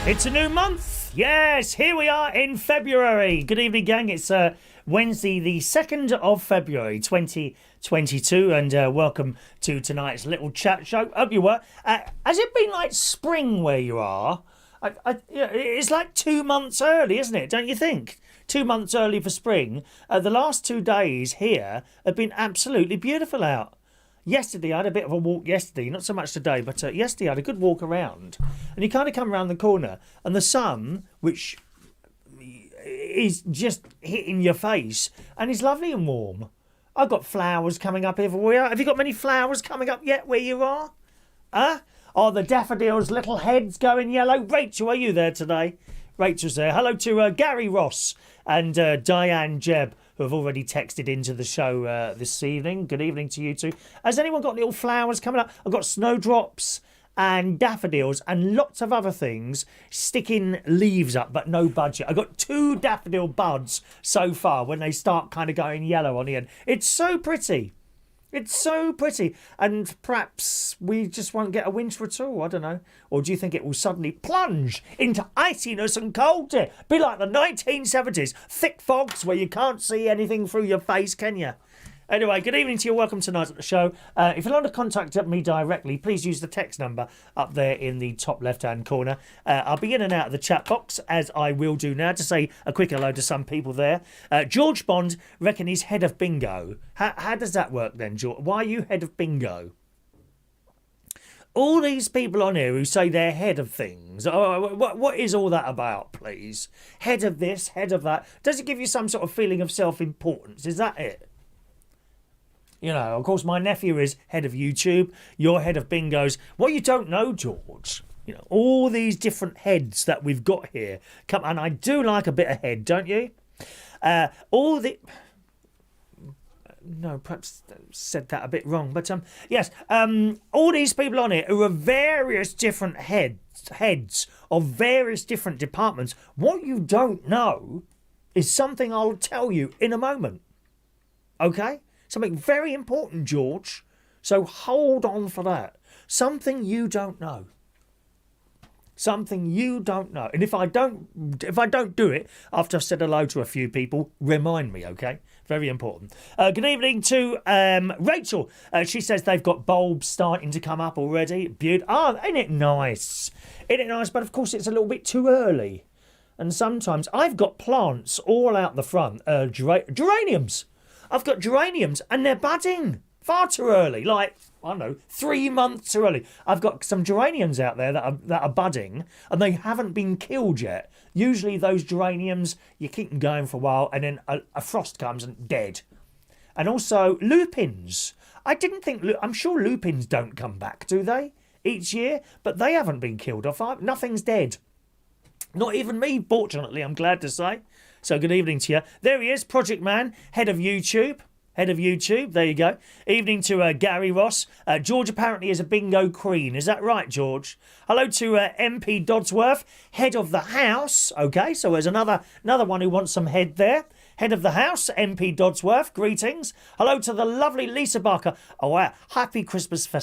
It's a new month. Yes, here we are in February. Good evening, gang. It's Wednesday, the 2nd of February, 2022, and welcome to tonight's little chat show. Hope you were. Has it been like spring where you are? It's like 2 months early, isn't it? Don't you think? 2 months early for spring. The last 2 days here have been absolutely beautiful out. Yesterday, I had a bit of a walk yesterday, not so much today, but yesterday I had a good walk around. And you kind of come around the corner and the sun, which is just hitting your face, and it's lovely and warm. I've got flowers coming up everywhere. Have you got many flowers coming up yet where you are? Huh? Oh, the daffodils' little heads going yellow. Rachel, are you there today? Rachel's there. Hello to Gary Ross and Diane Jebb, who have already texted into the show this evening. Good evening to you too. Has anyone got little flowers coming up? I've got snowdrops and daffodils and lots of other things sticking leaves up, but no budget. I've got 2 daffodil buds so far when they start kind of going yellow on the end. It's so pretty. It's so pretty. And perhaps we just won't get a winter at all. I don't know. Or do you think it will suddenly plunge into iciness and cold? Be like the 1970s. Thick fogs where you can't see anything through your face, can you? Anyway, good evening to you. Welcome tonight at the show. If you'd like to contact me directly, please use the text number up there in the top left-hand corner. I'll be in and out of the chat box, as I will do now, to say a quick hello to some people there. George Bond reckon he's head of bingo. How does that work then, George? Why are you head of bingo? All these people on here who say they're head of things, what is all that about, please? Head of this, head of that. Does it give you some sort of feeling of self-importance? Is that it? You know, of course, my nephew is head of YouTube. You're head of bingos. What you don't know, George, you know, all these different heads that we've got here. Come, and I do like a bit of head, don't you? No, perhaps said that a bit wrong, but yes, all these people on it who are various different heads of various different departments. What you don't know is something I'll tell you in a moment. Okay? Something very important, George. So hold on for that. Something you don't know. Something you don't know. And if I don't do it after I've said hello to a few people, remind me, okay? Very important. Good evening to Rachel. She says they've got bulbs starting to come up already. Beautiful. Oh, isn't it nice? Isn't it nice? But of course it's a little bit too early. And sometimes I've got plants all out the front. Geraniums. I've got geraniums and they're budding far too early, like, I don't know, 3 months too early. I've got some geraniums out there that are budding and they haven't been killed yet. Usually those geraniums, you keep them going for a while and then a frost comes and dead. And also lupins. I'm sure lupins don't come back, do they, each year? But they haven't been killed off. Nothing's dead. Not even me, fortunately, I'm glad to say. So good evening to you. There he is, Project Man, head of YouTube. Head of YouTube, there you go. Evening to Gary Ross. George apparently is a bingo queen. Is that right, George? Hello to MP Dodsworth, head of the house. Okay, so there's another one who wants some head there. Head of the house, MP Dodsworth. Greetings. Hello to the lovely Lisa Barker. Oh, wow. Happy Christmas for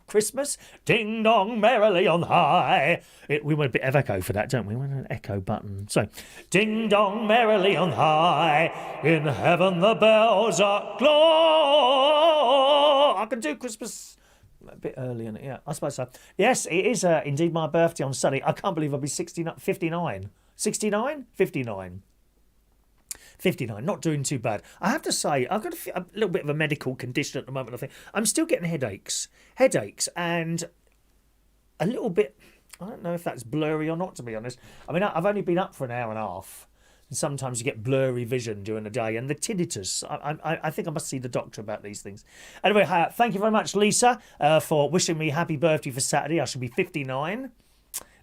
Christmas. Ding dong merrily on high. We want a bit of echo for that, don't we? We want an echo button. So, ding dong merrily on high. In heaven the bells are glow. I can do Christmas a bit early, isn't it? Yeah, I suppose so. Yes, it is indeed my birthday on Sunday. I can't believe I'll be 59. 69? 59. 59, not doing too bad. I have to say, I've got a little bit of a medical condition at the moment. I think I'm still getting headaches, and a little bit. I don't know if that's blurry or not, to be honest. I mean, I've only been up for an hour and a half, and sometimes you get blurry vision during the day, and the tinnitus. I think I must see the doctor about these things. Anyway, thank you very much, Lisa, for wishing me happy birthday for Saturday. I shall be 59.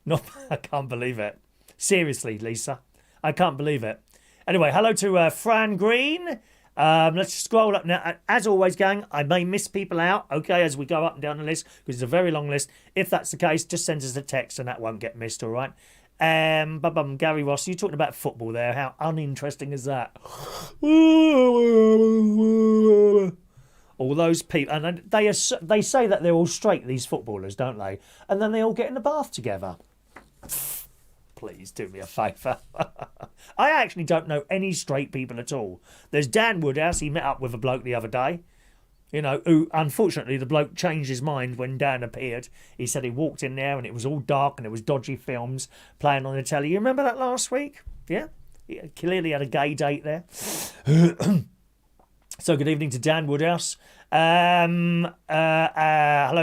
No, I can't believe it. Seriously, Lisa, I can't believe it. Anyway, hello to Fran Green. Let's scroll up now. As always, gang, I may miss people out, okay, as we go up and down the list, because it's a very long list. If that's the case, just send us a text and that won't get missed, all right? Gary Ross, you talking about football there. How uninteresting is that? All those people, and they say that they're all straight, these footballers, don't they? And then they all get in the bath together. please do me a favour. I actually don't know any straight people at all. There's Dan Woodhouse. He met up with a bloke the other day. You know, who, unfortunately, the bloke changed his mind when Dan appeared. He said he walked in there and it was all dark and there was dodgy films playing on the telly. You remember that last week? Yeah? He clearly had a gay date there. So good evening to Dan Woodhouse. Hello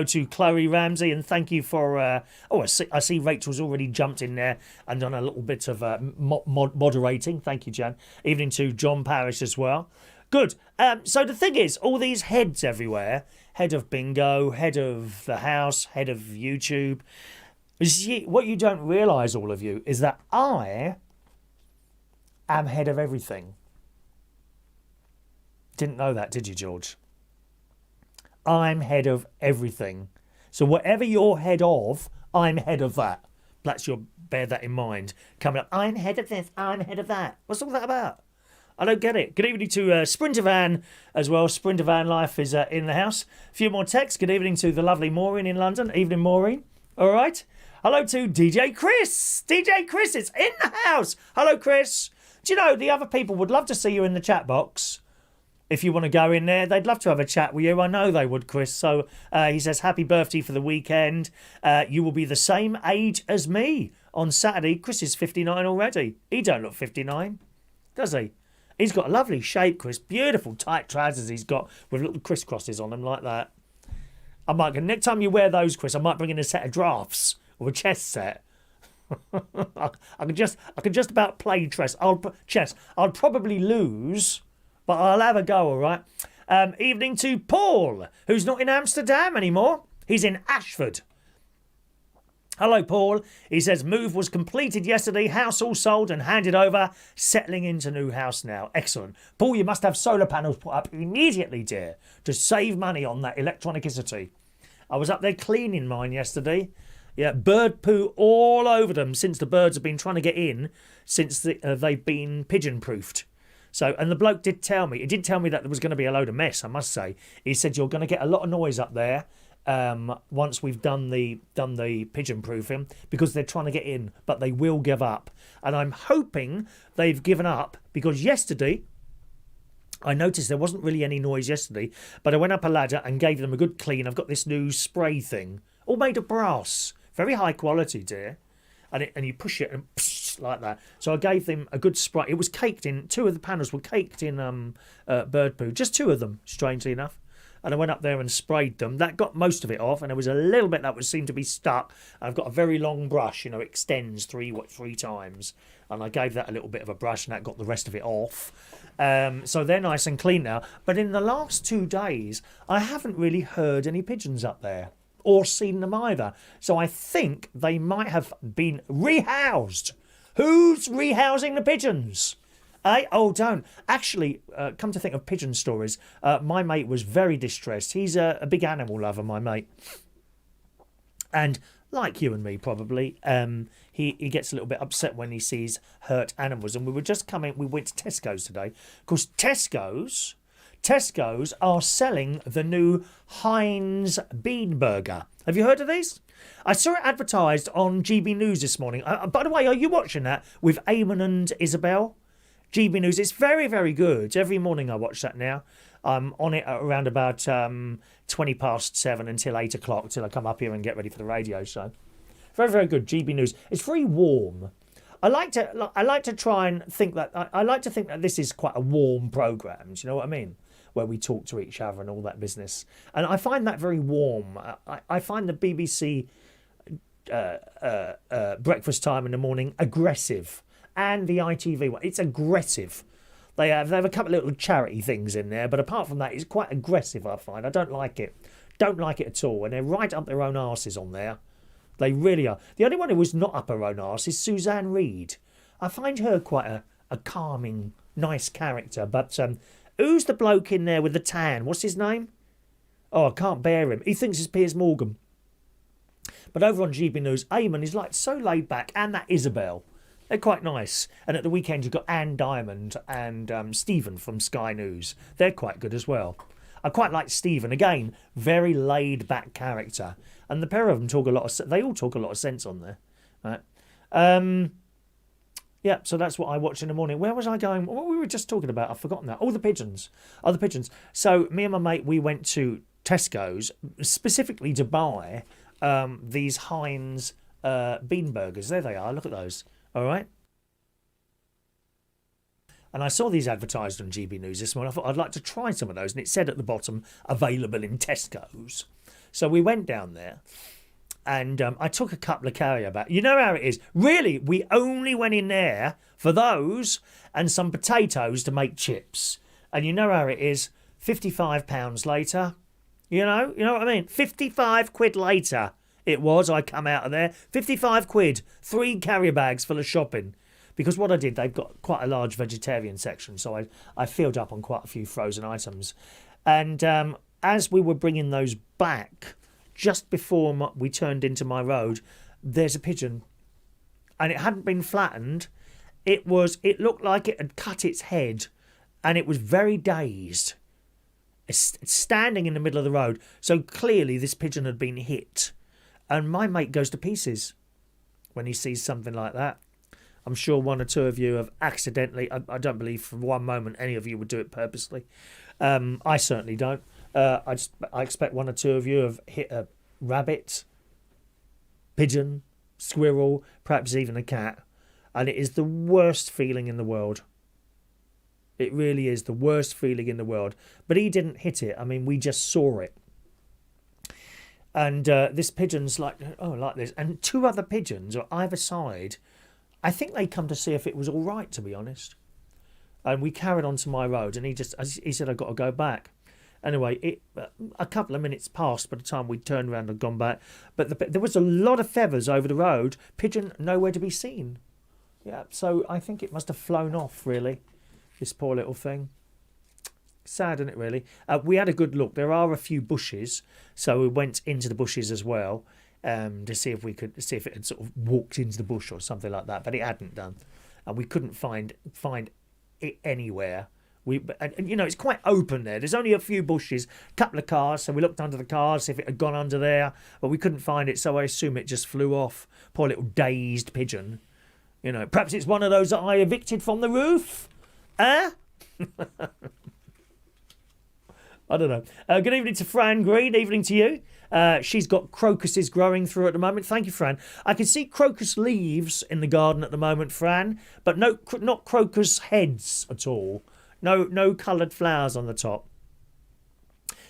to Chloe Ramsey, and thank you for... I see Rachel's already jumped in there and done a little bit of moderating. Thank you, Jan. Evening to John Parish as well. Good. So the thing is, all these heads everywhere, head of bingo, head of the house, head of YouTube. What you don't realise, all of you, is that I am head of everything. Didn't know that, did you, George? I'm head of everything. So whatever you're head of, I'm head of that. That's your, bear that in mind. Coming up, I'm head of this, I'm head of that. What's all that about? I don't get it. Good evening to Sprinter Van as well. Sprinter Van Life is in the house. A few more texts. Good evening to the lovely Maureen in London. Evening, Maureen. All right. Hello to DJ Chris. DJ Chris is in the house. Hello, Chris. Do you know, the other people would love to see you in the chat box. If you want to go in there, they'd love to have a chat with you. I know they would, Chris. So he says, happy birthday for the weekend. You will be the same age as me on Saturday. Chris is 59 already. He don't look 59, does he? He's got a lovely shape, Chris. Beautiful tight trousers he's got with little crisscrosses on them like that. I might, next time you wear those, Chris, I might bring in a set of drafts or a chess set. I can just about play chess. I'll probably lose, but I'll have a go, all right? Evening to Paul, who's not in Amsterdam anymore. He's in Ashford. Hello, Paul. He says, move was completed yesterday. House all sold and handed over. Settling into new house now. Excellent. Paul, you must have solar panels put up immediately, dear, to save money on that electronicity. I was up there cleaning mine yesterday. Yeah, bird poo all over them since the birds have been trying to get in, since they've been pigeon-proofed. So, and the bloke did tell me, he did tell me that there was going to be a load of mess, I must say. He said, you're going to get a lot of noise up there. Once we've done the pigeon proofing, because they're trying to get in, but they will give up. And I'm hoping they've given up, because yesterday I noticed there wasn't really any noise yesterday, but I went up a ladder and gave them a good clean. I've got this new spray thing, all made of brass, very high quality, dear. And you push it and like that. So I gave them a good spray. It was caked in, 2 of the panels were caked in bird poo, just 2 of them, strangely enough. And I went up there and sprayed them. That got most of it off, and there was a little bit that would seem to be stuck. I've got a very long brush, you know, extends three times. And I gave that a little bit of a brush, and that got the rest of it off. So they're nice and clean now. But in the last 2 days, I haven't really heard any pigeons up there, or seen them either. So I think they might have been rehoused. Who's rehousing the pigeons? Oh, don't. Actually, come to think of pigeon stories, my mate was very distressed. He's a big animal lover, my mate. And like you and me, probably, he gets a little bit upset when he sees hurt animals. And we went to Tesco's today. Of course, Tesco's are selling the new Heinz Bean Burger. Have you heard of these? I saw it advertised on GB News this morning. By the way, are you watching that with Eamon and Isabel? GB News, it's very, very good. Every morning I watch that now. I'm on it at around about 7:20 until 8 o'clock, till I come up here and get ready for the radio show. Very, very good, GB News. It's very warm. I like to try and think that I like to think that this is quite a warm programme. Do you know what I mean? Where we talk to each other and all that business. And I find that very warm. I find the BBC breakfast time in the morning aggressive. And the ITV one, it's aggressive. They have a couple of little charity things in there, but apart from that, it's quite aggressive, I find. I don't like it. Don't like it at all. And they're right up their own arses on there. They really are. The only one who was not up her own arse is Suzanne Reid. I find her quite a calming, nice character. But who's the bloke in there with the tan? What's his name? Oh, I can't bear him. He thinks it's Piers Morgan. But over on GB News, Eamon is like so laid back, and that Isabel. They're quite nice. And at the weekend, you've got Anne Diamond and Stephen from Sky News. They're quite good as well. I quite like Stephen. Again, very laid-back character. And the pair of them talk a lot of... They all talk a lot of sense on there. Right? Yeah, so that's what I watch in the morning. Where was I going? What we were just talking about? I've forgotten that. Oh, the pigeons. Oh, the pigeons. So me and my mate, we went to Tesco's specifically to buy these Heinz bean burgers. There they are. Look at those. All right. And I saw these advertised on GB News this morning. I thought I'd like to try some of those. And it said at the bottom, available in Tesco's. So we went down there. And I took a couple of carrier bags. You know how it is. Really, we only went in there for those and some potatoes to make chips. And you know how it is. £55 later. You know what I mean? 55 quid later it was. I come out of there. 55 quid. 3 carrier bags full of shopping. Because what I did, they've got quite a large vegetarian section. So I filled up on quite a few frozen items. And as we were bringing those back, just before we turned into my road, there's a pigeon. And it hadn't been flattened. It looked like it had cut its head. And it was very dazed. It's standing in the middle of the road. So clearly this pigeon had been hit. And my mate goes to pieces when he sees something like that. I'm sure one or two of you have accidentally, I don't believe for one moment any of you would do it purposely. I certainly don't. I expect one or two of you have hit a rabbit, pigeon, squirrel, perhaps even a cat. And it is the worst feeling in the world. It really is the worst feeling in the world. But he didn't hit it. I mean, we just saw it. And this pigeon's like this. And 2 other pigeons on either side. I think they come to see if it was all right, to be honest. And we carried on to my road. And he said, I've got to go back. Anyway, a couple of minutes passed by the time we turned around and gone back. But there was a lot of feathers over the road. Pigeon nowhere to be seen. Yeah, so I think it must have flown off, really, this poor little thing. Sad, isn't it, really? We had a good look. There are a few bushes, so we went into the bushes as well to see if it had sort of walked into the bush or something like that. But it hadn't done, and we couldn't find it anywhere. And you know, it's quite open there. There's only a few bushes, a couple of cars, so we looked under the cars if it had gone under there, but we couldn't find it, so I assume it just flew off. Poor little dazed pigeon. You know, perhaps it's one of those that I evicted from the roof. I don't know. Good evening to Fran Green. Evening to you. She's got crocuses growing through at the moment. Thank you, Fran. I can see crocus leaves in the garden at the moment, Fran, but not crocus heads at all. No coloured flowers on the top.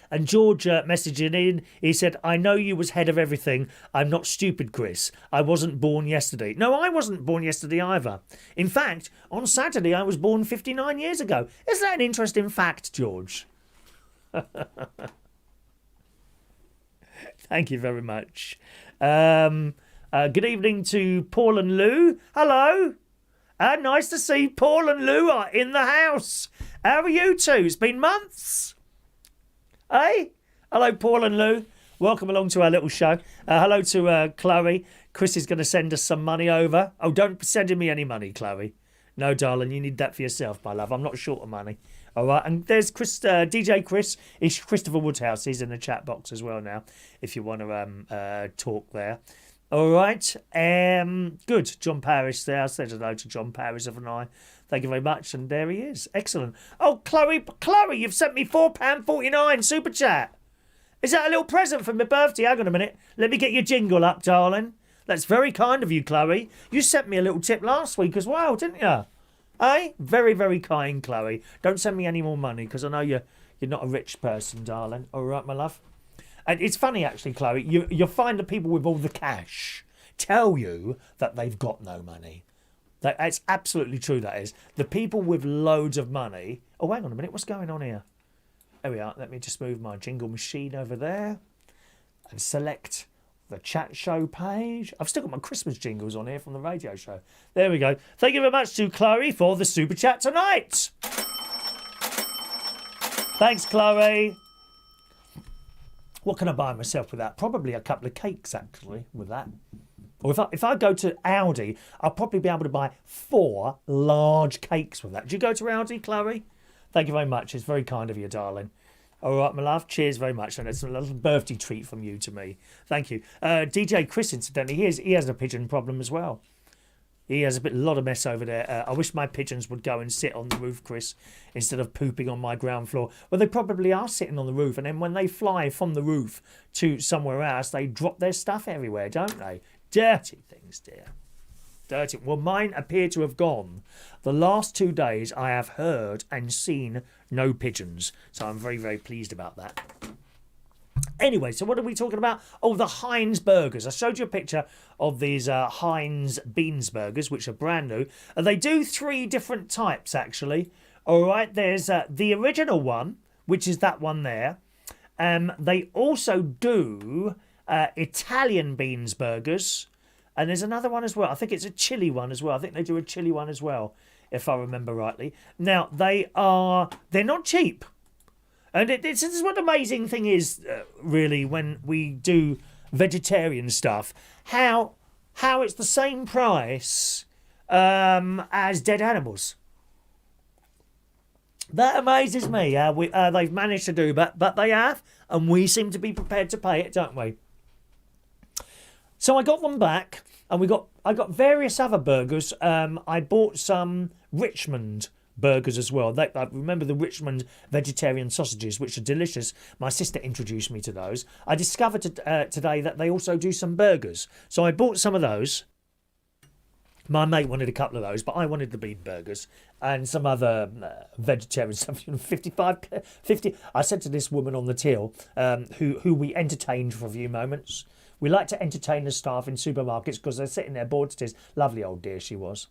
And George messaging in, he said, I know you was head of everything. I'm not stupid, Chris. I wasn't born yesterday. No, I wasn't born yesterday either. In fact, on Saturday, I was born 59 years ago. Isn't that an interesting fact, George? Thank you very much. Good evening to Paul and Lou. Hello. Nice to see Paul and Lou are in the house. How are you two? It's been months. Hey? Hello, Paul and Lou. Welcome along to our little show. Hello to Chloe. Chris is going to send us some money over. Oh, don't send me any money, Chloe. No, darling, you need that for yourself, my love. I'm not short of money. All right, and there's Chris, DJ Chris. It's Christopher Woodhouse. He's in the chat box as well now, if you want to talk there. All right, good. John Parish there. I said hello to John Parish, haven't I? Thank you very much, and there he is. Excellent. Oh, Chloe, you've sent me £4.49 super chat. Is that a little present for my birthday? Hang on a minute. Let me get your jingle up, darling. That's very kind of you, Chloe. You sent me a little tip last week as well, didn't you? Eh? Very, very kind, Chloe. Don't send me any more money because I know you're not a rich person, darling. All right, my love. And it's funny, actually, Chloe. You'll find the people with all the cash tell you that they've got no money. It's absolutely true, that is. The people with loads of money... Oh, hang on a minute. What's going on here? There we are. Let me just move my jingle machine over there and select the chat show page. I've still got my Christmas jingles on here from the radio show. There we go. Thank you very much to Chloe for the super chat tonight. Thanks, Chloe. What can I buy myself with that? Probably a couple of cakes, actually, with that. Or if I go to Aldi, I'll probably be able to buy 4 large cakes with that. Do you go to Aldi, Chloe? Thank you very much. It's very kind of you, darling. All right, my love. Cheers very much. And it's a little birthday treat from you to me. Thank you. DJ Chris, incidentally, he has a pigeon problem as well. He has a lot of mess over there. I wish my pigeons would go and sit on the roof, Chris, instead of pooping on my ground floor. Well, they probably are sitting on the roof, and then when they fly from the roof to somewhere else, they drop their stuff everywhere, don't they? Dirty things, dear. Dirty. Well, mine appear to have gone. The last 2 days, I have heard and seen no pigeons, so I'm very, very pleased about that. Anyway, so what are we talking about? Oh, the Heinz Burgers. I showed you a picture of these Heinz Beans Burgers, which are brand new. They do 3 different types, actually. All right, there's the original one, which is that one there. They also do Italian Beans Burgers. And there's another one as well. I think it's a chili one as well. I think they do a chili one as well, if I remember rightly. Now, they're not cheap. And this is what the amazing thing is, really, when we do vegetarian stuff, how it's the same price as dead animals. That amazes me how they've managed to do that, but they have, and we seem to be prepared to pay it, don't we? So I got them back, and I got various other burgers. I bought some Richmond burgers as well. I remember the Richmond vegetarian sausages, which are delicious. My sister introduced me to those. I discovered today that they also do some burgers, so I bought some of those. My mate wanted a couple of those, but I wanted the bean burgers and some other vegetarian stuff. 50. I said to this woman on the till, who we entertained for a few moments. We like to entertain the staff in supermarkets because they're sitting there bored to tears. Lovely old dear she was.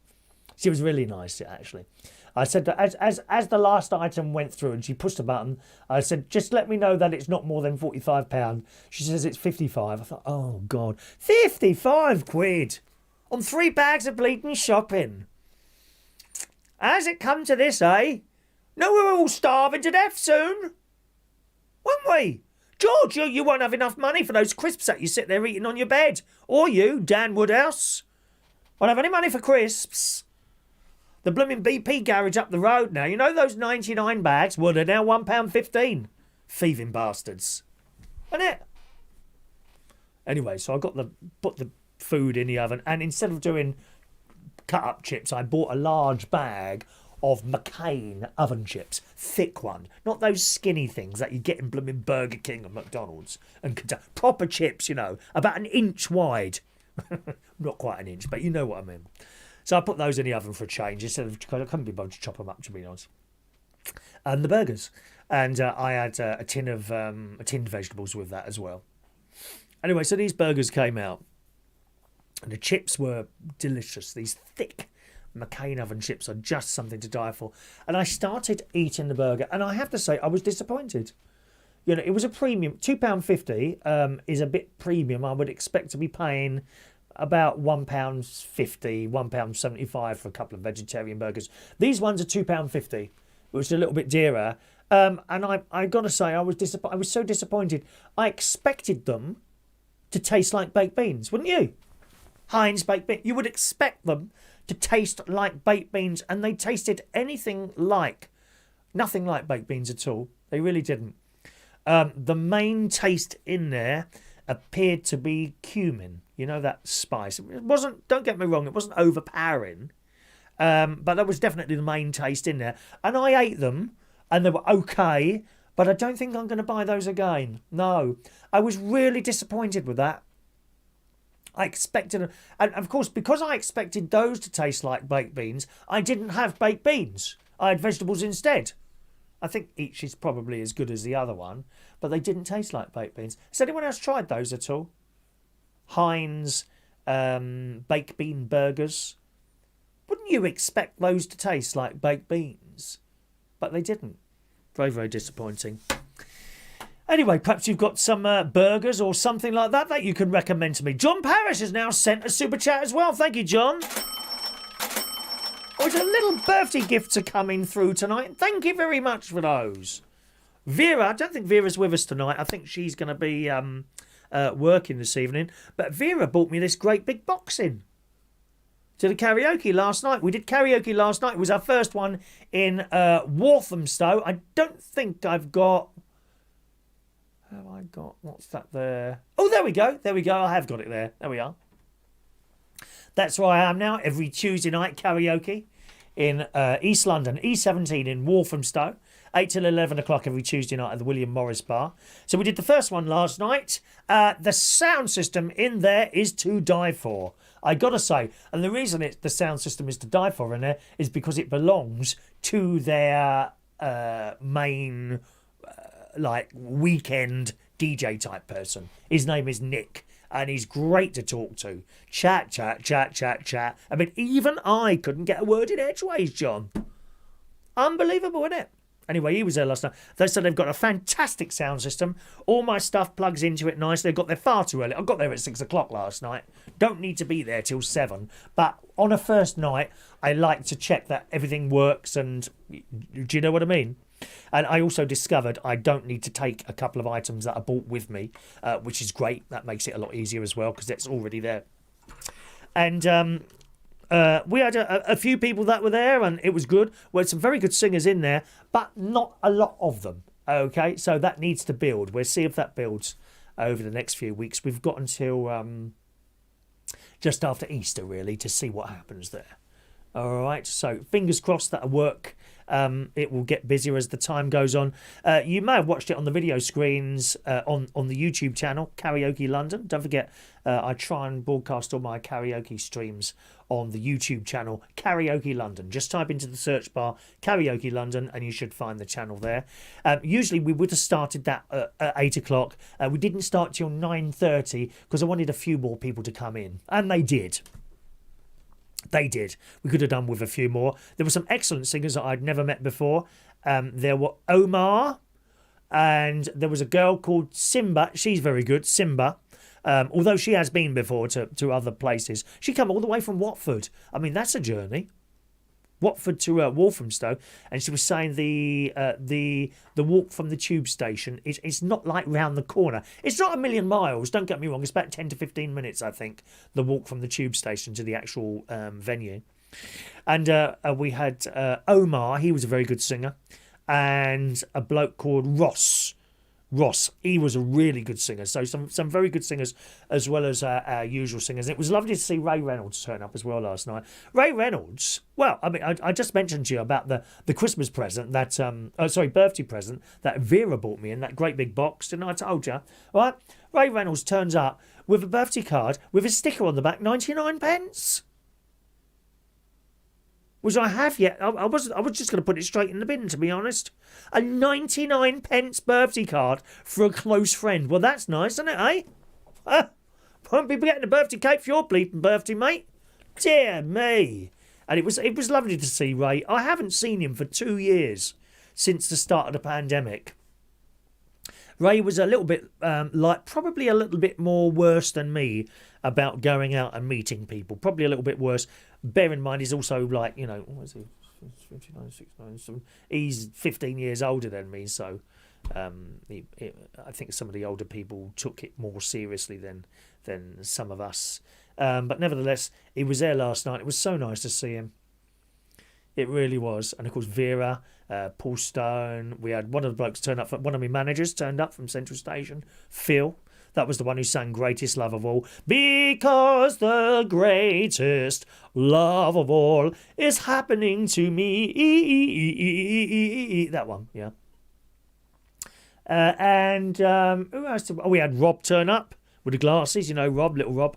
She was really nice, actually. I said that as the last item went through and she pushed a button, I said, just let me know that it's not more than £45. She says it's 55. I thought, oh, God. 55 quid on 3 bags of bleeding shopping. Has it come to this, eh? No, we're all starving to death soon. Won't we? George, you won't have enough money for those crisps that you sit there eating on your bed. Or you, Dan Woodhouse. Won't have any money for crisps. The blooming BP garage up the road now. You know those 99 bags? Well, they're now £1.15. Thieving bastards. Isn't it? Anyway, so I put the food in the oven, and instead of doing cut-up chips, I bought a large bag of McCain oven chips. Thick one. Not those skinny things that you get in blooming Burger King and McDonald's. And proper chips, you know, about an inch wide. Not quite an inch, but you know what I mean. So I put those in the oven for a change instead of, I couldn't be bothered to chop them up, to be honest. And the burgers. And I had a tin of tinned vegetables with that as well. Anyway, so these burgers came out. And the chips were delicious. These thick McCain oven chips are just something to die for. And I started eating the burger. And I have to say, I was disappointed. You know, it was a premium. £2.50 is a bit premium. I would expect to be paying about £1.50, £1.75 for a couple of vegetarian burgers. These ones are £2.50, which is a little bit dearer. And I got to say, I was so disappointed. I expected them to taste like baked beans, wouldn't you? Heinz baked beans. You would expect them to taste like baked beans, and they tasted nothing like baked beans at all. They really didn't. The main taste in there appeared to be cumin. You know, that spice. It wasn't, don't get me wrong, it wasn't overpowering. But that was definitely the main taste in there. And I ate them, and they were okay, but I don't think I'm going to buy those again. No. I was really disappointed with that. I expected, and of course, because I expected those to taste like baked beans, I didn't have baked beans. I had vegetables instead. I think each is probably as good as the other one, but they didn't taste like baked beans. Has anyone else tried those at all? Heinz baked bean burgers. Wouldn't you expect those to taste like baked beans? But they didn't. Very, very disappointing. Anyway, perhaps you've got some burgers or something like that you can recommend to me. John Parish has now sent a super chat as well. Thank you, John. Oh, the little birthday gifts are coming through tonight. Thank you very much for those. Vera, I don't think Vera's with us tonight. I think she's going to be working this evening. But Vera bought me this great big box in to the karaoke last night. We did karaoke last night. It was our first one in Walthamstow. I don't think I've got... Have I got... What's that there? Oh, there we go. There we go. I have got it there. There we are. That's where I am now, every Tuesday night karaoke in East London, E17 in Walthamstow. 8 till 11 o'clock every Tuesday night at the William Morris Bar. So we did the first one last night. The sound system in there is to die for. I got to say, and the reason the sound system is to die for in there is because it belongs to their main weekend DJ type person. His name is Nick. And he's great to talk to. Chat. I mean, even I couldn't get a word in edgeways, John. Unbelievable, isn't it? Anyway, he was there last night. They said they've got a fantastic sound system. All my stuff plugs into it nicely. They got there far too early. I got there at 6 o'clock last night. Don't need to be there till 7. But on a first night, I like to check that everything works. And do you know what I mean? And I also discovered I don't need to take a couple of items that I bought with me, which is great. That makes it a lot easier as well because it's already there. And we had a few people that were there and it was good. We had some very good singers in there, but not a lot of them. Okay, so that needs to build. We'll see if that builds over the next few weeks. We've got until just after Easter, really, to see what happens there. All right, so fingers crossed that'll work. It will get busier as the time goes on. You may have watched it on the video screens on the YouTube channel, Karaoke London. Don't forget, I try and broadcast all my karaoke streams on the YouTube channel, Karaoke London. Just type into the search bar, Karaoke London, and you should find the channel there. Usually we would have started that at 8 o'clock. We didn't start till 9:30 because I wanted a few more people to come in, and they did. They did. We could have done with a few more. There were some excellent singers that I'd never met before. There were Omar, and there was a girl called Simba. She's very good, Simba. Although she has been before to other places. She came all the way from Watford. I mean, that's a journey. Watford to Walthamstow, and she was saying the walk from the tube station it's not like round the corner. It's not a million miles, don't get me wrong. It's about 10 to 15 minutes, I think, the walk from the tube station to the actual venue. And we had Omar, he was a very good singer, and a bloke called Ross, he was a really good singer. So some very good singers as well as our usual singers. It was lovely to see Ray Reynolds turn up as well last night. Ray Reynolds, well, I mean, I just mentioned to you about the Christmas present that, birthday present that Vera bought me in that great big box, didn't I? Told you, right? Ray Reynolds turns up with a birthday card with a sticker on the back, 99 pence. Which I have yet. I was just going to put it straight in the bin, to be honest. A 99 pence birthday card for a close friend. Well, that's nice, isn't it, eh? Won't be getting a birthday cake for your bleeping birthday, mate. Dear me. And it was lovely to see Ray. I haven't seen him for 2 years since the start of the pandemic. Ray was a little bit probably a little bit more worse than me about going out and meeting people. Probably a little bit worse. Bear in mind, he's also what is he? 59, 69. He's 15 years older than me, so I think some of the older people took it more seriously than some of us. But nevertheless, he was there last night. It was so nice to see him. It really was. And of course, Vera, Paul Stone. We had one of the blokes turn up. One of my managers turned up from Central Station. Phil. That was the one who sang Greatest Love of All. Because the greatest love of all is happening to me. That one, yeah. And who else? We had Rob turn up with the glasses. You know, Rob, little Rob.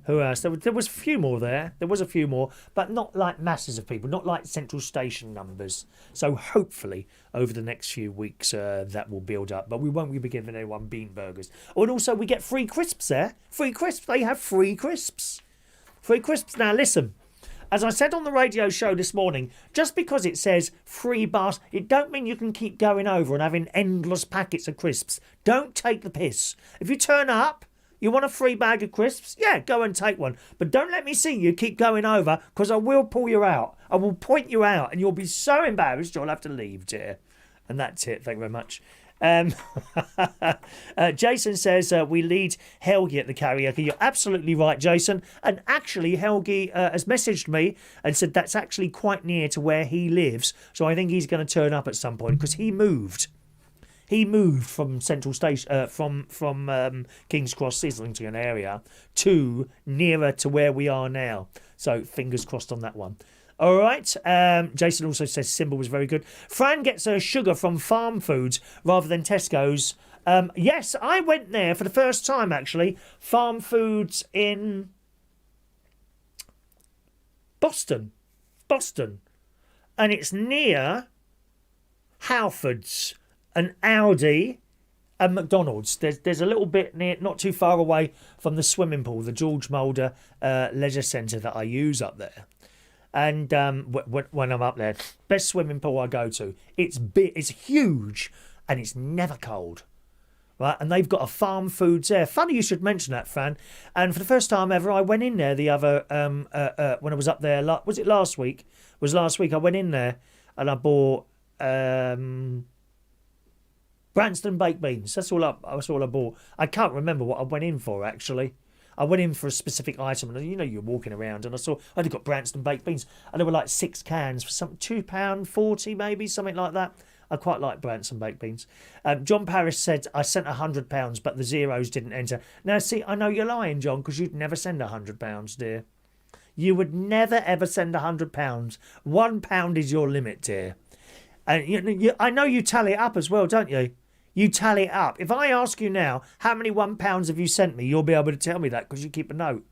Who else? There was a few more there. There was a few more, but not like masses of people, not like Central Station numbers. So hopefully over the next few weeks that will build up. But we won't be giving anyone bean burgers. Oh, and also we get free crisps there. Free crisps. They have free crisps. Free crisps. Now listen, as I said on the radio show this morning, just because it says free bars, it don't mean you can keep going over and having endless packets of crisps. Don't take the piss. If you turn up, you want a free bag of crisps? Yeah, go and take one. But don't let me see you keep going over, because I will pull you out. I will point you out, and you'll be so embarrassed you'll have to leave, dear. And that's it. Thank you very much. Jason says we lead Helgi at the karaoke. You're absolutely right, Jason. And actually, Helgi has messaged me and said that's actually quite near to where he lives. So I think he's going to turn up at some point, because he moved. he moved from Central Station, from King's Cross, Islington area, to nearer to where we are now. So fingers crossed on that one. All right. Jason also says Symbol was very good. Fran gets her sugar from Farm Foods rather than Tesco's. Yes, I went there for the first time, actually. Farm Foods in Boston. And it's near Halfords and Aldi and McDonald's. There's a little bit near, not too far away from the swimming pool, the George Mulder Leisure Centre that I use up there. And when I'm up there, best swimming pool I go to. It's big, it's huge, and it's never cold. Right, and they've got a Farm Foods there. Funny you should mention that, Fran. And for the first time ever, I went in there the other when I was up there. Was it last week? It was last week. I went in there and I bought Branston baked beans. That's all I bought. I can't remember what I went in for actually. I went in for a specific item, and you're walking around, and I'd got Branston baked beans, and there were like 6 cans for some £2.40 maybe, something like that. I quite like Branston baked beans. John Parish said, I sent £100, but the zeros didn't enter. Now, see, I know you're lying, John, because you'd never send £100, dear. You would never, ever send £100. £1 is your limit, dear. And I know you tally it up as well, don't you? You tally it up. If I ask you now, how many £1 have you sent me, you'll be able to tell me that because you keep a note.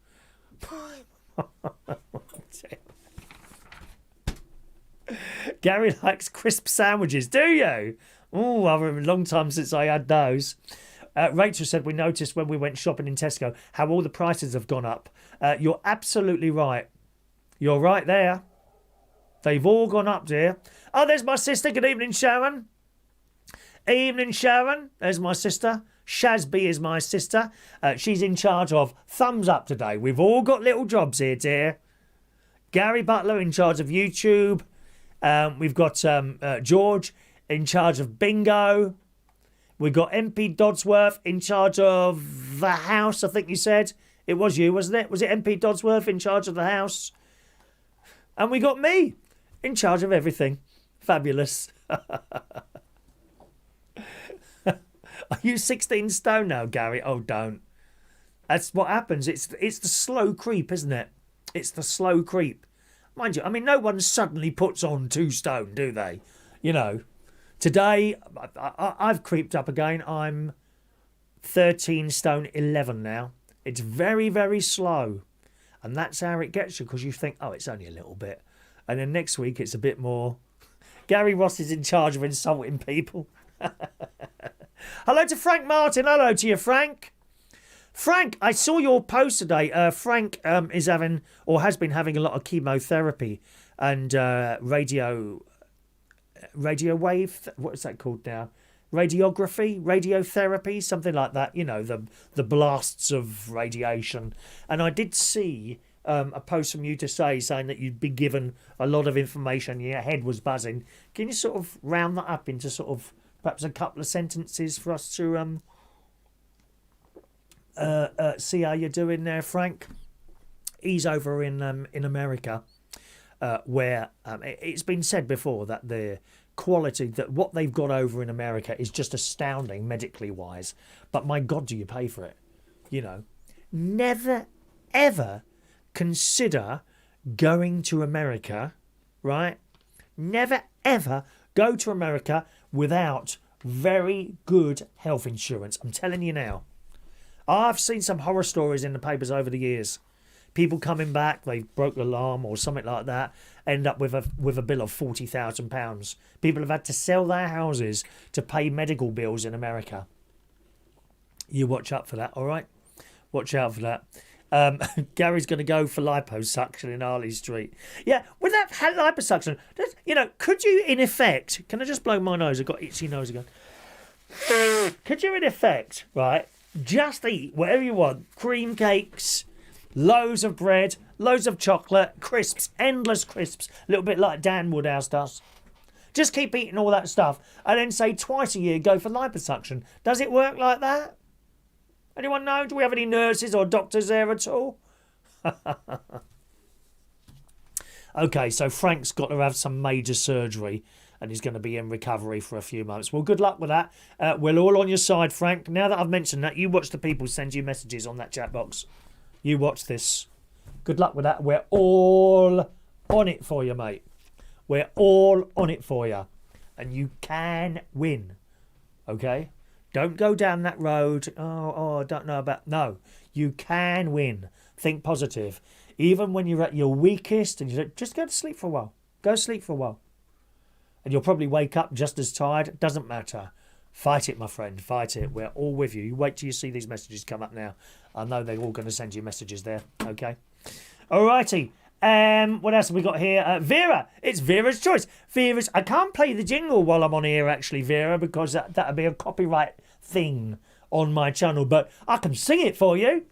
Gary likes crisp sandwiches, do you? Oh, I've a long time since I had those. Rachel said, we noticed when we went shopping in Tesco how all the prices have gone up. You're absolutely right. You're right there. They've all gone up, dear. Oh, there's my sister. Good evening, Sharon. Evening, Sharon. There's my sister. Shazby is my sister. She's in charge of Thumbs Up today. We've all got little jobs here, dear. Gary Butler in charge of YouTube. We've got George in charge of Bingo. We've got MP Dodsworth in charge of the house, I think you said. It was you, wasn't it? Was it MP Dodsworth in charge of the house? And we got me in charge of everything. Fabulous. Are you 16 stone now, Gary? Oh, don't. That's what happens. It's the slow creep, isn't it? It's the slow creep. Mind you, I mean, no one suddenly puts on 2 stone, do they? Today, I've creeped up again. I'm 13 stone 11 now. It's very, very slow. And that's how it gets you, because you think, oh, it's only a little bit. And then next week, it's a bit more. Gary Ross is in charge of insulting people. Hello to Frank Martin. Hello to you, Frank. Frank, I saw your post today. Frank is having, or has been having, a lot of chemotherapy and radio wave. What is that called now? Radiotherapy, something like that. The blasts of radiation. And I did see a post from you saying that you'd been given a lot of information. Your head was buzzing. Can you sort of round that up into sort of perhaps a couple of sentences for us to see how you're doing there, Frank? He's over in America, where it's been said before that the quality, that what they've got over in America is just astounding medically wise. But my God, do you pay for it? Never ever consider going to America, right? Never ever go to America without very good health insurance. I'm telling you now. I've seen some horror stories in the papers over the years. People coming back, they broke the alarm or something like that, end up with a bill of £40,000. People have had to sell their houses to pay medical bills in America. You watch out for that, all right? Watch out for that. Gary's going to go for liposuction in Harley Street. Yeah, with that liposuction, could you in effect, can I just blow my nose? I've got itchy nose again. Could you in effect, right, just eat whatever you want, cream cakes, loads of bread, loads of chocolate, crisps, endless crisps, a little bit like Dan Woodhouse does. Just keep eating all that stuff and then say twice a year go for liposuction. Does it work like that? Anyone know? Do we have any nurses or doctors there at all? Okay, so Frank's got to have some major surgery. and he's going to be in recovery for a few months. Well, good luck with that. We're all on your side, Frank. Now that I've mentioned that, you watch the people send you messages on that chat box. You watch this. Good luck with that. We're all on it for you, mate. We're all on it for you. And you can win. Okay? Don't go down that road. I don't know about... No. You can win. Think positive. Even when you're at your weakest and you don't, just go to sleep for a while. Go sleep for a while. And you'll probably wake up just as tired. Doesn't matter. Fight it, my friend. Fight it. We're all with you. You wait till you see these messages come up now. I know they're all going to send you messages there. Okay? Alrighty. What else have we got here? Vera. It's Vera's choice. I can't play the jingle while I'm on here, actually, Vera, because that would be a copyright thing on my channel. But I can sing it for you.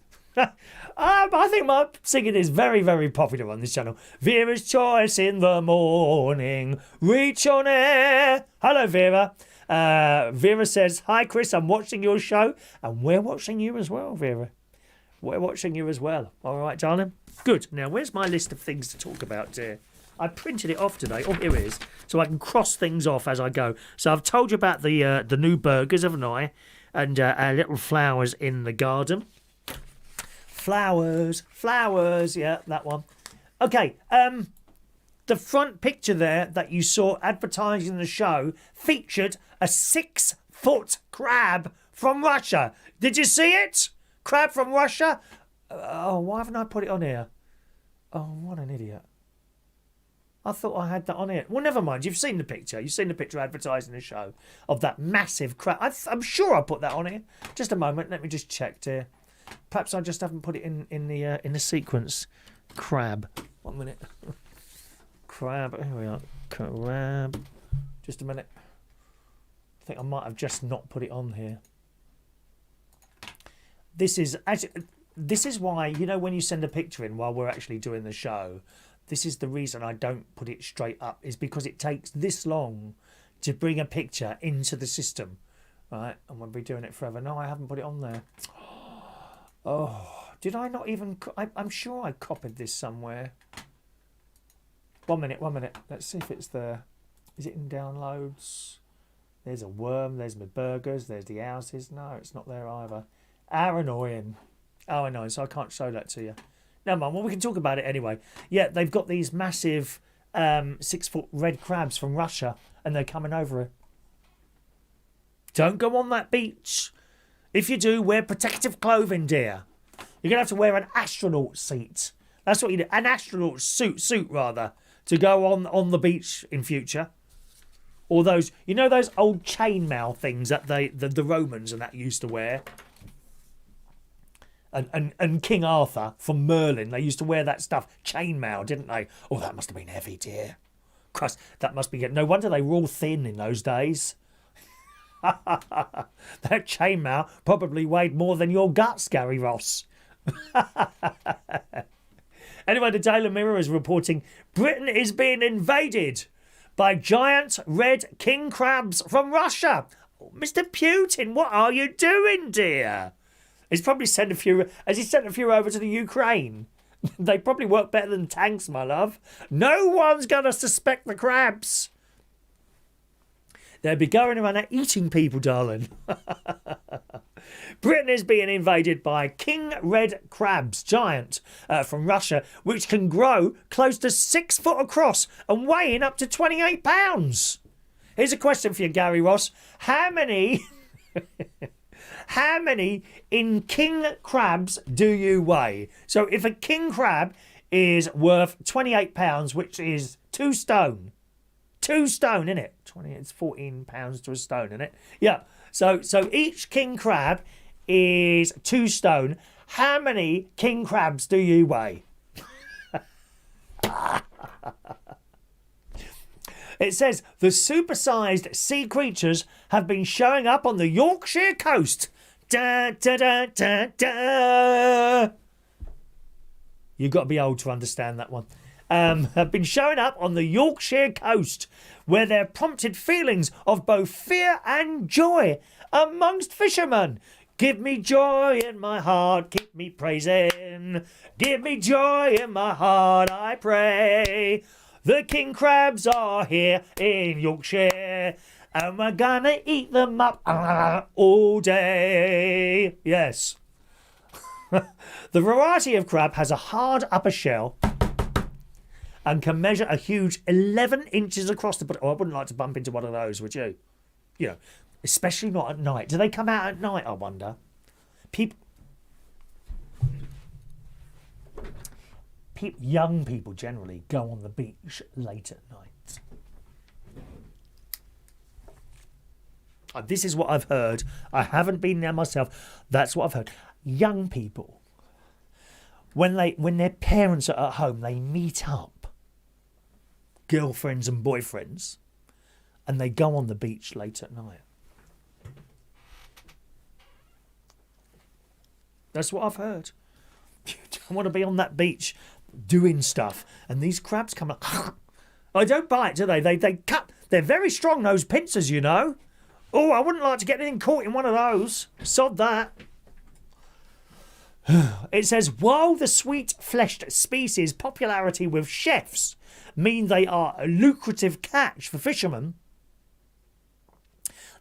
I think my singing is very, very popular on this channel. Vera's choice in the morning. Reach on air. Hello, Vera. Vera says, hi, Chris. I'm watching your show. And we're watching you as well, Vera. We're watching you as well. All right, darling. Good. Now, where's my list of things to talk about, dear? I printed it off today. Oh, here it is. So I can cross things off as I go. So I've told you about the new burgers, haven't I? And our little flowers in the garden. Flowers. Yeah, that one. Okay. The front picture there that you saw advertising the show featured a 6-foot crab from Russia. Did you see it? Crab from Russia? Oh, why haven't I put it on here? Oh, what an idiot. I thought I had that on here. Well, never mind. You've seen the picture. You've seen the picture advertising the show of that massive crab. I'm sure I put that on here. Just a moment. Let me just check, dear. Perhaps I just haven't put it in the sequence. Crab. 1 minute. Crab. Here we are. Crab. Just a minute. I think I might have just not put it on here. This is why, you know, when you send a picture in while we're actually doing the show, this is the reason I don't put it straight up, is because it takes this long to bring a picture into the system. Right? And we'll be doing it forever. No, I haven't put it on there. Oh, did I not even... I'm sure I copied this somewhere. 1 minute. Let's see if it's there. Is it in downloads? There's a worm. There's my burgers. There's the houses. No, it's not there either. How annoying. Oh, annoying. So I can't show that to you. Never mind. Well, we can talk about it anyway. Yeah, they've got these massive 6-foot red crabs from Russia, and they're coming over it. Don't go on that beach. If you do, wear protective clothing, dear. You're going to have to wear an astronaut suit. That's what you do. An astronaut suit rather, to go on the beach in future. Or those, you know, those old chainmail things that the Romans and that used to wear. And King Arthur from Merlin, they used to wear that stuff, chainmail, didn't they? Oh, that must have been heavy, dear. Christ, that must be... No wonder they were all thin in those days. That chainmail probably weighed more than your guts, Gary Ross. Anyway, the Daily Mirror is reporting Britain is being invaded by giant red king crabs from Russia. Oh, Mr. Putin, what are you doing, dear? He's probably sent a few... Has he sent a few over to the Ukraine? They probably work better than tanks, my love. No one's going to suspect the crabs. They'll be going around there eating people, darling. Britain is being invaded by king red crabs, giant, from Russia, which can grow close to 6 foot across and weighing up to 28 pounds. Here's a question for you, Gary Ross. How many in king crabs do you weigh? So if a king crab is worth 28 pounds, which is 2 stone. 2 stone, innit? 20, it's 14 pounds to a stone, innit? Yeah. So each king crab is 2 stone. How many king crabs do you weigh? It says the supersized sea creatures have been showing up on the Yorkshire coast. Da, da, da, da, da. You've got to be old to understand that one. Have been showing up on the Yorkshire coast, where there prompted feelings of both fear and joy amongst fishermen. Give me joy in my heart, keep me praising. Give me joy in my heart, I pray. The king crabs are here in Yorkshire, and we're gonna eat them up all day. Yes. The variety of crab has a hard upper shell and can measure a huge 11 inches across the body. Oh, I wouldn't like to bump into one of those, would you? You know, especially not at night. Do they come out at night, I wonder? Young people generally go on the beach late at night. This is what I've heard. I haven't been there myself. That's what I've heard. Young people, when their parents are at home, they meet up, girlfriends and boyfriends, and they go on the beach late at night. That's what I've heard. You don't want to be on that beach doing stuff, and these crabs come up. I don't bite, do they? They cut. They're very strong, those pincers, you know. Oh, I wouldn't like to get anything caught in one of those. Sod that. It says, while the sweet-fleshed species' popularity with chefs mean they are a lucrative catch for fishermen,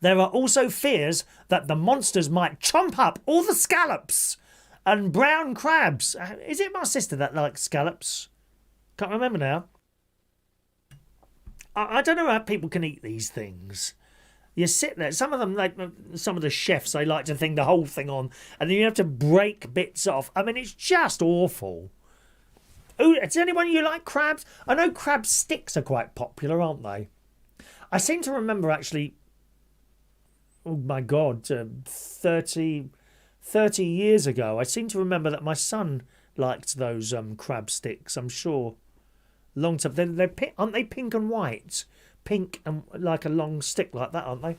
there are also fears that the monsters might chomp up all the scallops and brown crabs. Is it my sister that likes scallops? Can't remember now. I don't know how people can eat these things. You sit there. Some of them, like some of the chefs, they like to thing the whole thing on, and then you have to break bits off. I mean, it's just awful. Ooh, does anyone you like crabs? I know crab sticks are quite popular, aren't they? I seem to remember actually. Oh my God, 30 years ago, I seem to remember that my son liked those crab sticks. I'm sure. Long time. Aren't they pink and white? Pink and like a long stick like that, aren't they?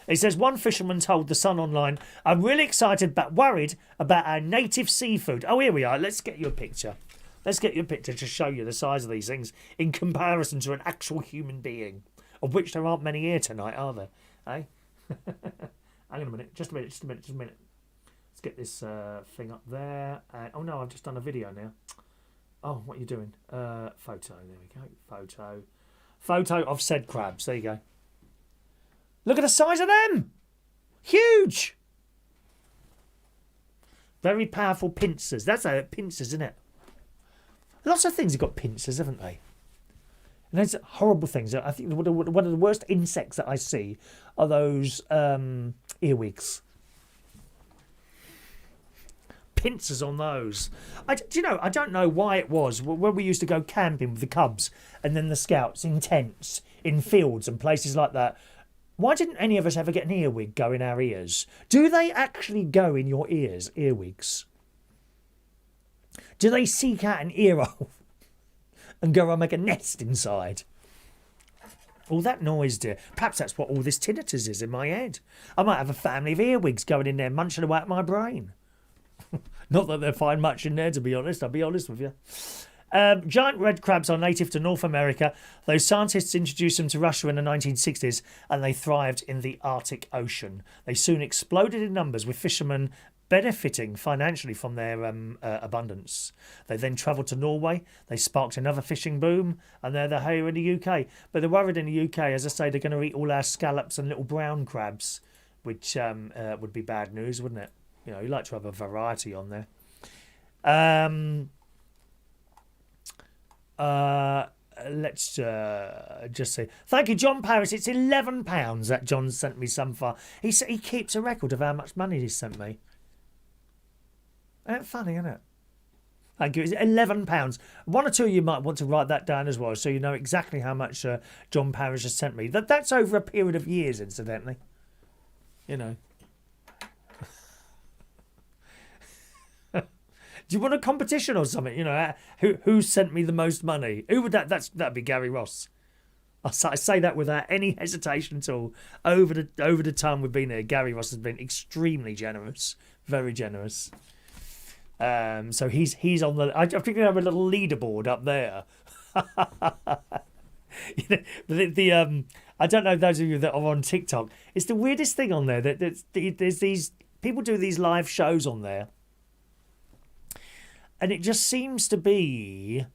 It says, one fisherman told The Sun online, I'm really excited but worried about our native seafood. Oh, here we are. Let's get you a picture. Let's get you a picture to show you the size of these things in comparison to an actual human being, of which there aren't many here tonight, are there? Eh? Hang on a minute. Just a minute. Let's get this thing up there. Oh, no, I've just done a video now. Oh, what are you doing? Photo. There we go. Photo of said crabs. There you go. Look at the size of them. Huge. Very powerful pincers. That's pincers, isn't it? Lots of things have got pincers, haven't they? And there's horrible things. I think one of the worst insects that I see are those earwigs. Pincers on those. Do you know, I don't know why it was when we used to go camping with the cubs and then the scouts in tents in fields and places like that. Why didn't any of us ever get an earwig go in our ears? Do they actually go in your ears, earwigs? Do they seek out an ear hole and go and make a nest inside? All that noise, dear. Perhaps that's what all this tinnitus is in my head. I might have a family of earwigs going in there munching away at my brain. Not that they'll find much in there, to be honest. I'll be honest with you. Giant red crabs are native to North America, though scientists introduced them to Russia in the 1960s and they thrived in the Arctic Ocean. They soon exploded in numbers, with fishermen benefiting financially from their abundance. They then travelled to Norway. They sparked another fishing boom, and they're here in the UK. But they're worried in the UK, as I say, they're going to eat all our scallops and little brown crabs, which would be bad news, wouldn't it? You know, you like to have a variety on there. Let's just say thank you, John Parish. It's £11 that John sent me so far. He keeps a record of how much money he sent me. Isn't it funny, isn't it? Thank you. It's £11. One or two of you might want to write that down as well, so you know exactly how much John Parish has sent me. That's over a period of years, incidentally. You know. Do you want a competition or something? You know, who sent me the most money? Who would that'd be Gary Ross. I say that without any hesitation at all. Over the time we've been here, Gary Ross has been extremely generous, very generous. So he's on the. I think we have a little leaderboard up there. You know, I don't know those of you that are on TikTok. It's the weirdest thing on there. There's these people do these live shows on there. And it just seems to be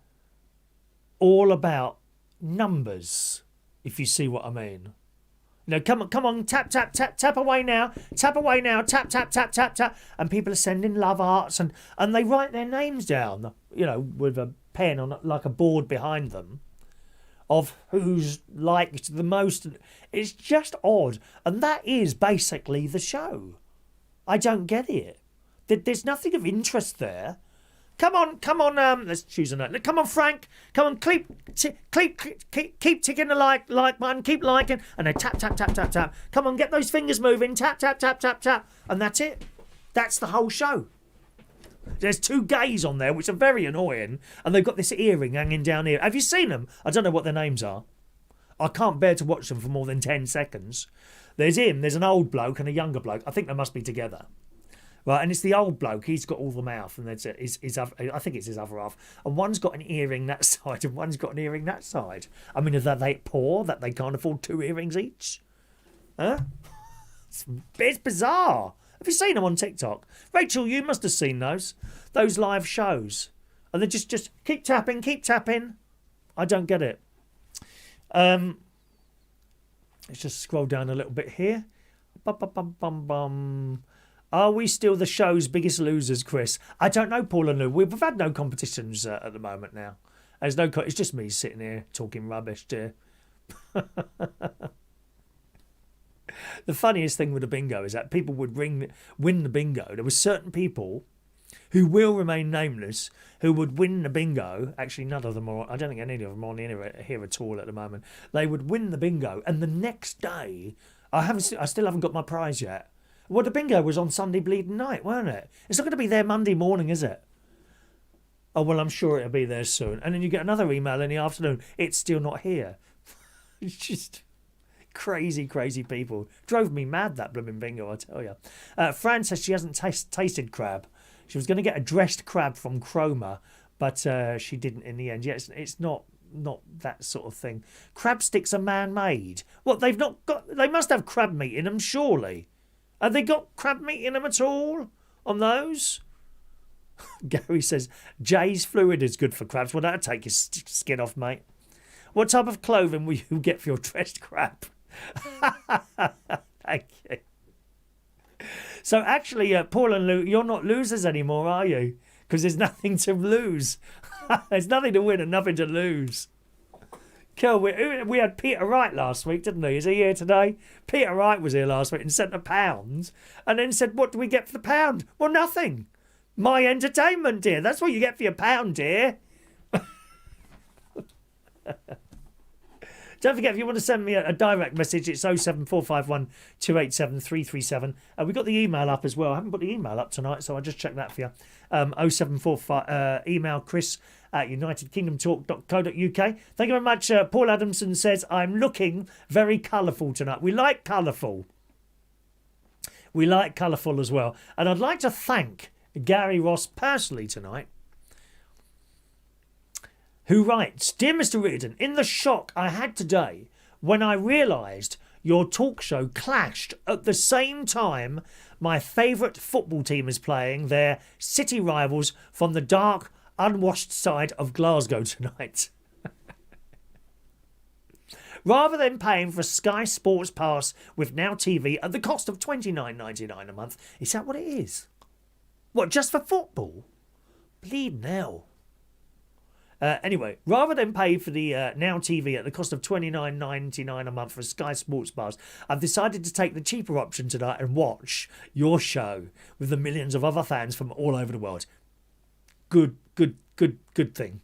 all about numbers, if you see what I mean. No, come on, tap, tap, tap, tap away now, tap, tap, tap, tap, tap. And people are sending love hearts and they write their names down, with a pen on like a board behind them of who's liked the most. It's just odd. And that is basically the show. I don't get it. There's nothing of interest there. Come on, let's choose a note. Come on, Frank. Come on, keep ticking the like button, keep liking, and then tap, tap, tap, tap, tap. Come on, get those fingers moving, tap, tap, tap, tap, tap. And that's it. That's the whole show. There's 2 gays on there, which are very annoying, and they've got this earring hanging down here. Have you seen them? I don't know what their names are. I can't bear to watch them for more than 10 seconds. There's an old bloke and a younger bloke. I think they must be together. Right, and it's the old bloke. He's got all the mouth, and that's it. I think it's his other half. And one's got an earring that side, and one's got an earring that side. I mean, are they poor that they can't afford 2 earrings each? Huh? It's bizarre. Have you seen them on TikTok? Rachel, you must have seen those live shows. And they just keep tapping, keep tapping. I don't get it. Let's just scroll down a little bit here. Bum. Are we still the show's biggest losers, Chris? I don't know, Paul and Lou. We've had no competitions at the moment now. There's no. It's just me sitting here talking rubbish, dear. The funniest thing with the bingo is that people would win the bingo. There were certain people who will remain nameless who would win the bingo. Actually, none of them are. I don't think any of them are on here at all at the moment. They would win the bingo, and the next day, I still haven't got my prize yet. Well, the bingo was on Sunday bleeding night, weren't it? It's not going to be there Monday morning, is it? Oh, well, I'm sure it'll be there soon. And then you get another email in the afternoon. It's still not here. It's just crazy people. Drove me mad, that blooming bingo, I tell you. Fran says she hasn't tasted crab. She was going to get a dressed crab from Chroma, but she didn't in the end. Yes, it's not that sort of thing. Crab sticks are man-made. What, they must have crab meat in them, surely. Have they got crab meat in them at all on those? Gary says, Jay's fluid is good for crabs. Well, that'll take your skin off, mate. What type of clothing will you get for your dressed crab? Thank you. So actually, Paul and Lou, you're not losers anymore, are you? Because there's nothing to lose. There's nothing to win and nothing to lose. Cool. We had Peter Wright last week, didn't he? Is he here today? Peter Wright was here last week and sent £1 and then said, what do we get for the £1? Well, nothing. My entertainment, dear. That's what you get for your £1, dear. Don't forget, if you want to send me a direct message, it's 07451 287 337. We've got the email up as well. I haven't put the email up tonight, so I'll just check that for you. 0745 email Chris at unitedkingdomtalk.co.uk. Thank you very much. Paul Adamson says, I'm looking very colourful tonight. We like colourful. We like colourful as well. And I'd like to thank Gary Ross personally tonight, who writes, Dear Mr. Reardon, in the shock I had today when I realised your talk show clashed at the same time my favourite football team is playing their city rivals from the dark, unwashed side of Glasgow tonight. Rather than paying for a Sky Sports Pass with Now TV at the cost of $29.99 a month, is that what it is? What, just for football? Bleed now. Anyway, rather than pay for the Now TV at the cost of $29.99 a month for Sky Sports Bars, I've decided to take the cheaper option tonight and watch your show with the millions of other fans from all over the world. Good thing.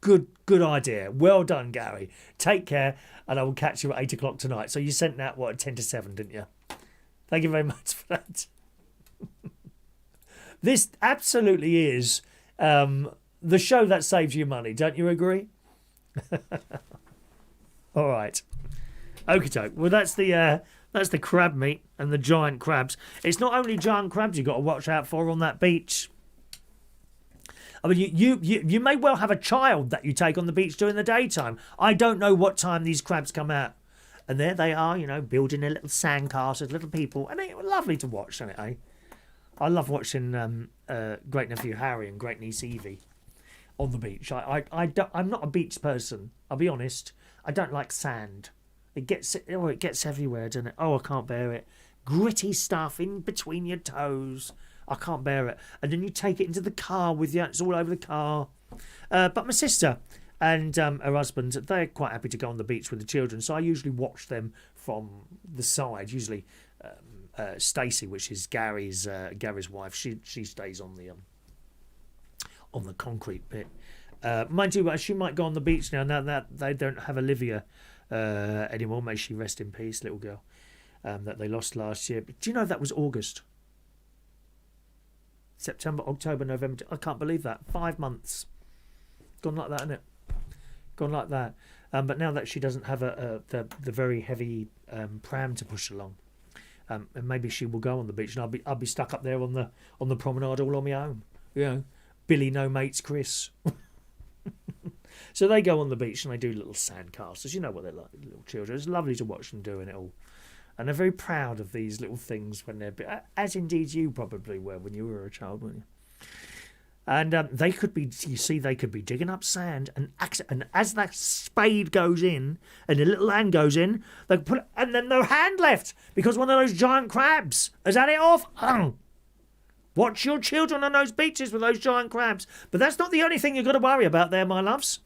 Good idea. Well done, Gary. Take care, and I will catch you at 8 o'clock tonight. So you sent that, at 10 to 7, didn't you? Thank you very much for that. This absolutely is the show that saves you money. Don't you agree? All right. Okie doke. Well, that's the crab meat and the giant crabs. It's not only giant crabs you've got to watch out for on that beach. I mean, you may well have a child that you take on the beach during the daytime. I don't know what time these crabs come out. And there they are, building their little sandcastles, little people. And it's lovely to watch, isn't it, eh? I love watching Great Nephew Harry and Great Niece Evie. on the beach. I'm not a beach person. I'll be honest. I don't like sand. It gets everywhere, doesn't it? Oh, I can't bear it. Gritty stuff in between your toes. I can't bear it. And then you take it into the car with you. It's all over the car. But my sister and her husband, they're quite happy to go on the beach with the children. So I usually watch them from the side. Usually Stacey, which is Gary's wife, she stays on the concrete bit. Mind you, she might go on the beach now that they don't have Olivia anymore. May she rest in peace, little girl, that they lost last year. But do you know that was August? September, October, November. I can't believe that. 5 months. Gone like that, isn't it? Gone like that. But now that she doesn't have the very heavy pram to push along, and maybe she will go on the beach, and I'll be stuck up there on the promenade all on my own. You know, Billy no mates Chris. So they go on the beach and they do little sand castles. You know what they're like, little children. It's lovely to watch them doing it all. And they're very proud of these little things when they're... As indeed you probably were when you were a child, weren't you? And they could be... You see, they could be digging up sand. And as that spade goes in and the little hand goes in, they put... And then no hand left because one of those giant crabs has had it off. Watch your children on those beaches with those giant crabs. But that's not the only thing you've got to worry about there, my loves.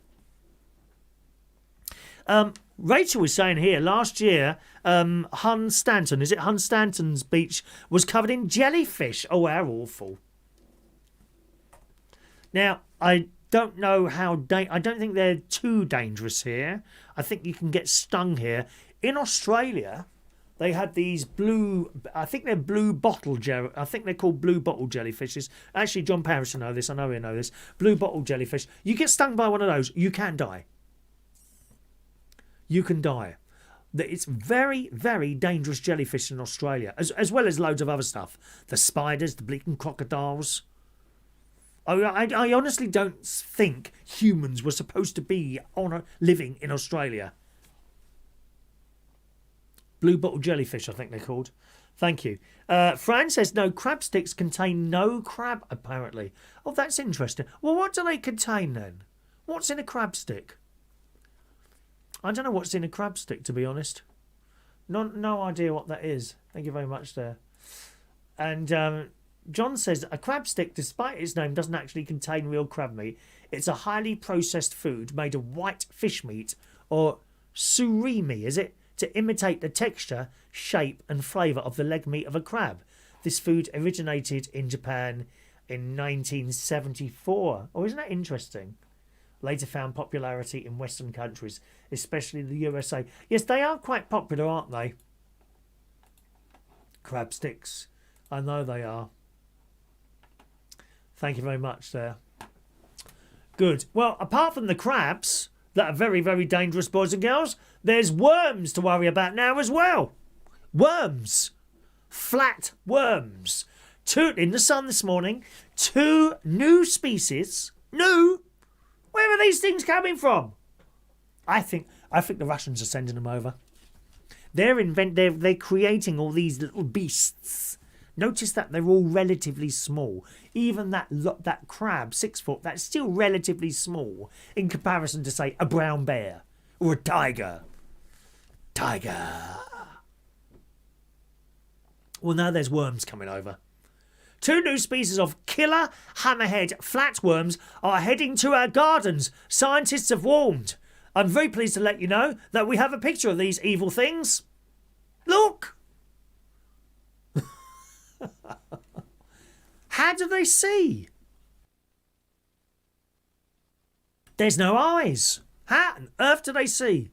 Rachel was saying here, last year, Hunstanton, is it Hunstanton's beach, was covered in jellyfish. Oh, how awful. Now, I don't know how... I don't think they're too dangerous here. I think you can get stung here. In Australia, they had these blue... I think they're blue bottle jelly... I think they're called blue bottle jellyfishes. Actually, John Parish will know this. I know he'll know this. Blue bottle jellyfish. You get stung by one of those, you can die. You can die. It's very, very dangerous jellyfish in Australia, as well as loads of other stuff. The spiders, the bleating crocodiles. I honestly don't think humans were supposed to be living in Australia. Blue bottle jellyfish, I think they're called. Thank you. Fran says, no, crab sticks contain no crab, apparently. Oh, that's interesting. Well, what do they contain then? What's in a crab stick? I don't know what's in a crab stick, to be honest. No idea what that is. Thank you very much there. And John says, a crab stick, despite its name, doesn't actually contain real crab meat. It's a highly processed food made of white fish meat, or surimi, is it? To imitate the texture, shape and flavour of the leg meat of a crab. This food originated in Japan in 1974. Oh, isn't that interesting? Later found popularity in Western countries, especially the USA. Yes, they are quite popular, aren't they? Crab sticks. I know they are. Thank you very much there. Good. Well, apart from the crabs, that are very, very dangerous, boys and girls, there's worms to worry about now as well. Worms. Flat worms. In the sun this morning, 2 new species. New? Where are these things coming from? I think the Russians are sending them over. They're creating all these little beasts. Notice that they're all relatively small. Even that crab, 6 foot, that's still relatively small in comparison to, say, a brown bear or a tiger. Well, now there's worms coming over. 2 new species of killer hammerhead flatworms are heading to our gardens. Scientists have warned. I'm very pleased to let you know that we have a picture of these evil things. Look! How do they see? There's no eyes. How on earth do they see?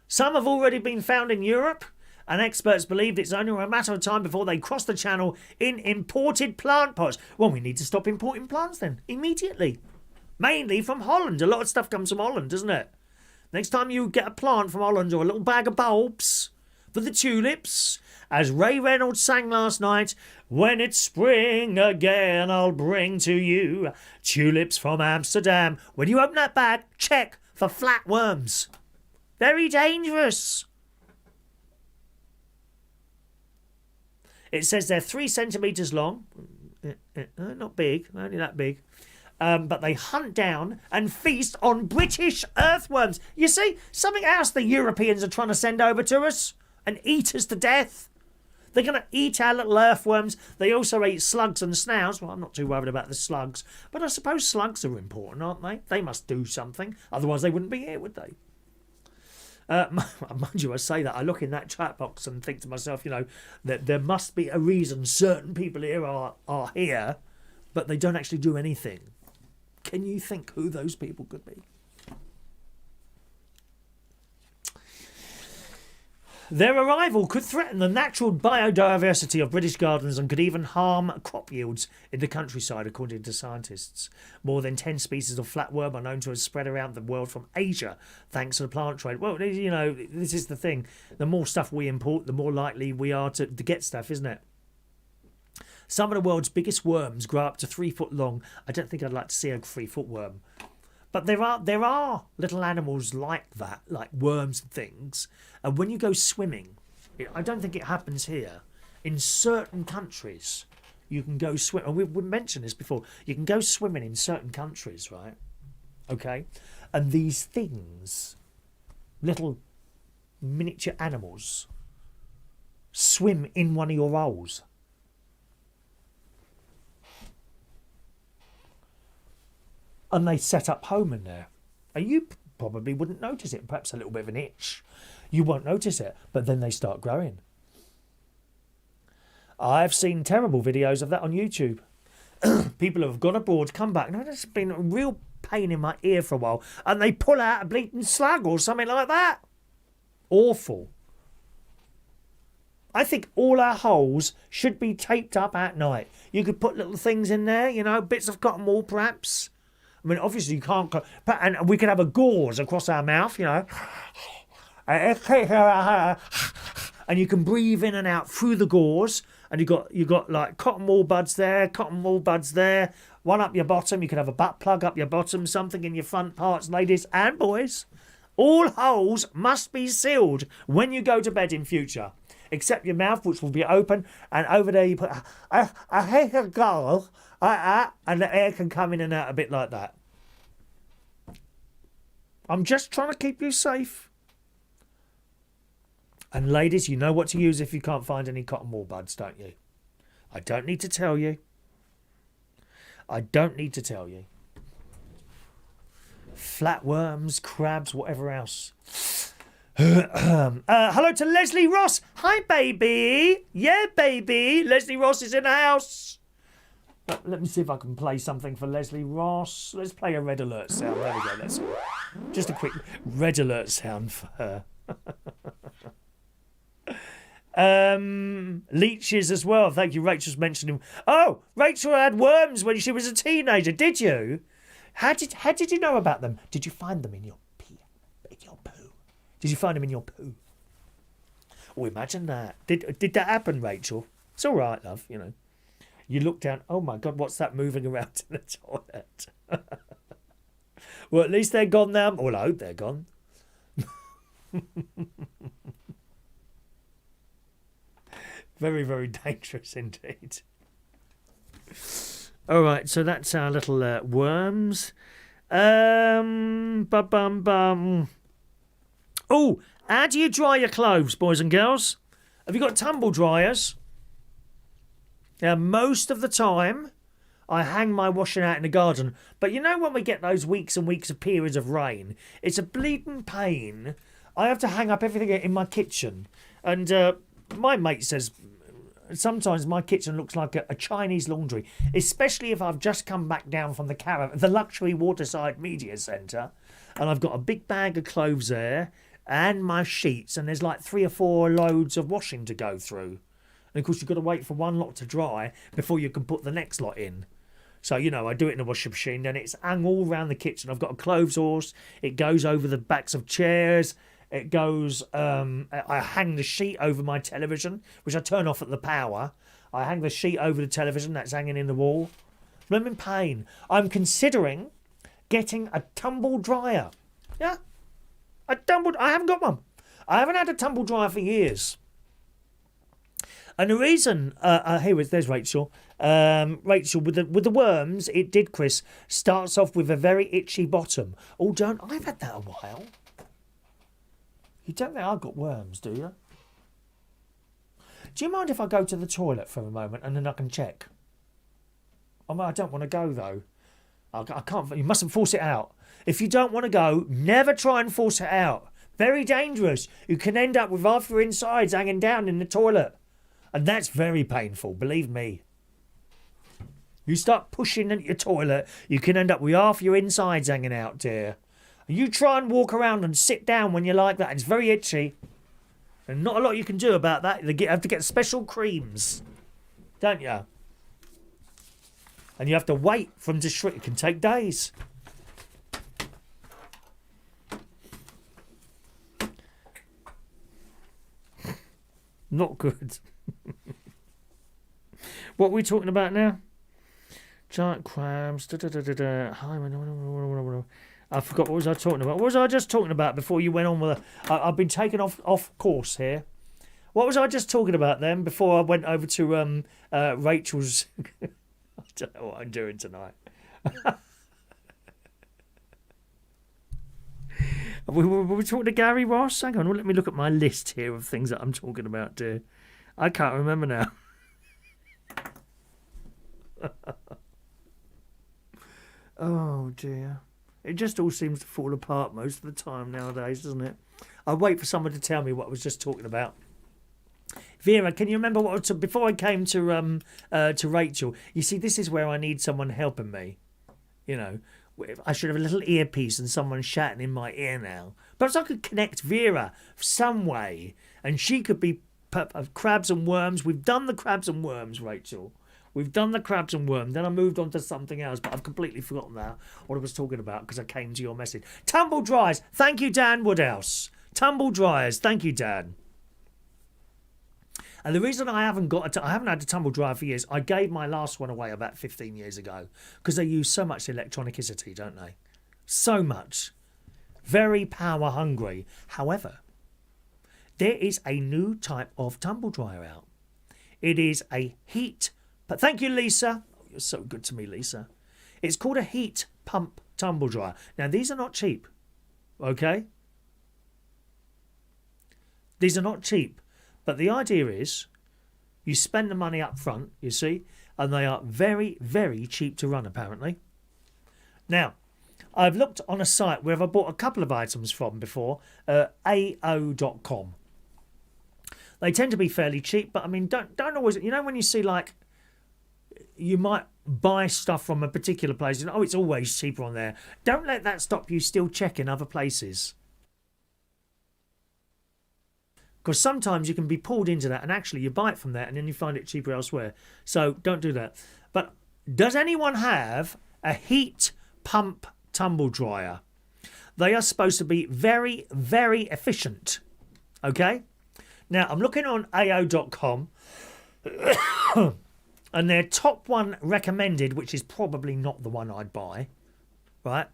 Some have already been found in Europe, and experts believe it's only a matter of time before they cross the channel in imported plant pots. Well, we need to stop importing plants then, immediately. Mainly from Holland. A lot of stuff comes from Holland, doesn't it? Next time you get a plant from Holland or a little bag of bulbs for the tulips, as Ray Reynolds sang last night, when it's spring again, I'll bring to you tulips from Amsterdam. When you open that bag, check for flatworms. Very dangerous. It says they're 3 centimetres long. Not big, only that big. but they hunt down and feast on British earthworms. You see, something else the Europeans are trying to send over to us and eat us to death. They're going to eat our little earthworms. They also eat slugs and snails. Well, I'm not too worried about the slugs, but I suppose slugs are important, aren't they? They must do something. Otherwise, they wouldn't be here, would they? Mind you, I say that. I look in that chat box and think to myself, you know, that there must be a reason certain people here are here, but they don't actually do anything. Can you think who those people could be? Their arrival could threaten the natural biodiversity of British gardens and could even harm crop yields in the countryside, according to scientists. More than 10 species of flatworm are known to have spread around the world from Asia, thanks to the plant trade. Well, you know, this is the thing. The more stuff we import, the more likely we are to get stuff, isn't it? Some of the world's biggest worms grow up to 3 foot long. I don't think I'd like to see a 3-foot worm. But there are little animals like that, like worms and things. And when you go swimming, I don't think it happens here. In certain countries, you can go swim. And we've mentioned this before. You can go swimming in certain countries, right? Okay? And these things, little miniature animals, swim in one of your holes. And they set up home in there. And you probably wouldn't notice it. Perhaps a little bit of an itch. You won't notice it. But then they start growing. I've seen terrible videos of that on YouTube. People have gone abroad, come back. No, that's been a real pain in my ear for a while. And they pull out a bleeding slug or something like that. Awful. I think all our holes should be taped up at night. You could put little things in there, you know, bits of cotton wool perhaps. I mean, obviously you can't... And we could have a gauze across our mouth, you know. And you can breathe in and out through the gauze. And you got like cotton wool buds there, cotton wool buds there. One up your bottom. You can have a butt plug up your bottom, something in your front parts, ladies and boys. All holes must be sealed when you go to bed in future. Except your mouth, which will be open. And over there you put... I hate a girl... and the air can come in and out a bit like that. I'm just trying to keep you safe. And ladies, you know what to use if you can't find any cotton wool buds, don't you? I don't need to tell you. I don't need to tell you. Flatworms, crabs, whatever else. Hello to Leslie Ross. Hi, baby. Yeah, baby. Leslie Ross is in the house. Let me see if I can play something for Leslie Ross. Let's play a red alert sound. There we go. That's just a quick red alert sound for her. Leeches as well. Thank you. Rachel's mentioned him. Oh, Rachel had worms when she was a teenager. Did you? How did you know about them? Did you find them in your pee? In your poo? Did you find them in your poo? Oh, imagine that. Did that happen, Rachel? It's all right, love. You know. You look down, oh my God, what's that moving around in the toilet? Well, at least they're gone now. Well, I hope they're gone. Very, very dangerous indeed. All right, so that's our little worms. Oh, how do you dry your clothes, boys and girls? Have you got tumble dryers? Now, most of the time, I hang my washing out in the garden. But you know when we get those weeks and weeks of periods of rain, it's a bleeding pain. I have to hang up everything in my kitchen. And my mate says sometimes my kitchen looks like a Chinese laundry, especially if I've just come back down from the luxury waterside media centre. And I've got a big bag of clothes there and my sheets. And there's like 3 or 4 loads of washing to go through. And of course, you've got to wait for one lot to dry before you can put the next lot in. So, you know, I do it in the washing machine, then it's hung all around the kitchen. I've got a clothes horse. It goes over the backs of chairs. It goes, I hang the sheet over my television, which I turn off at the power. I hang the sheet over the television, that's hanging in the wall. I'm in pain. I'm considering getting a tumble dryer. Yeah, I haven't got one. I haven't had a tumble dryer for years. And the reason, there's Rachel. Rachel, with the worms, it did, Chris, starts off with a very itchy bottom. Oh, I've had that a while. You don't think I've got worms, do you? Do you mind if I go to the toilet for a moment and then I can check? I don't want to go, though. I can't. You mustn't force it out. If you don't want to go, never try and force it out. Very dangerous. You can end up with half your insides hanging down in the toilet. And that's very painful, believe me. You start pushing into your toilet, you can end up with half your insides hanging out, dear. You try and walk around and sit down when you're like that. It's very itchy. And not a lot you can do about that. You have to get special creams. Don't you? And you have to wait for them to shrink. It can take days. Not good. What are we talking about now? Giant crabs. I forgot, what was I talking about? What was I just talking about before you went on with I've been taken off course here. What was I just talking about then before I went over to Rachel's... I don't know what I'm doing tonight. Were we talking to Gary Ross? Hang on, let me look at my list here of things that I'm talking about, dear. I can't remember now. Oh, dear. It just all seems to fall apart most of the time nowadays, doesn't it? I wait for someone to tell me what I was just talking about. Vera, can you remember what before I came to Rachel? You see, this is where I need someone helping me. You know, I should have a little earpiece and someone shouting in my ear now. Perhaps I could connect Vera some way, and she could be crabs and worms. We've done the crabs and worms, Rachel. We've done the crabs and worms. Then I moved on to something else, but I've completely forgotten now what I was talking about because I came to your message. Tumble dryers. Thank you, Dan Woodhouse. Tumble dryers. Thank you, Dan. And the reason I haven't had a tumble dryer for years, I gave my last one away about 15 years ago because they use so much electronicity, don't they? So much. Very power hungry. However, there is a new type of tumble dryer out. It is a heat. But thank you, Lisa. Oh, you're so good to me, Lisa. It's called a heat pump tumble dryer. Now, these are not cheap. Okay? These are not cheap. But the idea is you spend the money up front, you see, and they are very, very cheap to run, apparently. Now, I've looked on a site where I've bought a couple of items from before, AO.com. They tend to be fairly cheap, but I mean, don't always, you know, when you see like, you might buy stuff from a particular place and, oh, it's always cheaper on there. Don't let that stop you still checking other places. Because sometimes you can be pulled into that and actually you buy it from there and then you find it cheaper elsewhere. So don't do that. But does anyone have a heat pump tumble dryer? They are supposed to be very, very efficient. Okay? Now, I'm looking on AO.com and their top one recommended, which is probably not the one I'd buy, right?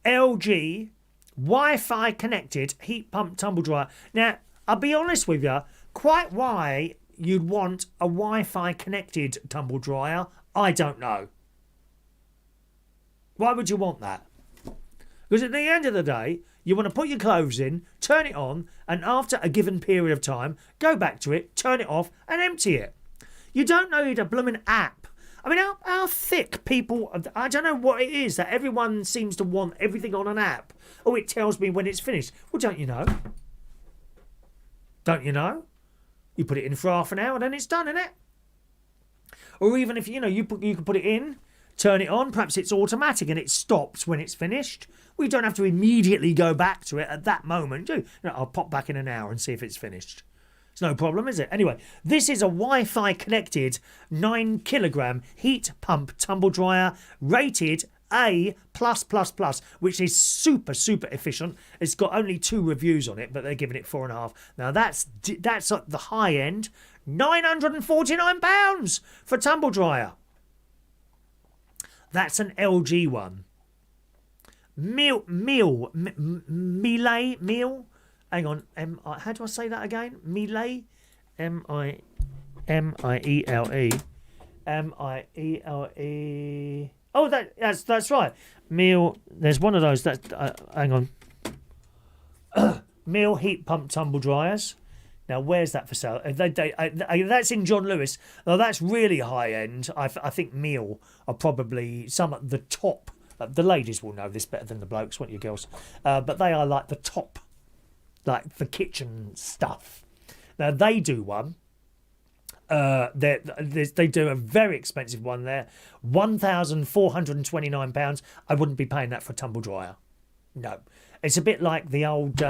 LG Wi-Fi connected heat pump tumble dryer. Now, I'll be honest with you, quite why you'd want a Wi-Fi connected tumble dryer, I don't know. Why would you want that? Because at the end of the day, you want to put your clothes in, turn it on, and after a given period of time, go back to it, turn it off, and empty it. You don't need a blooming app. I mean, how thick people... I don't know what it is that everyone seems to want everything on an app. Oh, it tells me when it's finished. Well, don't you know? Don't you know? You put it in for half an hour, then it's done, innit? Or even if, you know, you can put it in, turn it on, perhaps it's automatic and it stops when it's finished. We don't have to immediately go back to it at that moment, do you? No, I'll pop back in an hour and see if it's finished. It's no problem, is it? Anyway, this is a Wi-Fi connected 9 kilogram heat pump tumble dryer rated A+++, which is super, super efficient. It's got only 2 reviews on it, but they're giving it 4.5. Now that's at the high end, £949 for a tumble dryer. That's an LG one. Miele. Hang on, how do I say that again? Miele, M-I. M-I-E-L-E. M-I-E-L-E. Oh, that's right. Meal. There's one of those. Hang on. Meal heat pump tumble dryers. Now, where's that for sale? That's in John Lewis. Now, that's really high end. I think Meal are probably some at the top. The ladies will know this better than the blokes, won't you, girls? But they are like the top, like for kitchen stuff. Now, they do one. They do a very expensive one there. £1,429. I wouldn't be paying that for a tumble dryer. No. It's a bit like the old,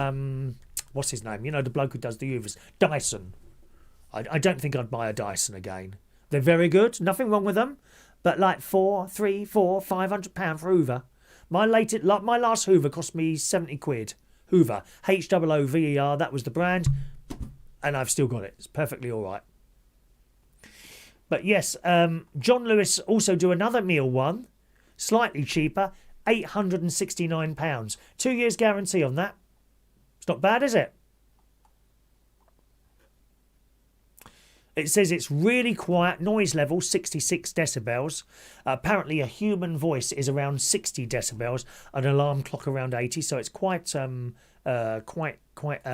what's his name? You know, the bloke who does the Hoovers. Dyson. I don't think I'd buy a Dyson again. They're very good. Nothing wrong with them. But like £500 for Hoover. My last Hoover cost me 70 quid. Hoover. Hoover. That was the brand. And I've still got it. It's perfectly all right. But yes, John Lewis also do another Meal one. Slightly cheaper. £869. 2 years guarantee on that. It's not bad, is it? It says it's really quiet, noise level 66 decibels. Apparently a human voice is around 60 decibels, an alarm clock around 80, so it's quite quite quiet.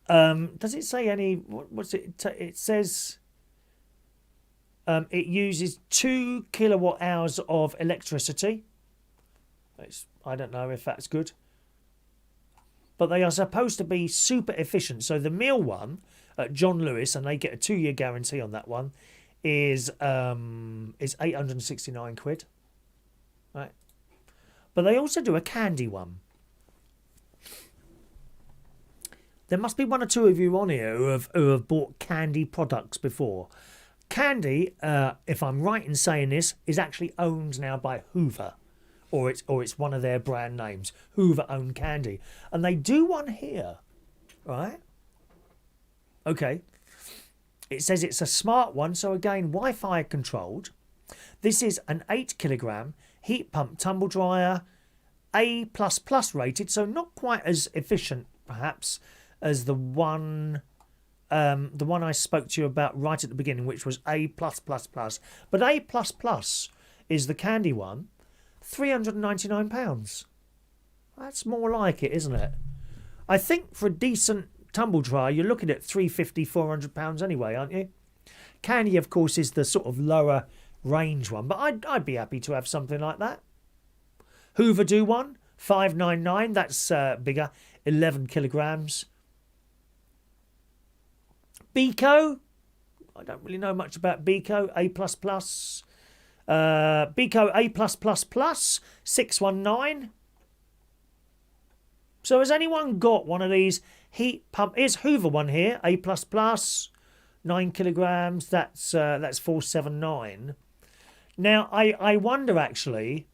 Does it say any, what's it, it says it uses 2 kilowatt hours of electricity. I don't know if that's good. But they are supposed to be super efficient. So the Meal one at John Lewis, and they get a 2-year guarantee on that one, is 869 quid. Right. But they also do a candy one. There must be one or two of you on here who have bought candy products before. Candy, if I'm right in saying this, is actually owned now by Hoover. Or it's one of their brand names. Hoover owned candy. And they do one here. Right? Okay. It says it's a smart one. So again, Wi-Fi controlled. This is an 8 kilogram heat pump tumble dryer. A++ rated. So not quite as efficient, perhaps, as the one I spoke to you about right at the beginning, which was A+++. But A++ is the candy one. £399. That's more like it, isn't it? I think for a decent tumble dryer, you're looking at £350, £400 anyway, aren't you? Candy, of course, is the sort of lower range one, but I'd be happy to have something like that. Hoover do one, £599. That's bigger, 11 kilograms. Beko, I don't really know much about Beko. A++. Beko A+++, 619. So has anyone got one of these heat pump? Here's Hoover one here, A++, 9 kilograms. That's 479. Now I wonder actually,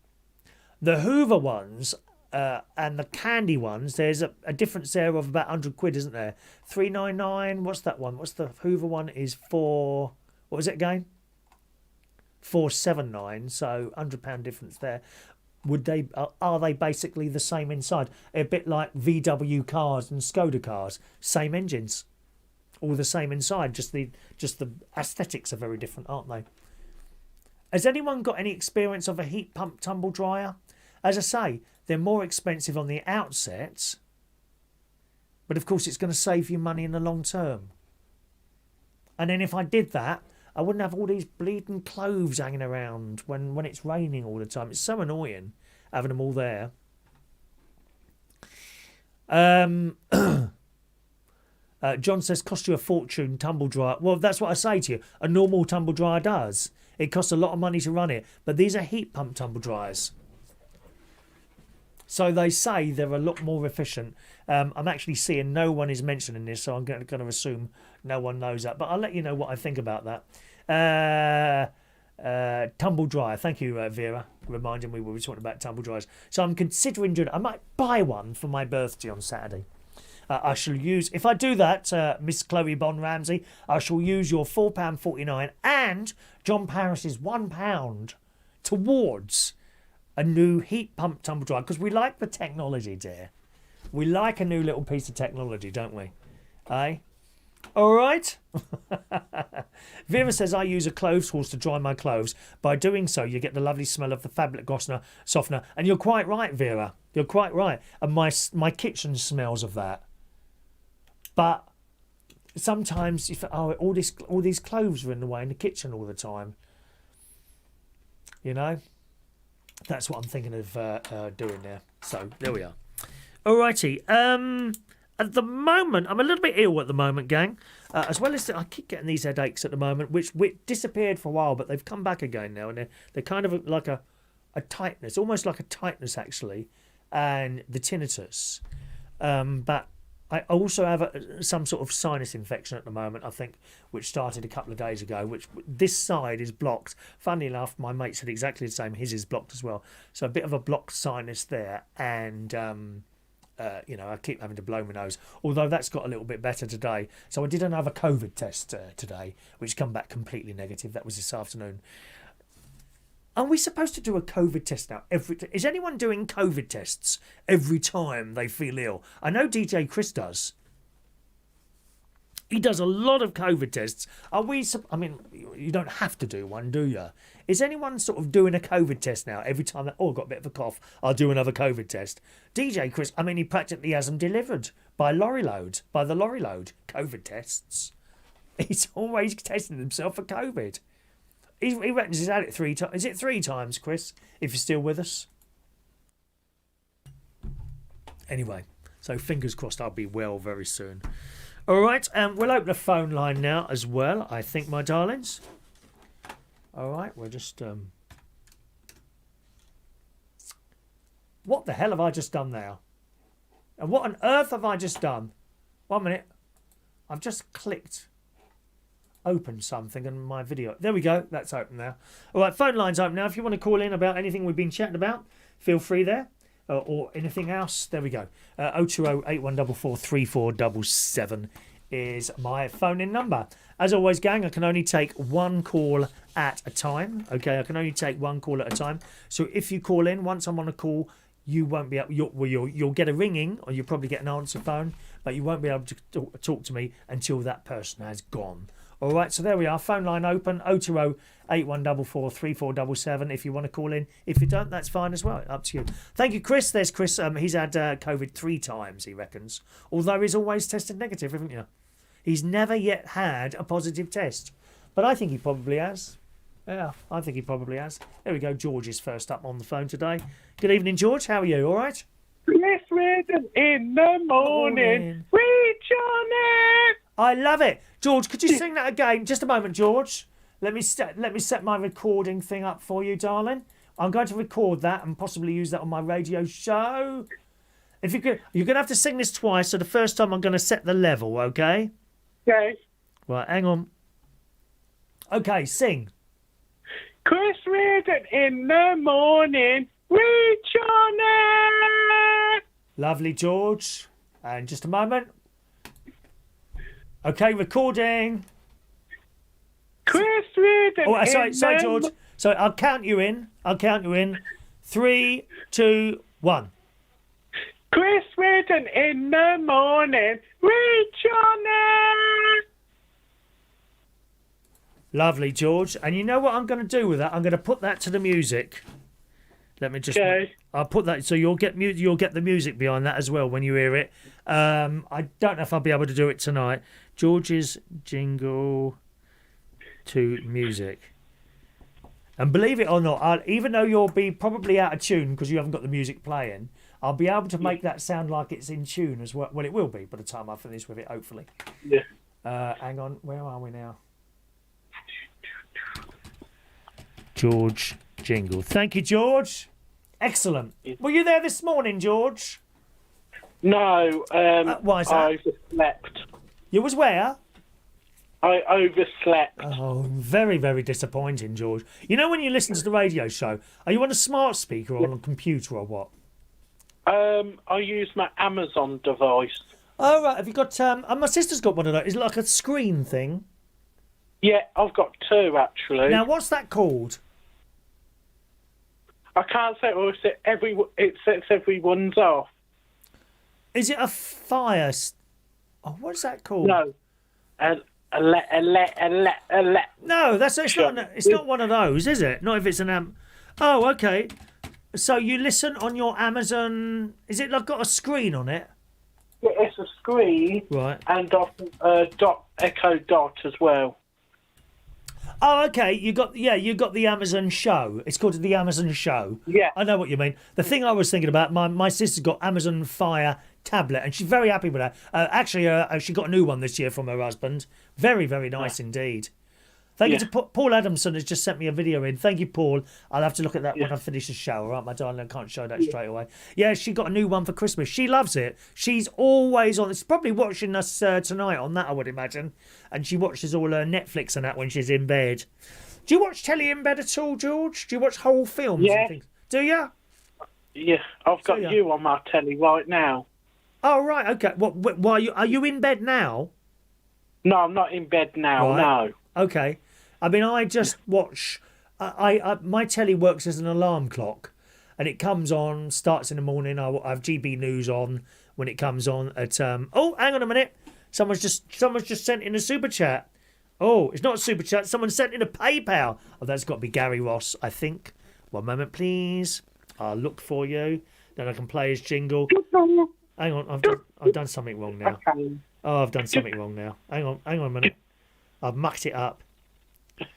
the Hoover ones and the candy ones, there's a difference there of about 100 quid, isn't there? 399. What's that one? What's the Hoover one? Is what was it again? 479, so £100 difference there. Are they basically the same inside? A bit like VW cars and Skoda cars, same engines, all the same inside. Just the aesthetics are very different, aren't they? Has anyone got any experience of a heat pump tumble dryer? As I say, they're more expensive on the outset, but of course it's going to save you money in the long term. And then if I did that, I wouldn't have all these bleeding clothes hanging around when it's raining all the time. It's so annoying having them all there. John says, cost you a fortune, tumble dryer. Well, that's what I say to you. A normal tumble dryer does. It costs a lot of money to run it. But these are heat pump tumble dryers. So they say they're a lot more efficient. I'm actually seeing no one is mentioning this, so I'm going to assume no one knows that. But I'll let you know what I think about that. Tumble dryer. Thank you, Vera, reminding me we were talking about tumble dryers. So I'm considering doing it. I might buy one for my birthday on Saturday. I shall use, if I do that, Miss Chloe Bond Ramsey, I shall use your £4.49 and John Parish's £1 towards a new heat pump tumble dryer, because we like the technology, dear. We like a new little piece of technology, don't we? Eh? All right. Vera says, I use a clothes horse to dry my clothes. By doing so, you get the lovely smell of the fabric softener. And you're quite right, Vera. You're quite right. And my kitchen smells of that. But sometimes you think, oh, all these clothes are in the way in the kitchen all the time. You know? That's what I'm thinking of doing there. So, there we are. Alrighty. At the moment, I'm a little bit ill at the moment, gang. As well as I keep getting these headaches at the moment, which disappeared for a while, but they've come back again now, and they're kind of like a tightness, almost like a tightness actually, and the tinnitus. But I also have some sort of sinus infection at the moment, I think, which started a couple of days ago. Which this side is blocked. Funnily enough, my mate said exactly the same. His is blocked as well. So a bit of a blocked sinus there, and. I keep having to blow my nose, although that's got a little bit better today. So I did another COVID test today, which come back completely negative. That was this afternoon. Are we supposed to do a COVID test now? Is anyone doing COVID tests every time they feel ill? I know DJ Chris does. He does a lot of COVID tests. Are we? I mean, you don't have to do one, do you? Is anyone sort of doing a COVID test now every time? I've got a bit of a cough, I'll do another COVID test. DJ Chris, I mean, he practically has them delivered by the lorry load. COVID tests. He's always testing himself for COVID. He reckons he's had it 3 times. Is it 3 times, Chris? If you're still with us. Anyway, so fingers crossed I'll be well very soon. All right, we'll open the phone line now as well, I think, my darlings. All right, we're just... What the hell have I just done now? And what on earth have I just done? 1 minute. I've just clicked open something in my video. There we go. That's open now. All right, phone line's open now. If you want to call in about anything we've been chatting about, feel free there. Or anything else, there we go. 020 8144 3477 is my phone-in number. As always, gang, I can only take 1 call at a time. Okay, I can only take 1 call at a time. So if you call in, once I'm on a call, you won't be able. You'll get a ringing, or you'll probably get an answer phone, but you won't be able to talk to me until that person has gone. All right, so there we are. Phone line open, 020 8144 3477 if you want to call in. If you don't, that's fine as well. Up to you. Thank you, Chris. There's Chris. He's had COVID 3 times, he reckons. Although he's always tested negative, haven't you? He's never yet had a positive test. But I think he probably has. Yeah, I think he probably has. There we go. George is first up on the phone today. Good evening, George. How are you? All right? Yes, Reardon, in the morning. Reach on it. I love it. George, could you sing that again? Just a moment, George. Let me set my recording thing up for you, darling. I'm going to record that and possibly use that on my radio show. If you could, you're going to have to sing this twice. So the first time I'm going to set the level, okay? Okay. Right, hang on. Okay, sing. Chris Reardon in the morning. Reach on it. Lovely, George. And just a moment. Okay, recording. Chris Reardon. Oh, sorry, George. So I'll count you in. 3, 2, 1. Chris Reardon in the morning. Reach on it. Lovely, George. And you know what I'm going to do with that? I'm going to put that to the music. Let me just. Okay. I'll put that so you'll get the music behind that as well when you hear it. I don't know if I'll be able to do it tonight. George's jingle to music. And believe it or not, even though you'll be probably out of tune because you haven't got the music playing, I'll be able to make that sound like it's in tune as well. Well, it will be by the time I finish with it, hopefully. Yeah. Hang on, where are we now? George jingle. Thank you, George. Excellent. Were you there this morning, George? No. Why is that? I overslept. You was where? I overslept. Oh, very, very disappointing, George. You know when you listen to the radio show, are you on a smart speaker or on a computer or what? I use my Amazon device. Oh, right. Have you got... my sister's got one of those. Is it like a screen thing? Yeah, I've got 2, actually. Now, what's that called? I can't say it. It sets everyone's off. Is it a fire? Oh, what's that called? No. No, it's not one of those, is it? Not if it's an Oh, okay. So you listen on your Amazon. Is it like got a screen on it? Yeah, it's a screen. Right. And Echo Dot as well. Oh, okay. You got the Amazon Show. It's called the Amazon Show. Yeah. I know what you mean. The thing I was thinking about, my sister's got Amazon Fire tablet, and she's very happy with that. Actually, she got a new one this year from her husband. Very, very nice indeed. Thank you to Paul Adamson has just sent me a video in. Thank you, Paul. I'll have to look at that when I finish the show. All right, my darling, I can't show that straight away. Yeah, she got a new one for Christmas. She loves it. She's always on. She's probably watching us tonight on that, I would imagine. And she watches all her Netflix and that when she's in bed. Do you watch telly in bed at all, George? Do you watch whole films and things? Do you? Yeah, I've got you on my telly right now. Oh, right, okay. Why are you in bed now? No, I'm not in bed now, no. Okay. I mean, I just watch. My telly works as an alarm clock, and it comes on, starts in the morning. I have GB News on when it comes on at. Oh, hang on a minute. Someone's just sent in a super chat. Oh, it's not a super chat. Someone sent in a PayPal. Oh, that's got to be Gary Ross, I think. One moment, please. I'll look for you. Then I can play his jingle. Hang on, I've done something wrong now. Oh, I've done something wrong now. Hang on a minute. I've mucked it up.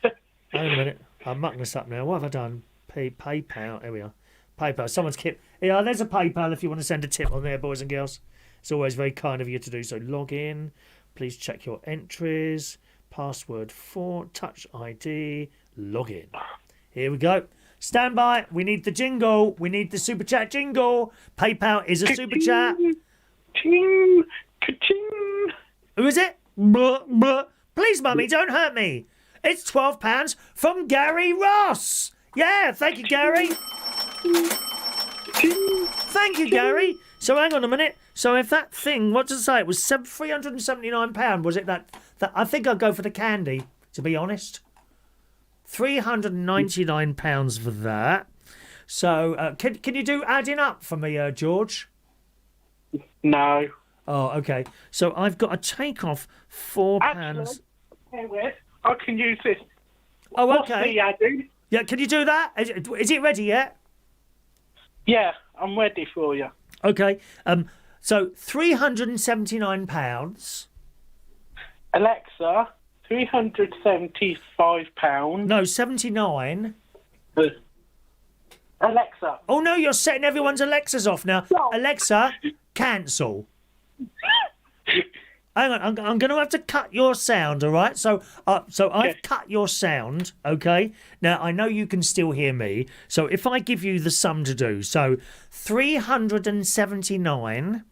Hang on a minute. I'm mucking this up now. What have I done? PayPal. Here we are. PayPal. Someone's kept. Yeah, there's a PayPal if you want to send a tip on there, boys and girls. It's always very kind of you to do so. Log in. Please check your entries. Password 4. Touch ID. Log in. Here we go. Stand by. We need the jingle. We need the super chat jingle. PayPal is a super chat. Ching, ka-ching. Who is it? Blah, blah. Please, Mummy, don't hurt me. It's £12 from Gary Ross. Yeah, thank you, Gary. Thank you, Gary. So hang on a minute. So if that thing, what does it say? It was £379. Was it that? I think I'll go for the candy, to be honest. £399 for that. So can you do adding up for me, George? No. Oh, okay. So I've got to take off £4. Actually, I can use this. Oh, What's okay. the adding? Yeah, can you do that? Is it ready yet? Yeah, I'm ready for you. Okay. So £379. Alexa, £375. No, 79. Alexa. Oh no, you're setting everyone's Alexas off now. No. Alexa, cancel. Hang on, I'm going to have to cut your sound, all right? So I've cut your sound, okay? Now, I know you can still hear me. So if I give you the sum to do, so 379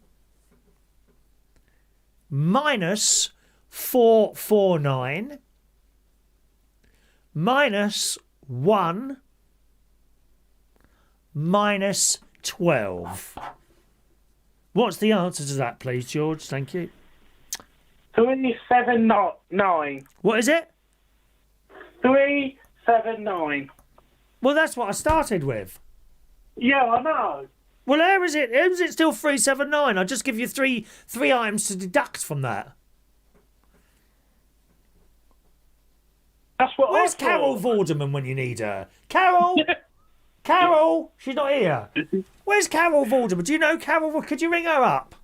minus 449 minus 1 minus 12. What's the answer to that, please, George? Thank you. 379. What is it? 379. Well, that's what I started with. Yeah, I know. Well, how is it? How is it still 379? I'll just give you three items to deduct from that. That's what Where's I thought. Carol Vorderman when you need her? Carol! Carol! She's not here. Where's Carol Vorderman? Do you know Carol? Could you ring her up?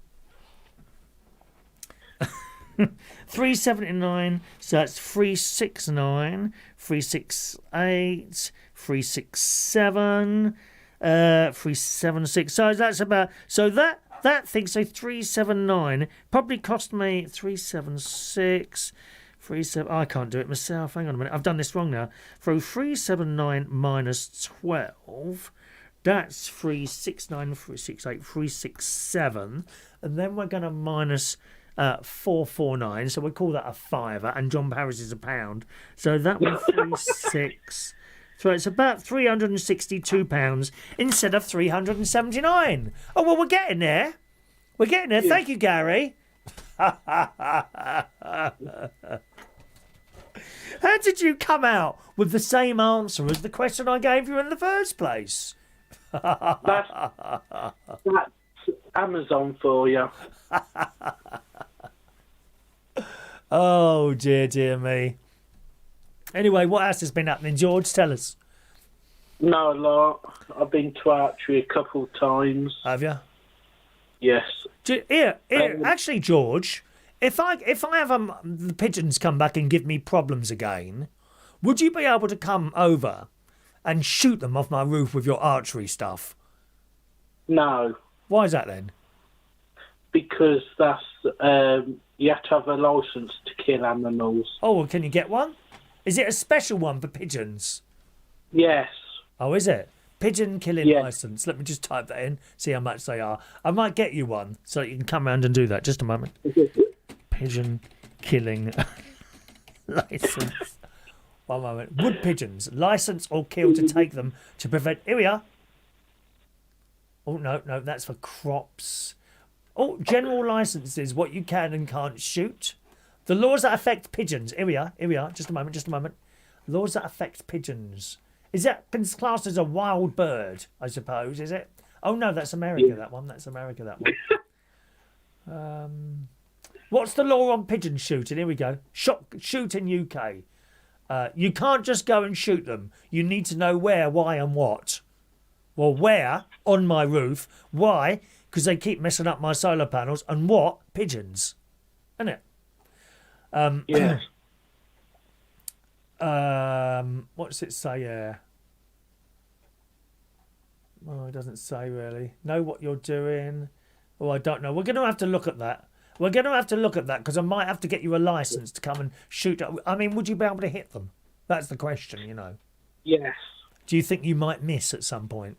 379, so that's 369, 368, 367, 376. So that's about, so that thing, so 379 probably cost me 376. I can't do it myself. Hang on a minute. I've done this wrong now. So 379 minus 12, that's 369, 368, 367. And then we're going to minus 449. So we'll call that a fiver. And John Parish is £1. So that was 36. So it's about £362 instead of 379. Oh, well, we're getting there. We're getting there. Thank you, Gary. How did you come out with the same answer as the question I gave you in the first place? That's Amazon for you. Oh, dear me. Anyway, what else has been happening, George? Tell us. No, a lot. I've been to archery a couple of times. Have you? Yes. Here. Actually, George, if I have the pigeons come back and give me problems again, would you be able to come over and shoot them off my roof with your archery stuff? No. Why is that then? Because that's you have to have a license to kill animals. Oh, well, can you get one? Is it a special one for pigeons? Yes. Oh, is it? Pigeon killing Yeah. license. Let me just type that in, see how much they are. I might get you one so that you can come round and do that. Just a moment. Pigeon killing license. One moment. Wood pigeons. License or kill to take them to prevent... Here we are. Oh, no, that's for crops. Oh, general licenses, what you can and can't shoot. The laws that affect pigeons. Here we are. Just a moment. Laws that affect pigeons. Is that classed as a wild bird, I suppose, is it? Oh, no, that's America, Yeah. that one. What's the law on pigeon shooting? Here we go. Shoot in UK. You can't just go and shoot them. You need to know where, why and what. Well, where? On my roof. Why? Because they keep messing up my solar panels. And what? Pigeons. Isn't it? Yes. What's it say here? Oh, it doesn't say really. Know what you're doing. Oh, I don't know. We're going to have to look at that. Because I might have to get you a license to come and shoot. I mean, would you be able to hit them? That's the question, you know. Yes. Do you think you might miss at some point?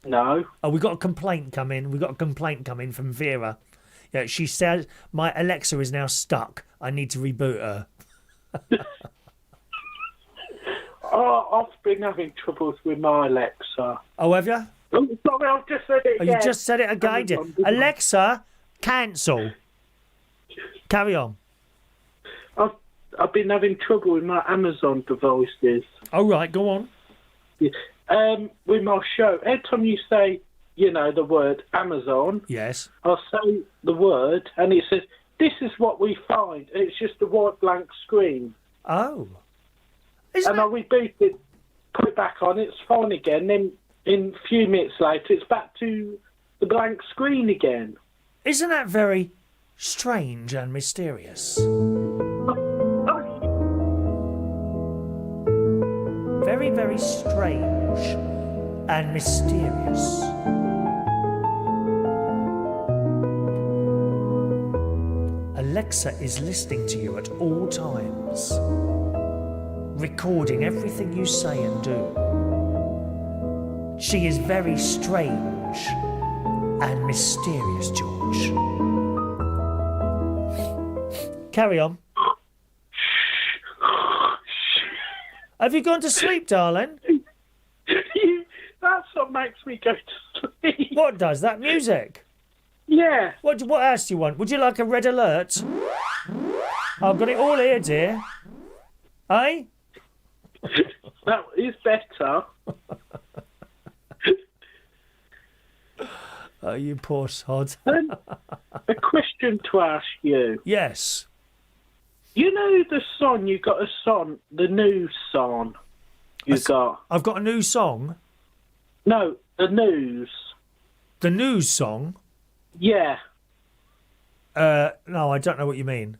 No. Oh, we got a complaint come in from Vera. Yeah, she said my Alexa is now stuck. I need to reboot her. Oh, I've been having troubles with my Alexa. Oh, have you? Oh, sorry, I've just said it Oh, again. you just said it again, dear. Alexa, cancel. Carry on. I've been having trouble with my Amazon devices. All right, go on. With my show, every time you say, the word Amazon, Yes. I'll say the word, and it says, "This is what we find." It's just a white blank screen. Oh. And I reboot it, put it back on, it's fine again. Then, in a few minutes later, it's back to the blank screen again. Isn't that very strange and mysterious? Very, very strange and mysterious. Alexa is listening to you at all times, recording everything you say and do. She is very strange and mysterious, George. Carry on. Have you gone to sleep, darling? That's what makes me go to sleep. What does that music? Yeah. What else do you want? Would you like a red alert? I've got it all here, dear. Eh? That is better. Oh, you poor sod. A question to ask you. Yes. You know the song, you got a song, the new song you got. I've got a new song. No, the news. The news song? Yeah. No, I don't know what you mean.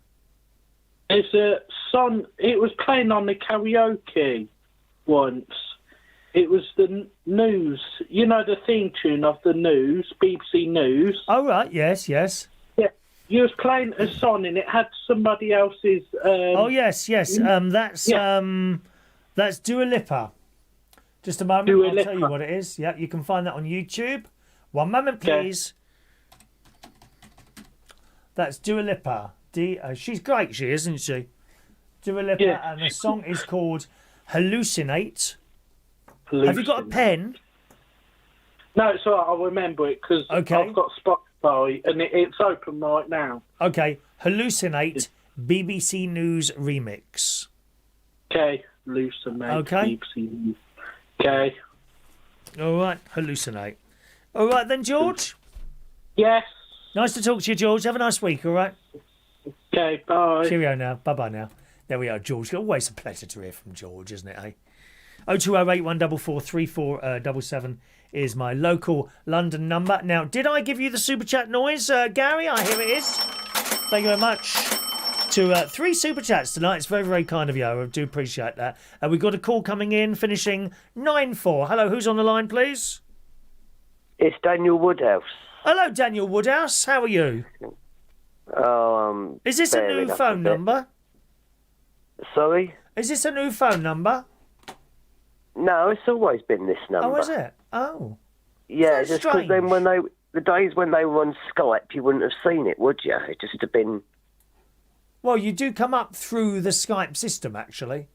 It's a song, it was playing on the karaoke once. It was the news, the theme tune of the news, BBC News. Oh, right, yes. Yeah, you was playing a song and it had somebody else's... Oh, yes. That's Dua Lipa. Just a moment, Dua I'll Lipa. tell you what it is. Yeah, you can find that on YouTube. One moment, please. That's Dua Lipa. She's great, isn't she? Dua Lipa, Yeah. and the song is called Hallucinate. Have you got a pen? No, it's all right, I'll remember it because Okay. I've got Spotify and it's open right now. Okay, Hallucinate, BBC News remix. Okay, hallucinate. Okay. BBC News. Okay. All right, Hallucinate. All right then, George. Yes. Nice to talk to you, George. Have a nice week, all right? Okay, bye. Cheerio now. Bye-bye now. There we are, George. Always a pleasure to hear from George, isn't it, eh? 0208 144 3477 is my local London number. Now, did I give you the super chat noise, Gary? I hear it is. Thank you very much. To 3 super chats tonight. It's very, very kind of you. I do appreciate that. We've got a call coming in, finishing 94. Hello, who's on the line, please? It's Daniel Woodhouse. Hello, Daniel Woodhouse. How are you? Oh, Is this a new phone number? Sorry? Is this a new phone number? No, it's always been this number. Oh, is it? Oh. Yeah, That's just because then the days when they were on Skype, you wouldn't have seen it, would you? It just have been... Well, you do come up through the Skype system, actually.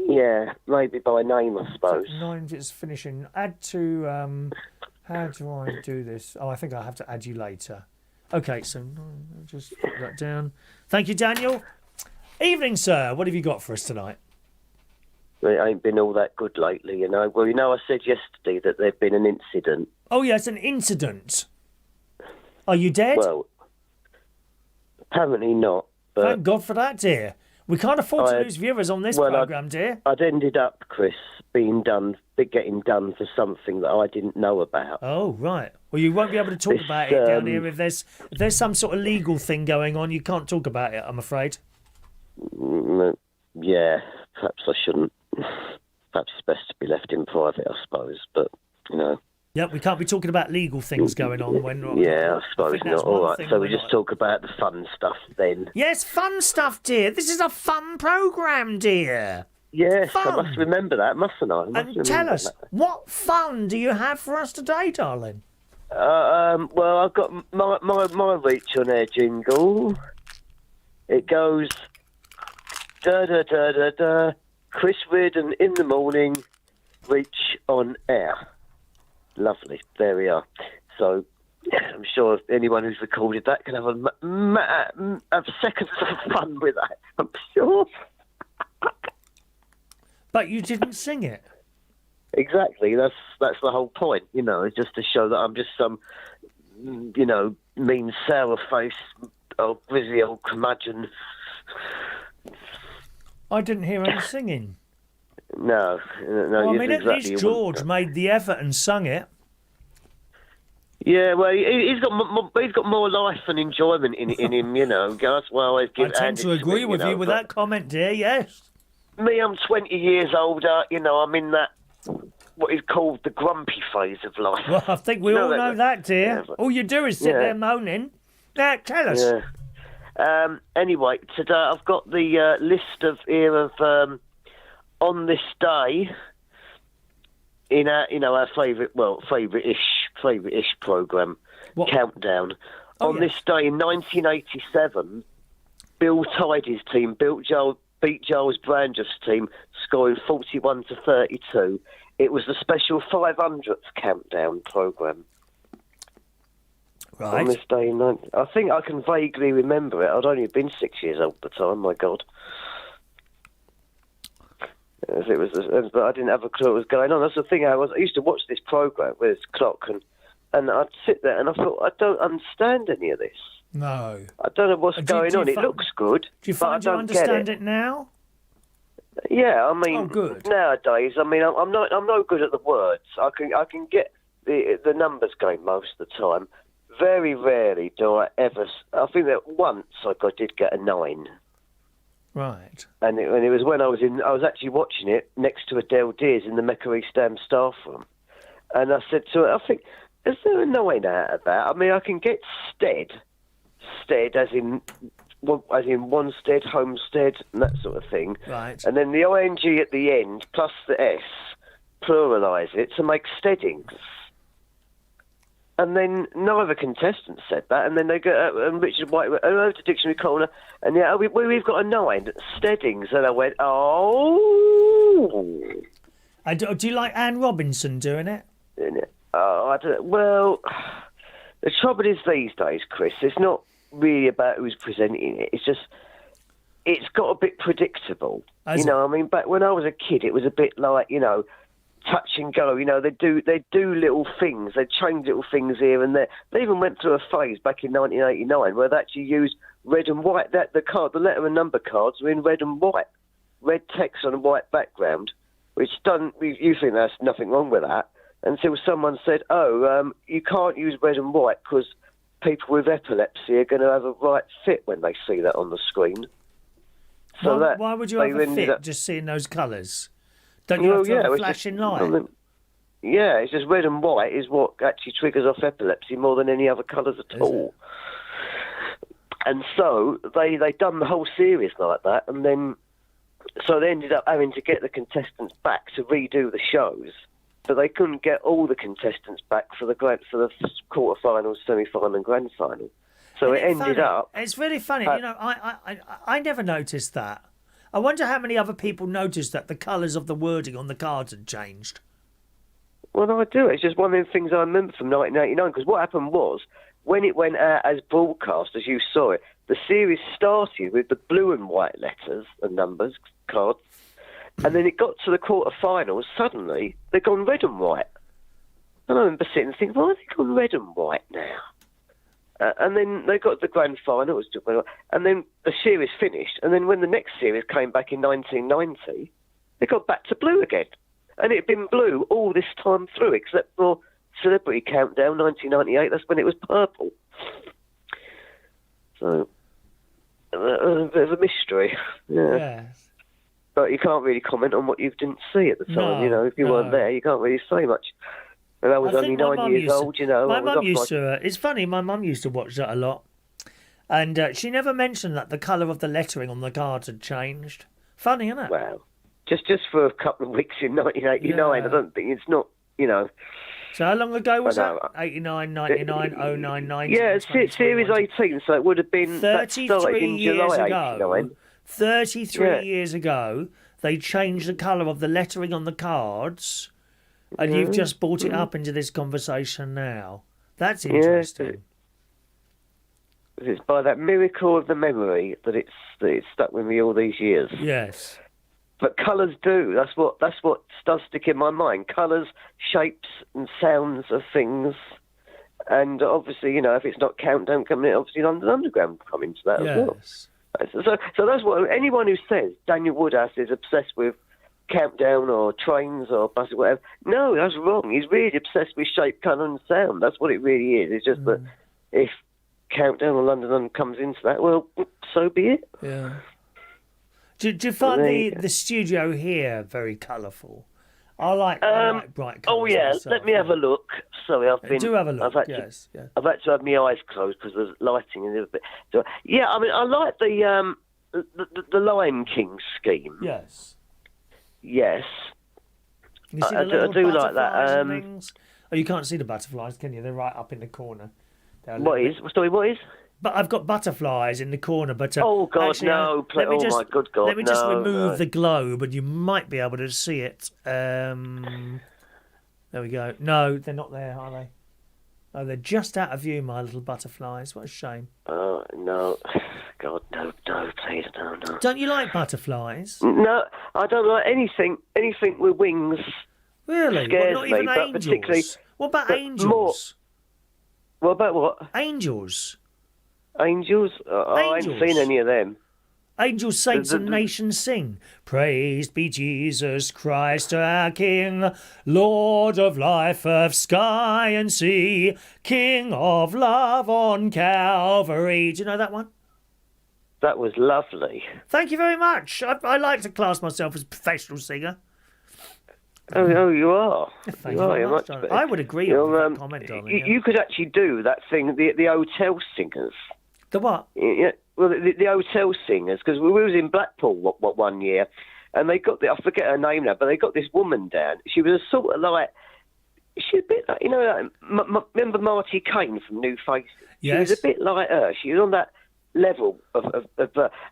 Yeah, maybe by name, I suppose. 9 is finishing. Add to... how do I do this? Oh, I think I'll have to add you later. Okay, so 9, I'll just put that down. Thank you, Daniel. Evening, sir. What have you got for us tonight? It ain't been all that good lately, you know. Well, I said yesterday that there'd been an incident. Oh, yes, an incident. Are you dead? Well, apparently not. But Thank God for that, dear. We can't afford to lose viewers on this programme, dear. I'd ended up, Chris, getting done for something that I didn't know about. Oh, right. Well, you won't be able to talk about it down here. If there's some sort of legal thing going on, you can't talk about it, I'm afraid. Yeah, perhaps I shouldn't. Perhaps it's best to be left in private, I suppose. But, Yeah, we can't be talking about legal things going on when... Yeah, I suppose not. All right, so we just talk about the fun stuff then. Yes, fun stuff, dear. This is a fun programme, dear. Yes, fun. I must remember that, mustn't I? And tell us, what fun do you have for us today, darling? Well, I've got my reach on air jingle. It goes... Da-da-da-da-da. Chris Reardon in the morning, reach on air. Lovely. There we are. So, I'm sure anyone who's recorded that can have a seconds of fun with that. I'm sure. But you didn't sing it. Exactly. That's the whole point. It's just to show that I'm just some, mean sour face, grizzly old curmudgeon. I didn't hear any singing. No. Well, I mean, at least George made the effort and sung it. Yeah, well, he's got more life and enjoyment in him, That's why I always give. I tend to agree with you with that comment, dear. Yes. Me, I'm 20 years older. I'm in that what is called the grumpy phase of life. Well, I think we all know that, dear. Yeah, All you do is sit there moaning. Now, tell us. Yeah. Anyway, today I've got the list of on this day in our favourite-ish programme, Countdown. On this day in 1987, Bill Tidy's team beat Giles Brandreth's team, scoring 41-32. It was the special 500th Countdown programme. Right. On this day in I think I can vaguely remember it. I'd only been 6 years old at the time, my God. But I didn't have a clue what was going on. That's the thing. I used to watch this programme with this clock, and I'd sit there and I thought, I don't understand any of this. No. I don't know what's going on. It looks good. Do you find you understand it now? Yeah, I mean, good. Nowadays, I mean, I'm no good at the words. I can get the numbers going most of the time. Very rarely do I ever. I think that once I did get a 9. Right. And it was when I was actually watching it next to Adele Dears in the Mecca East Ham staff room, and I said to her, I think, is there a 9 out of that? I mean, I can get stead as in Wanstead, Homestead, and that sort of thing. Right. And then the ing at the end plus the s, pluralise it to make steadings. And then no other contestant said that, and then they go, and Richard White went over to Dictionary Corner, and we've got a 9, steadings, and I went, oh. Do you like Anne Robinson doing it? I don't. Well, the trouble is these days, Chris, it's not really about who's presenting it. It's just, it's got a bit predictable. I mean, back when I was a kid, it was a bit like, touch and go. You know, they do little things. They change little things here and there. They even went through a phase back in 1989 where they actually used red and white. The letter and number cards were in red and white, red text on a white background. Which you think there's nothing wrong with that until someone said, you can't use red and white because people with epilepsy are going to have a right fit when they see that on the screen. So why would you have a fit just seeing those colours? Don't you have to have a flashing light? Yeah, it's just red and white is what actually triggers off epilepsy more than any other colours at all. And so they done the whole series like that, and then so they ended up having to get the contestants back to redo the shows, but they couldn't get all the contestants back for the quarterfinals, semi-final, and grand final. So it ended up. It's really funny. You know, I never noticed that. I wonder how many other people noticed that the colours of the wording on the cards had changed. Well, no, I do. It's just one of the things I remember from 1989. Because what happened was, when it went out as broadcast, as you saw it, the series started with the blue and white letters and numbers cards, and then it got to the quarterfinals. Suddenly, they've gone red and white. And I remember sitting and thinking, why have they gone red and white now? And then they got to the grand final, and then the series finished. And then when the next series came back in 1990, they got back to blue again. And it had been blue all this time through, except for Celebrity Countdown 1998. That's when it was purple. So, a bit of a mystery. Yeah. Yes. But you can't really comment on what you didn't see at the time. No, you know, if you weren't there, you can't really say much. And I was only 9 years old, you know. My mum used to. It's funny. My mum used to watch that a lot, and she never mentioned that the colour of the lettering on the cards had changed. Funny, isn't it? Well, just for a couple of weeks in 1989. Yeah. I don't think it's not. You know. So how long ago was that? 89, 99, 09, 90. Yeah, series 18. So it would have been 33 years ago. 89. 33 years ago, they changed the colour of the lettering on the cards, and you've just brought it up into this conversation now. That's interesting. It's by that miracle of the memory that it's stuck with me all these years. Yes. But colours do. That's what does stick in my mind. Colours, shapes, and sounds of things. And obviously, you know, if it's not Countdown coming in, obviously London Underground will come into that as well. So that's what anyone who says Daniel Woodhouse is obsessed with Countdown or trains or buses or whatever. No, that's wrong. He's really obsessed with shape, colour, and sound. That's what it really is. It's just that if Countdown or London Underground comes into that, well, so be it. Yeah. Do you find the studio here very colourful? I like bright colours. Oh yeah, myself. let me have a look. Sorry, Do have a look. I've had to have my eyes closed because there's lighting a little bit. So, yeah, I mean, I like the Lion King scheme. Yes. Yes. You see I do like that. And things? Oh, you can't see the butterflies, can you? They're right up in the corner. What is? But I've got butterflies in the corner, but... oh, God, actually, no. My good God, let me just remove the globe, and you might be able to see it. There we go. No, they're not there, are they? Oh, they're just out of view, my little butterflies. What a shame. Oh, no. God, no, please, no. Don't you like butterflies? No, I don't like anything with wings. Really? Scares not even me, but angels? particularly... What about angels? What about what? Angels. Angels? I ain't seen any of them. Angels, saints, and nations sing. Praised be Jesus Christ our King, Lord of life, of sky and sea, King of love on Calvary. Do you know that one? That was lovely. Thank you very much. I like to class myself as a professional singer. Oh, you are. Thank you very much, darling. I would agree with that comment, darling. You could actually do that thing, the hotel singers. The what? Yeah, well, the hotel singers, because we was in Blackpool one year, and they got I forget her name now, but they got this woman down. She was a sort of like, she was a bit like, you know, remember Marty Kane from New Faces? Yes. She was a bit like her. She was on that level of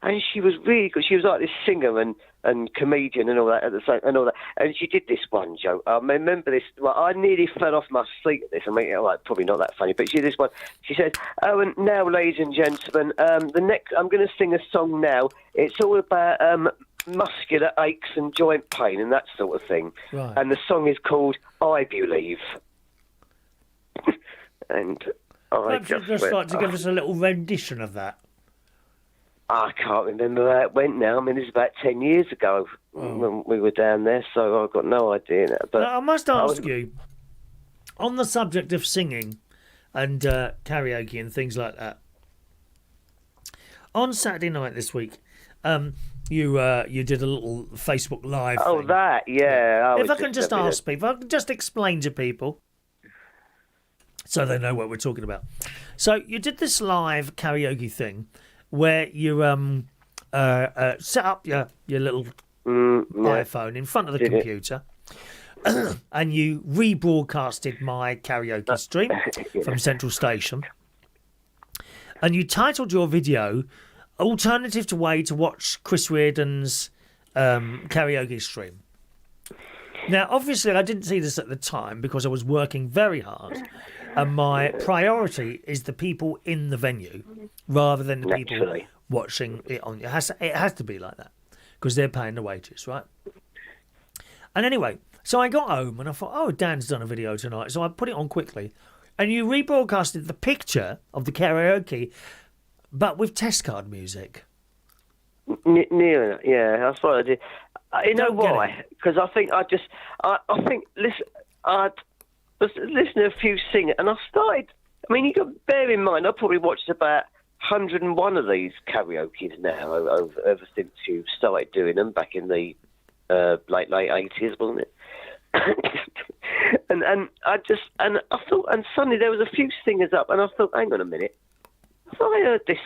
and she was really good. She was like this singer and comedian and all that and she did this one joke. I remember this. Well, I nearly fell off my seat at this. I mean, like, probably not that funny, but she did this one. She said, "Oh, and now, ladies and gentlemen, the next I'm going to sing a song now. It's all about muscular aches and joint pain and that sort of thing. Right. And the song is called I Believe. And I Perhaps you'd just like to give us a little rendition of that. I can't remember how it went now. I mean, this is about 10 years ago when we were down there, so I've got no idea now. But now, I must ask you, on the subject of singing and karaoke and things like that, on Saturday night this week, you did a little Facebook Live thing. Oh, that, yeah. If I can just ask people, if I can just explain to people so they know what we're talking about. So you did this live karaoke thing where you set up your little iPhone in front of the computer and you rebroadcasted my karaoke stream from Central Station. And you titled your video Alternative to Way to Watch Chris Reardon's karaoke stream. Now, obviously, I didn't see this at the time because I was working very hard. And my priority is the people in the venue rather than the people watching it on. It has to be like that because they're paying the wages, right? And anyway, so I got home and I thought, oh, Dan's done a video tonight. So I put it on quickly. And you rebroadcasted the picture of the karaoke, but with test card music. Near, yeah, that's what I did. You know why? Because I think I was listening to a few singers, and I started. I mean, you got to bear in mind, I probably watched about 101 of these karaoke's now ever since you started doing them back in the late 80s, wasn't it? and I thought, and suddenly there was a few singers up, and I thought, hang on a minute, have I heard this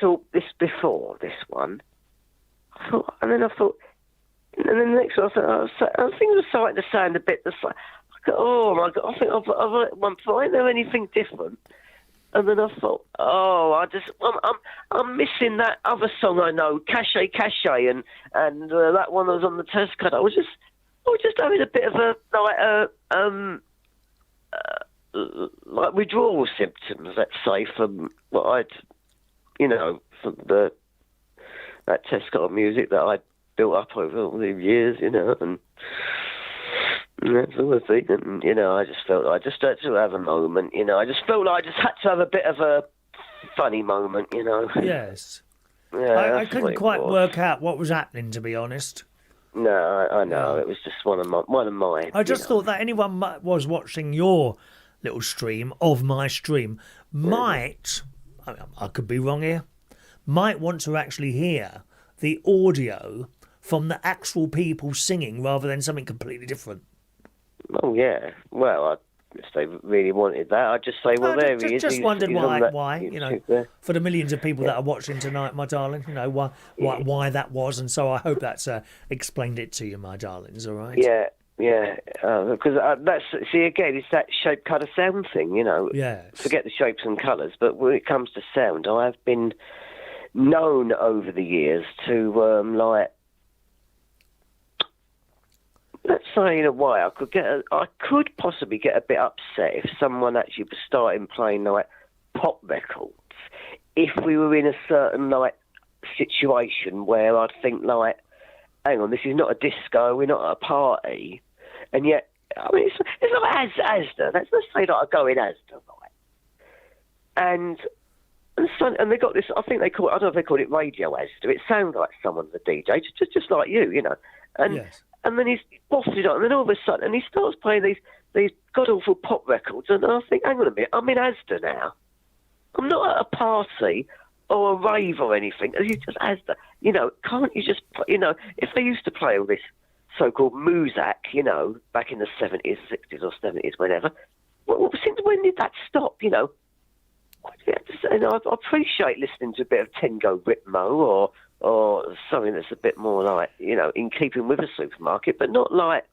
before? This one, and then the next one, I think it was starting to sound a bit the same. Oh my God! I think I've heard one before. Ain't there anything different? And then I thought, I'm missing that other song I know, Cache, and that one that was on the test card. I was just having a bit of like withdrawal symptoms, let's say, from what from that test card music that I'd built up over all the years, and that sort of thing. And, I just felt like I just had to have a moment, I just felt like I just had to have a bit of a funny moment, Yes. Yeah, I couldn't quite work out what was happening, to be honest. No, I know. It was just one of mine. I just thought that anyone was watching your little stream of my stream might, I could be wrong here, might want to actually hear the audio from the actual people singing rather than something completely different. Oh, yeah. Well, if they really wanted that, I'd just say, well, there he is. Just wondered why, for the millions of people that are watching tonight, my darling, why that was. And so I hope that's explained it to you, my darlings, all right? Yeah. Because again, it's that shape, colour, sound thing, Yes. Forget the shapes and colours, but when it comes to sound, I have been known over the years to, let's say in a way, I could possibly get a bit upset if someone actually was starting playing like pop records. If we were in a certain situation where I'd think hang on, this is not a disco, we're not at a party, and yet I mean it's like Asda. Let's say that I go in Asda, right? And they got this. I think they call it. I don't know if they call it Radio Asda. It sounds like someone's a DJ, just like you, And yes. And then he's bossed it on, and then all of a sudden, and he starts playing these god-awful pop records, and I think, hang on a minute, I'm in Asda now. I'm not at a party or a rave or anything. It's just Asda. Can't you just, if they used to play all this so-called Muzak, back in the 70s, 60s or 70s, whenever, well, since when did that stop, I appreciate listening to a bit of Tango Ritmo or something that's a bit more like, in keeping with a supermarket, but not like,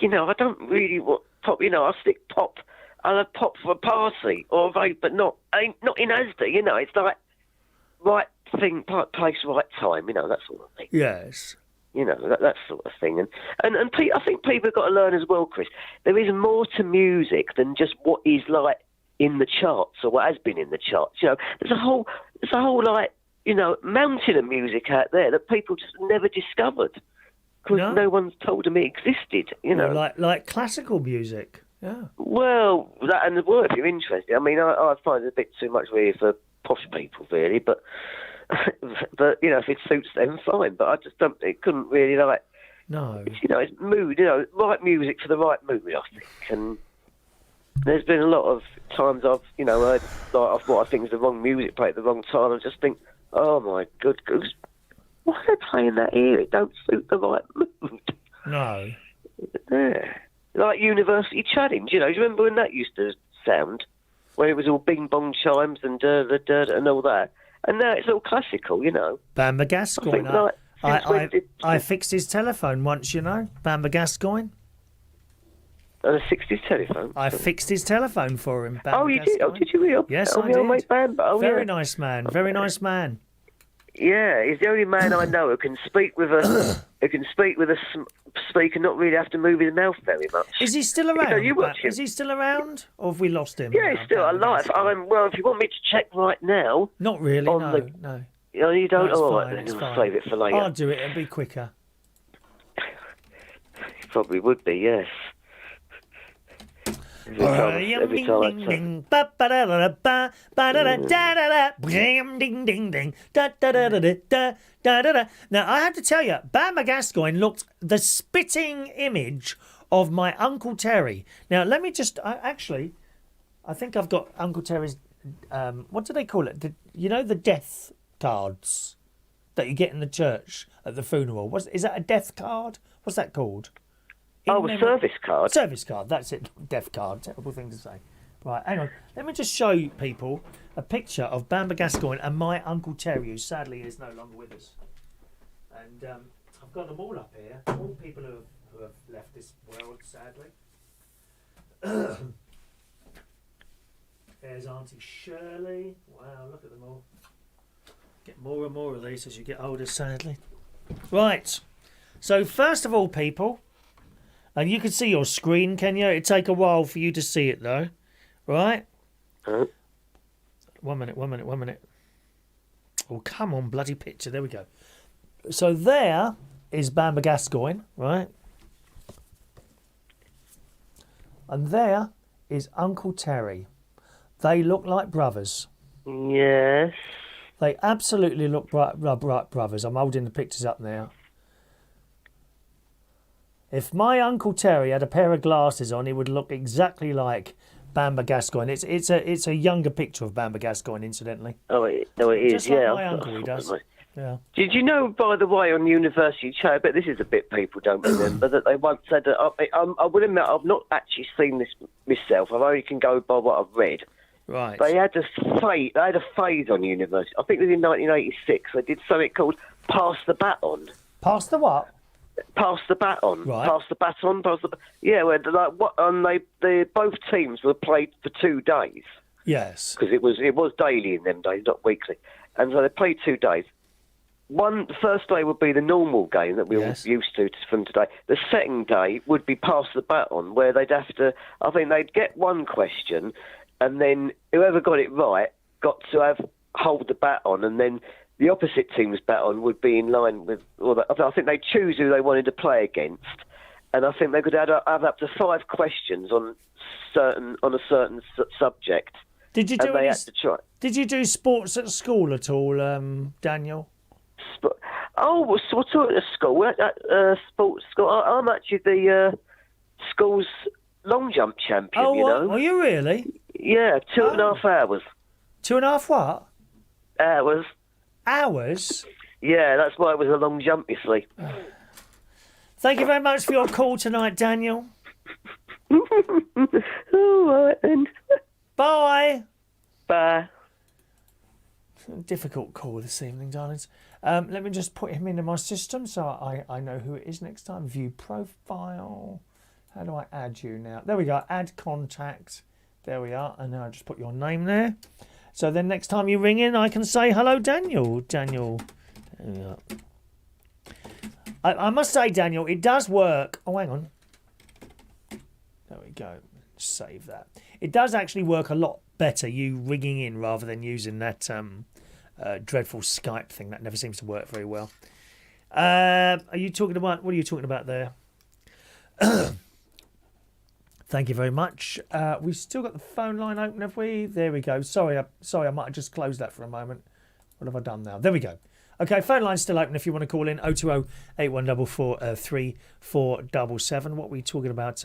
I don't really want pop, I stick pop, I love pop for a party or a rave, but not in Asda, it's like right thing, place, right time, that sort of thing. Yes. That sort of thing. And I think people have got to learn as well, Chris, there is more to music than just what is like in the charts or what has been in the charts. There's a whole like mountain of music out there that people just never discovered because no one's told them it existed. Like classical music. Yeah. Well, that and the word, if you're interested. I mean, I find it a bit too much really for posh people, really. But if it suits them, fine. But I just don't. It couldn't really like. No. It's mood. Right music for the right mood, I think. And there's been a lot of times I've, heard like what I think is the wrong music played at the wrong time. I just think, oh my good goose, why are they playing that here? It don't suit the right mood. No. Yeah. Like University Challenge, do you remember when that used to sound? Where it was all bing bong chimes and and all that. And now it's all classical, Bamba Gascoigne. I fixed his telephone once, Bamba Gascoigne. On a 60s telephone? I fixed his telephone for him, Bamba you did? Oh, did you really? Yes, I did. Mate Bamba. Oh, very nice man. Very nice man. Yeah, he's the only man I know who can speak with a speaker, not really have to move his mouth very much. Is he still around? You watch him. Is he still around, or have we lost him? Yeah, he's still alive. Well, if you want me to check right now, not really. No. You don't. No, all fine, right, then fine. Save it for later. I'll do it. It'll be quicker. It probably would be, yes. Every time Now, I have to tell you, Bamba Gascoigne looked the spitting image of my Uncle Terry. Now, let me just... I think I've got Uncle Terry's... what do they call it? The death cards that you get in the church at the funeral. Is that a death card? What's that called? A service card. Service card, that's it. Death card, terrible thing to say. Right, hang on. Let me just show you people a picture of Bamba Gascoigne and my Uncle Terry, who sadly is no longer with us. And I've got them all up here. All people who have left this world, sadly. There's Auntie Shirley. Wow, look at them all. Get more and more of these as you get older, sadly. Right. So first of all, people, and you can see your screen, can you? It'd take a while for you to see it, though. Right? 1 minute. Oh, come on, bloody picture. There we go. So there is Bamba Gascoigne, right? And there is Uncle Terry. They look like brothers. Yes. They absolutely look brothers. I'm holding the pictures up now. If my Uncle Terry had a pair of glasses on, he would look exactly like Bamba Gascoigne. It's a younger picture of Bamba Gascoigne, incidentally. Oh, it is. Just like my uncle, he does. Yeah. Did you know, by the way, on University Chapter, but this is a bit people don't remember, that they once said that, I will admit, I've not actually seen this myself. I only can go by what I've read. Right. They had a phase on University. I think it was in 1986. They did something called Pass the Baton. Pass the what? Pass the baton. Right. Pass the baton. Yeah, where both teams were played for 2 days. Yes. Because it was daily in them days, not weekly, and so they played 2 days. The first day would be the normal game that we're all used to from today. The second day would be pass the baton, where they'd have to. I think they'd get one question, and then whoever got it right got to hold the baton, and then the opposite team's baton would be in line with. I think they'd choose who they wanted to play against, and I think they could have up to 5 questions on a certain subject. Did you Did you do sports at school at all, Daniel? Sort of at school. Sports school. I'm actually the school's long jump champion. Oh, you what? know. Are you really? Yeah, 2.5 hours. 2.5 what? Hours. Hours? Yeah, that's why it was a long jump, you see. Thank you very much for your call tonight, Daniel. All right, then. Bye. Bye. Difficult call this evening, darlings. Let me just put him into my system so I know who it is next time. View profile. How do I add you now? There we go. Add contact. There we are. And now I just put your name there. So then next time you ring in, I can say, hello, Daniel. Daniel. There we are. I must say, Daniel, it does work. Oh, hang on. There we go. Save that. It does actually work a lot better, you ringing in rather than using that dreadful Skype thing that never seems to work very well. Are you talking about? What are you talking about there? Thank you very much. We've still got the phone line open, have we? There we go. Sorry, I might have just closed that for a moment. What have I done now? There we go. Okay, phone line's still open if you want to call in. 020 8144 3477. What were we talking about?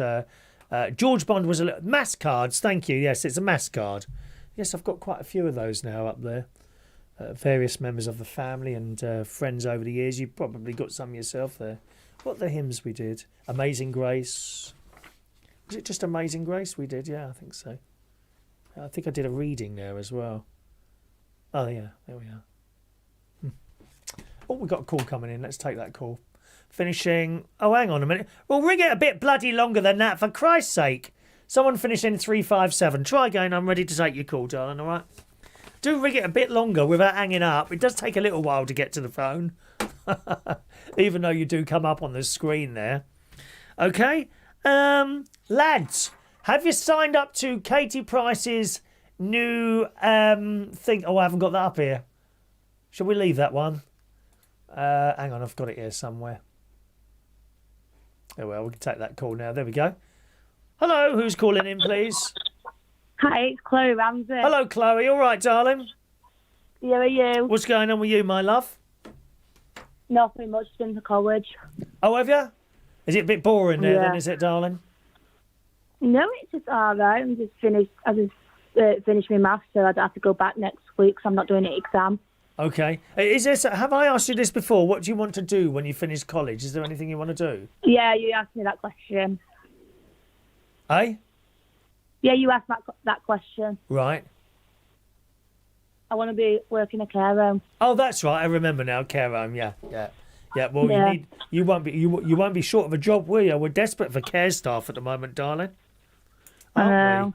George Bond was a mass cards. Thank you. Yes, it's a mass card. Yes, I've got quite a few of those now up there. Various members of the family and friends over the years. You've probably got some yourself there. What are the hymns we did? Amazing Grace. Was it just Amazing Grace we did? Yeah, I think so. I think I did a reading there as well. Oh, yeah, there we are. Oh, we've got a call coming in. Let's take that call. Finishing... Oh, hang on a minute. Well, ring it a bit bloody longer than that, for Christ's sake. Someone finishing 357. Try again. I'm ready to take your call, darling, all right? Do ring it a bit longer without hanging up. It does take a little while to get to the phone. Even though you do come up on the screen there. Okay. Lads, have you signed up to Katie Price's new thing? Oh, I haven't got that up here. Shall we leave that one? Hang on, I've got it here somewhere. Oh, well, we can take that call now. There we go. Hello, who's calling in, please? Hi, it's Chloe Ramsey. Hello, Chloe. All right, darling? Yeah, are you? What's going on with you, my love? Nothing much, been to college. Oh, have you? Is it a bit boring there Yeah. then, is it, darling? No, it's just alright. I just finished my maths, so I'd have to go back next week, so I'm not doing an exam. Okay. Have I asked you this before? What do you want to do when you finish college? Is there anything you want to do? Yeah, you asked me that question. Eh? Yeah, you asked that question. Right. I want to be working a care home. Oh, that's right. I remember now. Care home. Yeah. Well, Yeah. you won't be short of a job, will you? We're desperate for care staff at the moment, darling. Aren't we?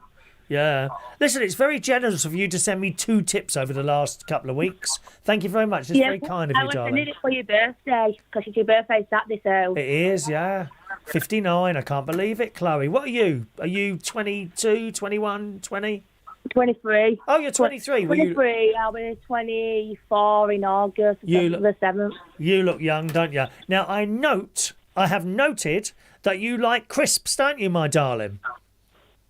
Yeah. Listen, it's very generous of you to send me 2 tips over the last couple of weeks. Thank you very much. It's very kind of you, I darling. did it for your birthday, because it's your birthday Saturday, so... It is, yeah. 59. I can't believe it, Chloe. What are you? Are you 22, 21, 20? 23. Oh, you're 23. 23, I'll be 24 in August, the 7th. You look young, don't you? Now, I have noted that you like crisps, don't you, my darling?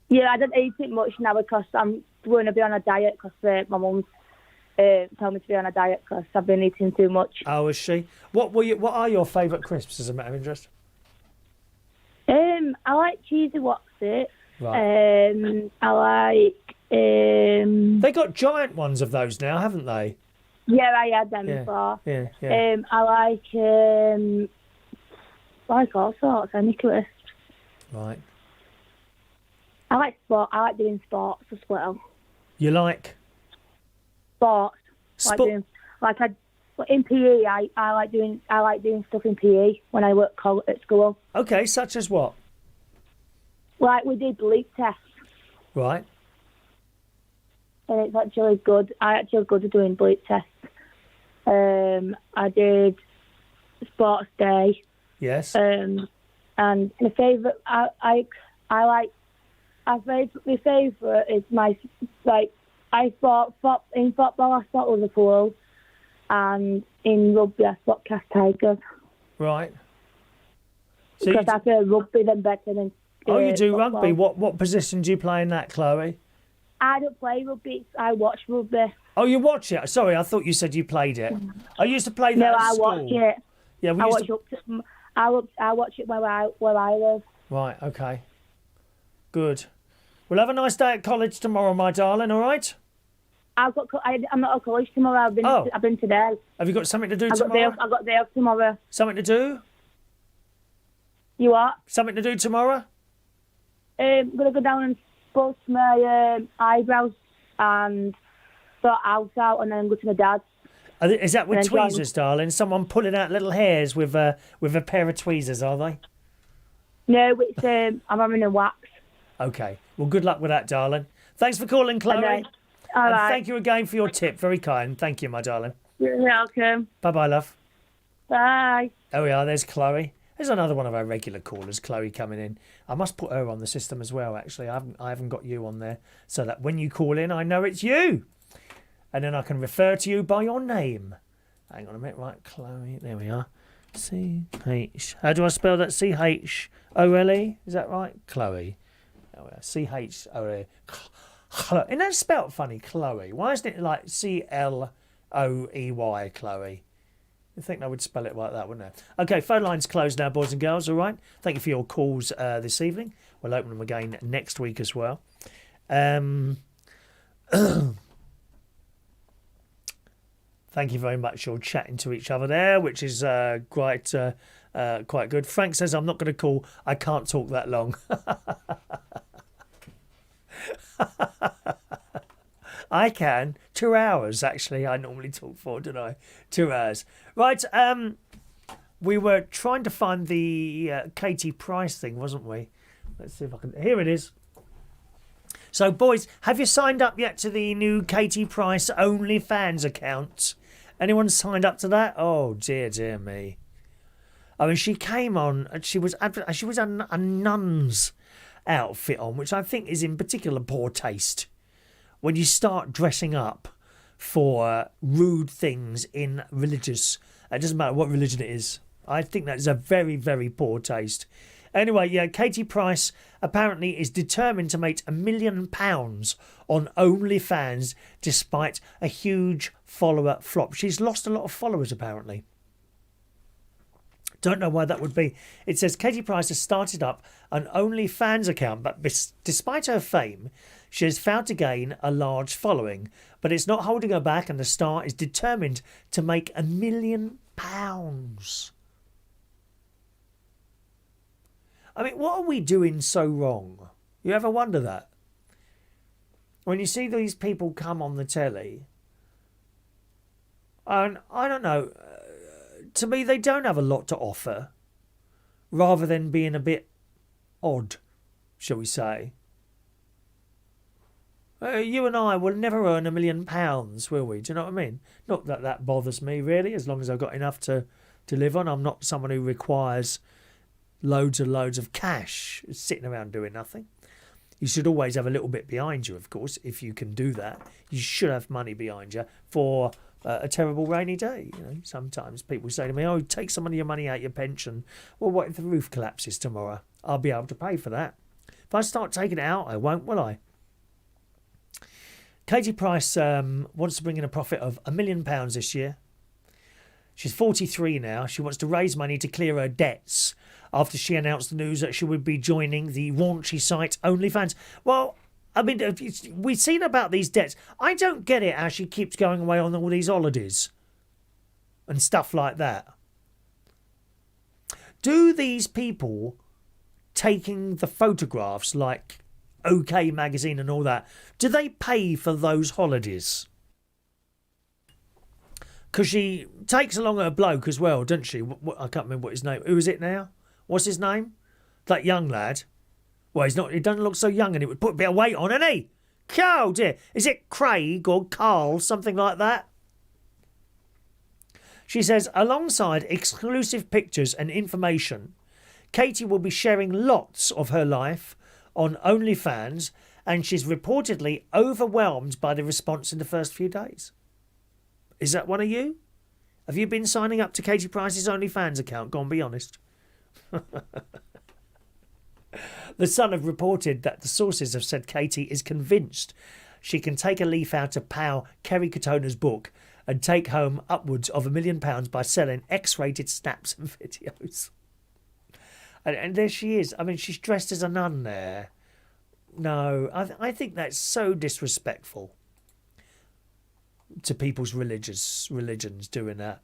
Yeah, I don't eat it much now because I'm going to be on a diet because my mum's told me to be on a diet because I've been eating too much. Oh, is she? What are your favourite crisps, as a matter of interest? I like cheesy Wotsits. Right. I like... They got giant ones of those now, haven't they? Yeah, I had them before. Yeah. I like all sorts. I make crisps. Right. I like sport. I like doing sports as well. You like? Sports. In PE, I like doing stuff in PE when I work at school. Okay, such as what? Like we did bleep tests. Right. And it's actually good. I actually good at doing bleep tests. I did sports day. Yes. And my favourite, my favourite is in football I sport Liverpool, and in rugby I sport Cast Tigers. Right. So because I feel rugby then better than. Oh, you do football. rugby. What position do you play in that, Chloe? I don't play rugby. I watch rugby. Oh, you watch it? Sorry, I thought you said you played it. I used to play that No, at I school. watch it. Yeah, I watch it where I live. Right, okay. Good. We'll have a nice day at college tomorrow, my darling, all right? I'm not at college tomorrow. I've been today. Have you got something to do tomorrow? I've got day off tomorrow. Something to do? You what? Something to do tomorrow? I'm going to go down and brush my eyebrows and sort house out, and then go to my dad's. Is that with tweezers, darling? Someone pulling out little hairs with a pair of tweezers, are they? No, it's I'm having a wax. Okay. Well, good luck with that, darling. Thanks for calling, Chloe. Okay. All right. Thank you again for your tip. Very kind. Thank you, my darling. You're welcome. Bye-bye, love. Bye. There we are. There's Chloe. There's another one of our regular callers, Chloe, coming in. I must put her on the system as well, actually. I haven't got you on there, so that when you call in, I know it's you. And then I can refer to you by your name. Hang on a minute. Right, Chloe. There we are. C-H. How do I spell that? C-H-O-L-E? Is that right? Chloe. Oh, yeah. C-H-O-L-E. Isn't that spelt funny, Chloe? Why isn't it like C-L-O-E-Y, Chloe? You'd think they would spell it like that, wouldn't they? Okay, phone line's closed now, boys and girls, all right? Thank you for your calls this evening. We'll open them again next week as well. Thank you very much. You're chatting to each other there, which is quite good. Frank says, I'm not going to call. I can't talk that long. I can. 2 hours, actually. I normally talk for, don't I? 2 hours. Right. We were trying to find the Katie Price thing, wasn't we? Let's see if I can. Here it is. So, boys, have you signed up yet to the new Katie Price OnlyFans account? Anyone signed up to that? Oh, dear, dear me. I mean, she came on and she was a nun's outfit on, which I think is in particular poor taste. When you start dressing up for rude things in religious, it doesn't matter what religion it is. I think that is a very, very poor taste. Anyway, yeah, Katie Price apparently is determined to make £1 million on OnlyFans despite a huge follower flop. She's lost a lot of followers, apparently. Don't know why that would be. It says Katie Price has started up an OnlyFans account, but despite her fame, she has failed to gain a large following. But it's not holding her back, and the star is determined to make £1 million. I mean, what are we doing so wrong? You ever wonder that? When you see these people come on the telly, and I don't know, to me they don't have a lot to offer, rather than being a bit odd, shall we say. You and I will never earn £1 million, will we? Do you know what I mean? Not that that bothers me, really, as long as I've got enough to live on. I'm not someone who requires loads and loads of cash sitting around doing nothing. You should always have a little bit behind you, of course, if you can do that. You should have money behind you for a terrible rainy day. You know, sometimes people say to me, oh, take some of your money out your pension. Well, what if the roof collapses tomorrow? I'll be able to pay for that. If I start taking it out, I won't, will I? Katie Price wants to bring in a profit of £1 million this year. She's 43 now. She wants to raise money to clear her debts after she announced the news that she would be joining the raunchy site OnlyFans. Well, I mean, we've seen about these debts. I don't get it how she keeps going away on all these holidays and stuff like that. Do these people taking the photographs like OK Magazine and all that, do they pay for those holidays? Because she takes along her bloke as well, doesn't she? I can't remember what his name. Who is it now? What's his name? That young lad. Well, he's not. He doesn't look so young, and it would put a bit of weight on, isn't he? Oh dear. Is it Craig or Carl? Something like that. She says, alongside exclusive pictures and information, Katie will be sharing lots of her life on OnlyFans, and she's reportedly overwhelmed by the response in the first few days. Is that one of you? Have you been signing up to Katie Price's OnlyFans account? Go on, be honest. The Sun have reported that the sources have said Katie is convinced she can take a leaf out of pal Kerry Katona's book and take home upwards of £1 million by selling X-rated snaps and videos. And there she is. I mean, she's dressed as a nun there. No, I think that's so disrespectful to people's religions doing that.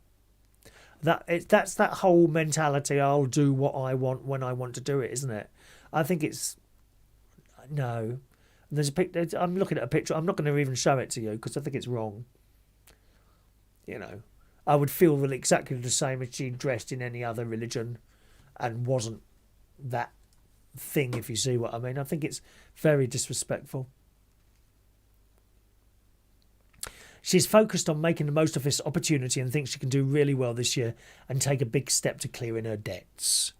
That's that whole mentality. I'll do what I want when I want to do it, isn't it? I think it's no. There's a picture. I'm looking at a picture. I'm not going to even show it to you because I think it's wrong. You know, I would feel exactly the same if she dressed in any other religion and wasn't that thing, if you see what I mean. I think it's very disrespectful. She's focused on making the most of this opportunity and thinks she can do really well this year and take a big step to clearing her debts.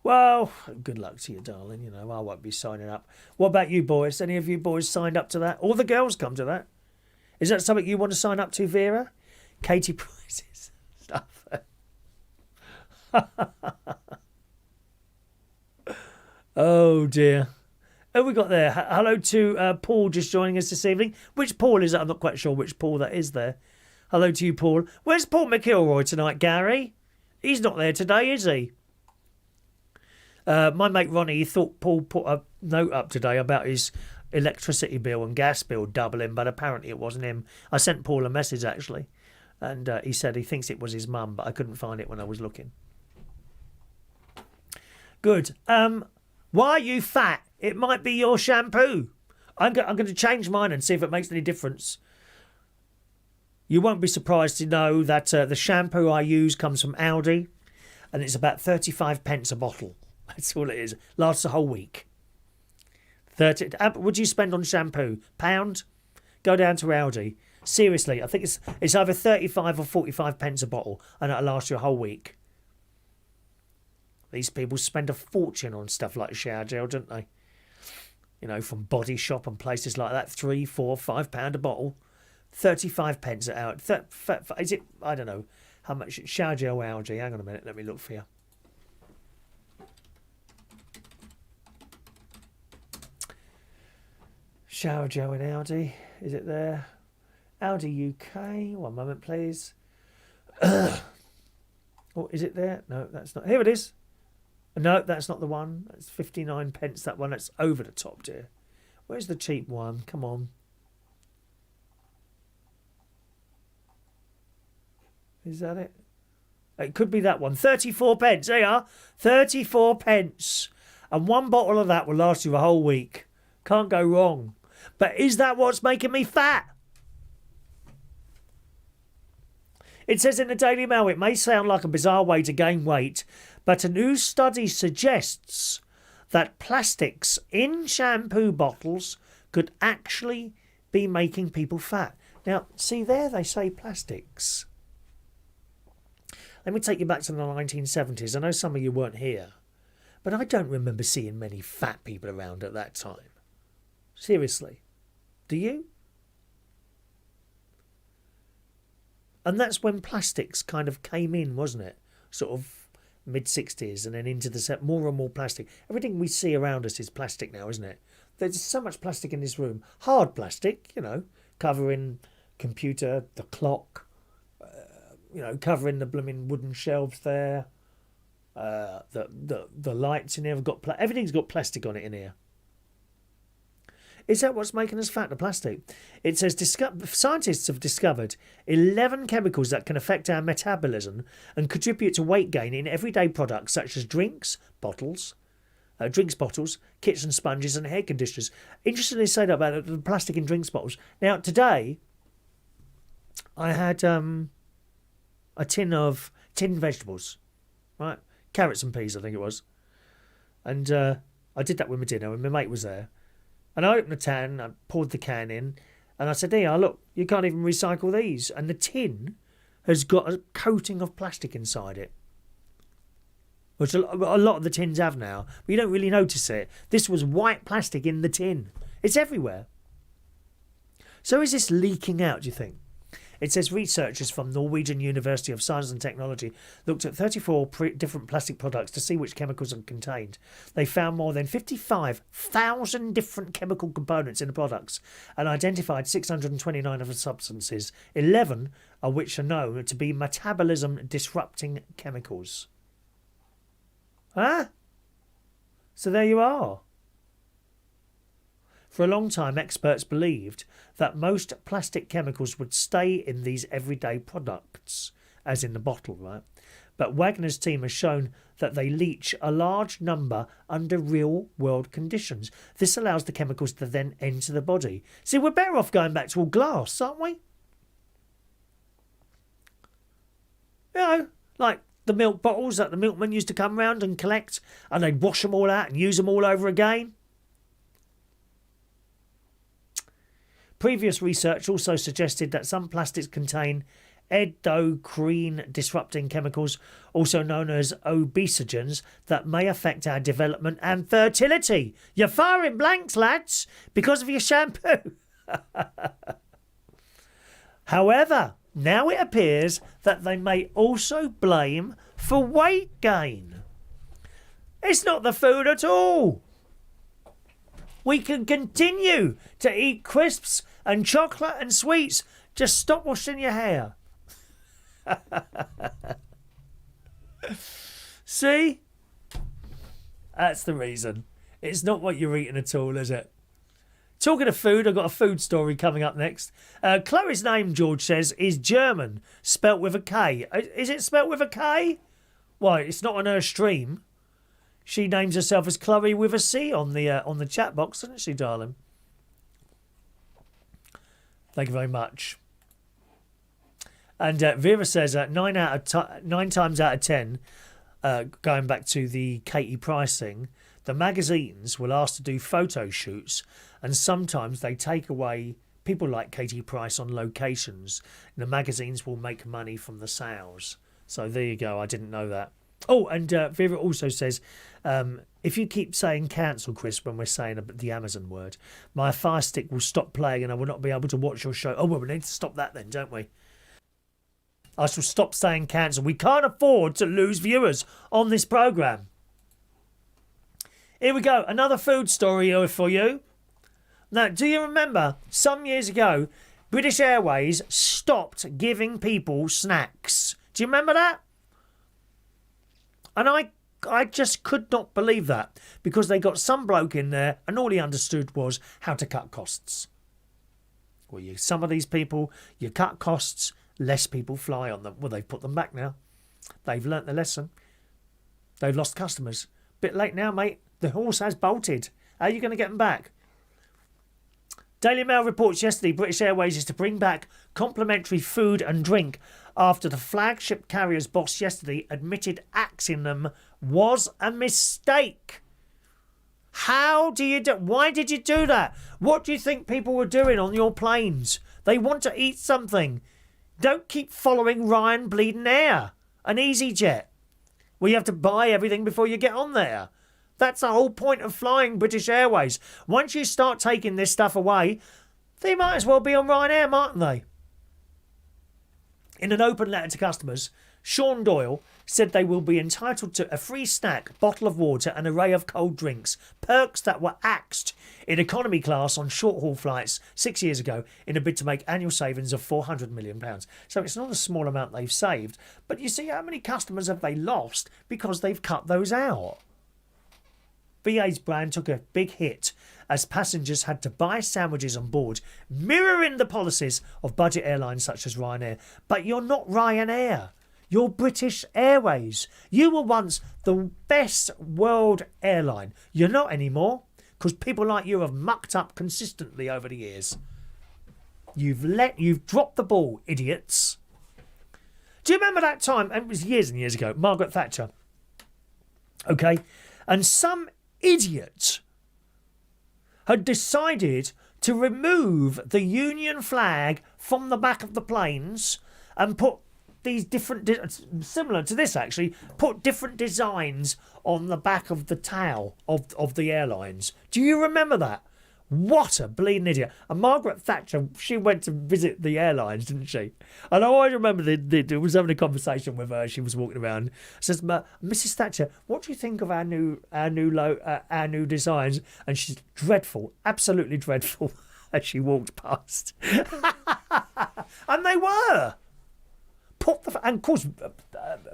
Well, good luck to you, darling. You know, I won't be signing up. What about you boys? Any of you boys signed up to that? All the girls come to that. Is that something you want to sign up to, Vera? Katie Price's stuff. Oh dear. Oh, we got there. Hello to Paul just joining us this evening. Which Paul is that? I'm not quite sure which Paul that is there. Hello to you, Paul. Where's Paul McIlroy tonight, Gary? He's not there today, is he? My mate Ronnie thought Paul put a note up today about his electricity bill and gas bill doubling, but apparently it wasn't him. I sent Paul a message, actually, and he said he thinks it was his mum, but I couldn't find it when I was looking. Good. Why are you fat? It might be your shampoo. I'm going to change mine and see if it makes any difference. You won't be surprised to know that the shampoo I use comes from Aldi, and it's about 35 pence a bottle. That's all it is. Lasts a whole week. 30. Would you spend on shampoo? £1? Go down to Aldi. Seriously, I think it's either 35 or 45 pence a bottle, and it'll last you a whole week. These people spend a fortune on stuff like shower gel, don't they? You know, from Body Shop and places like that, £3, £4, £5 a bottle, 35 pence an hour. Is it? I don't know how much. Shower gel Aldi. Hang on a minute, let me look for you. Shower gel in Aldi. Is it there? Aldi UK. One moment, please. Oh, is it there? No, that's not. Here it is. No, that's not the one. That's 59 pence, that one. That's over the top, dear. Where's the cheap one? Come on. Is that it? It could be that one. 34 pence. There you are. 34 pence. And one bottle of that will last you a whole week. Can't go wrong. But is that what's making me fat? It says in the Daily Mail, it may sound like a bizarre way to gain weight, but a new study suggests that plastics in shampoo bottles could actually be making people fat. Now, see there, they say plastics. Let me take you back to the 1970s. I know some of you weren't here, but I don't remember seeing many fat people around at that time. Seriously. Do you? And that's when plastics kind of came in, wasn't it? Sort of mid-60s and then into the more and more plastic. Everything we see around us is plastic now, isn't it? There's so much plastic in this room. Hard plastic, you know, covering computer, the clock, you know, covering the blooming wooden shelves there. The lights in here have got... everything's got plastic on it in here. Is that what's making us fat, the plastic? It says scientists have discovered 11 chemicals that can affect our metabolism and contribute to weight gain in everyday products such as drinks bottles, kitchen sponges and hair conditioners. Interestingly said about the plastic in drinks bottles. Now, today, I had a tin of tinned vegetables, right? Carrots and peas, I think it was. And I did that with my dinner and my mate was there. And I opened the tin, I poured the can in, and I said, here, look, you can't even recycle these. And the tin has got a coating of plastic inside it, which a lot of the tins have now, but you don't really notice it. This was white plastic in the tin. It's everywhere. So is this leaking out, do you think? It says researchers from Norwegian University of Science and Technology looked at 34 different plastic products to see which chemicals are contained. They found more than 55,000 different chemical components in the products and identified 629 of the substances, 11 of which are known to be metabolism-disrupting chemicals. Huh? So there you are. For a long time, experts believed that most plastic chemicals would stay in these everyday products, as in the bottle, right? But Wagner's team has shown that they leach a large number under real-world conditions. This allows the chemicals to then enter the body. See, we're better off going back to all glass, aren't we? You know, like the milk bottles that the milkman used to come round and collect, and they'd wash them all out and use them all over again. Previous research also suggested that some plastics contain endocrine disrupting chemicals, also known as obesogens, that may affect our development and fertility. You're firing blanks, lads, because of your shampoo. However, now it appears that they may also blame for weight gain. It's not the food at all. We can continue to eat crisps and chocolate and sweets. Just stop washing your hair. See? That's the reason. It's not what you're eating at all, is it? Talking of food, I've got a food story coming up next. Chloe's name, George says, is German, spelt with a K. Is it spelt with a K? Well, it's not on her stream. She names herself as Chloe with a C on the chat box, doesn't she, darling? Thank you very much. And Vera says 9 times out of 10, going back to the Katie Price thing, the magazines will ask to do photo shoots, and sometimes they take away people like Katie Price on locations. And the magazines will make money from the sales. So there you go. I didn't know that. Oh, and Vera also says, if you keep saying cancel, Chris, when we're saying the Amazon word, my Fire Stick will stop playing and I will not be able to watch your show. Oh, well, we need to stop that then, don't we? I shall stop saying cancel. We can't afford to lose viewers on this programme. Here we go. Another food story for you. Now, do you remember some years ago, British Airways stopped giving people snacks? Do you remember that? And I just could not believe that, because they got some bloke in there and all he understood was how to cut costs. Well, some of these people, you cut costs, less people fly on them. Well, they've put them back now. They've learnt the lesson. They've lost customers. Bit late now, mate. The horse has bolted. How are you going to get them back? Daily Mail reports yesterday British Airways is to bring back complimentary food and drink after the flagship carrier's boss yesterday admitted axing them was a mistake. How do you do? Why did you do that? What do you think people were doing on your planes? They want to eat something. Don't keep following Ryan Bleeding Air and EasyJet, where you have to buy everything before you get on there. That's the whole point of flying British Airways. Once you start taking this stuff away, they might as well be on Ryanair, mightn't they? In an open letter to customers, Sean Doyle said they will be entitled to a free snack, bottle of water, an array of cold drinks, perks that were axed in economy class on short-haul flights 6 years ago in a bid to make annual savings of £400 million. So it's not a small amount they've saved, but you see how many customers have they lost because they've cut those out? BA's brand took a big hit as passengers had to buy sandwiches on board, mirroring the policies of budget airlines such as Ryanair. But you're not Ryanair. You're British Airways. You were once the best world airline. You're not anymore, because people like you have mucked up consistently over the years. You've dropped the ball, idiots. Do you remember that time? It was years and years ago. Margaret Thatcher. Okay, and some idiot had decided to remove the Union flag from the back of the planes and put these different, similar to this actually, put different designs on the back of the tail of the airlines. Do you remember that? What a bleeding idiot. And Margaret Thatcher, she went to visit the airlines, didn't she? And I always remember I was having a conversation with her. She was walking around. Says, Mrs. Thatcher, what do you think of our new designs? And she's dreadful, absolutely dreadful, as she walked past. And they were. And of course,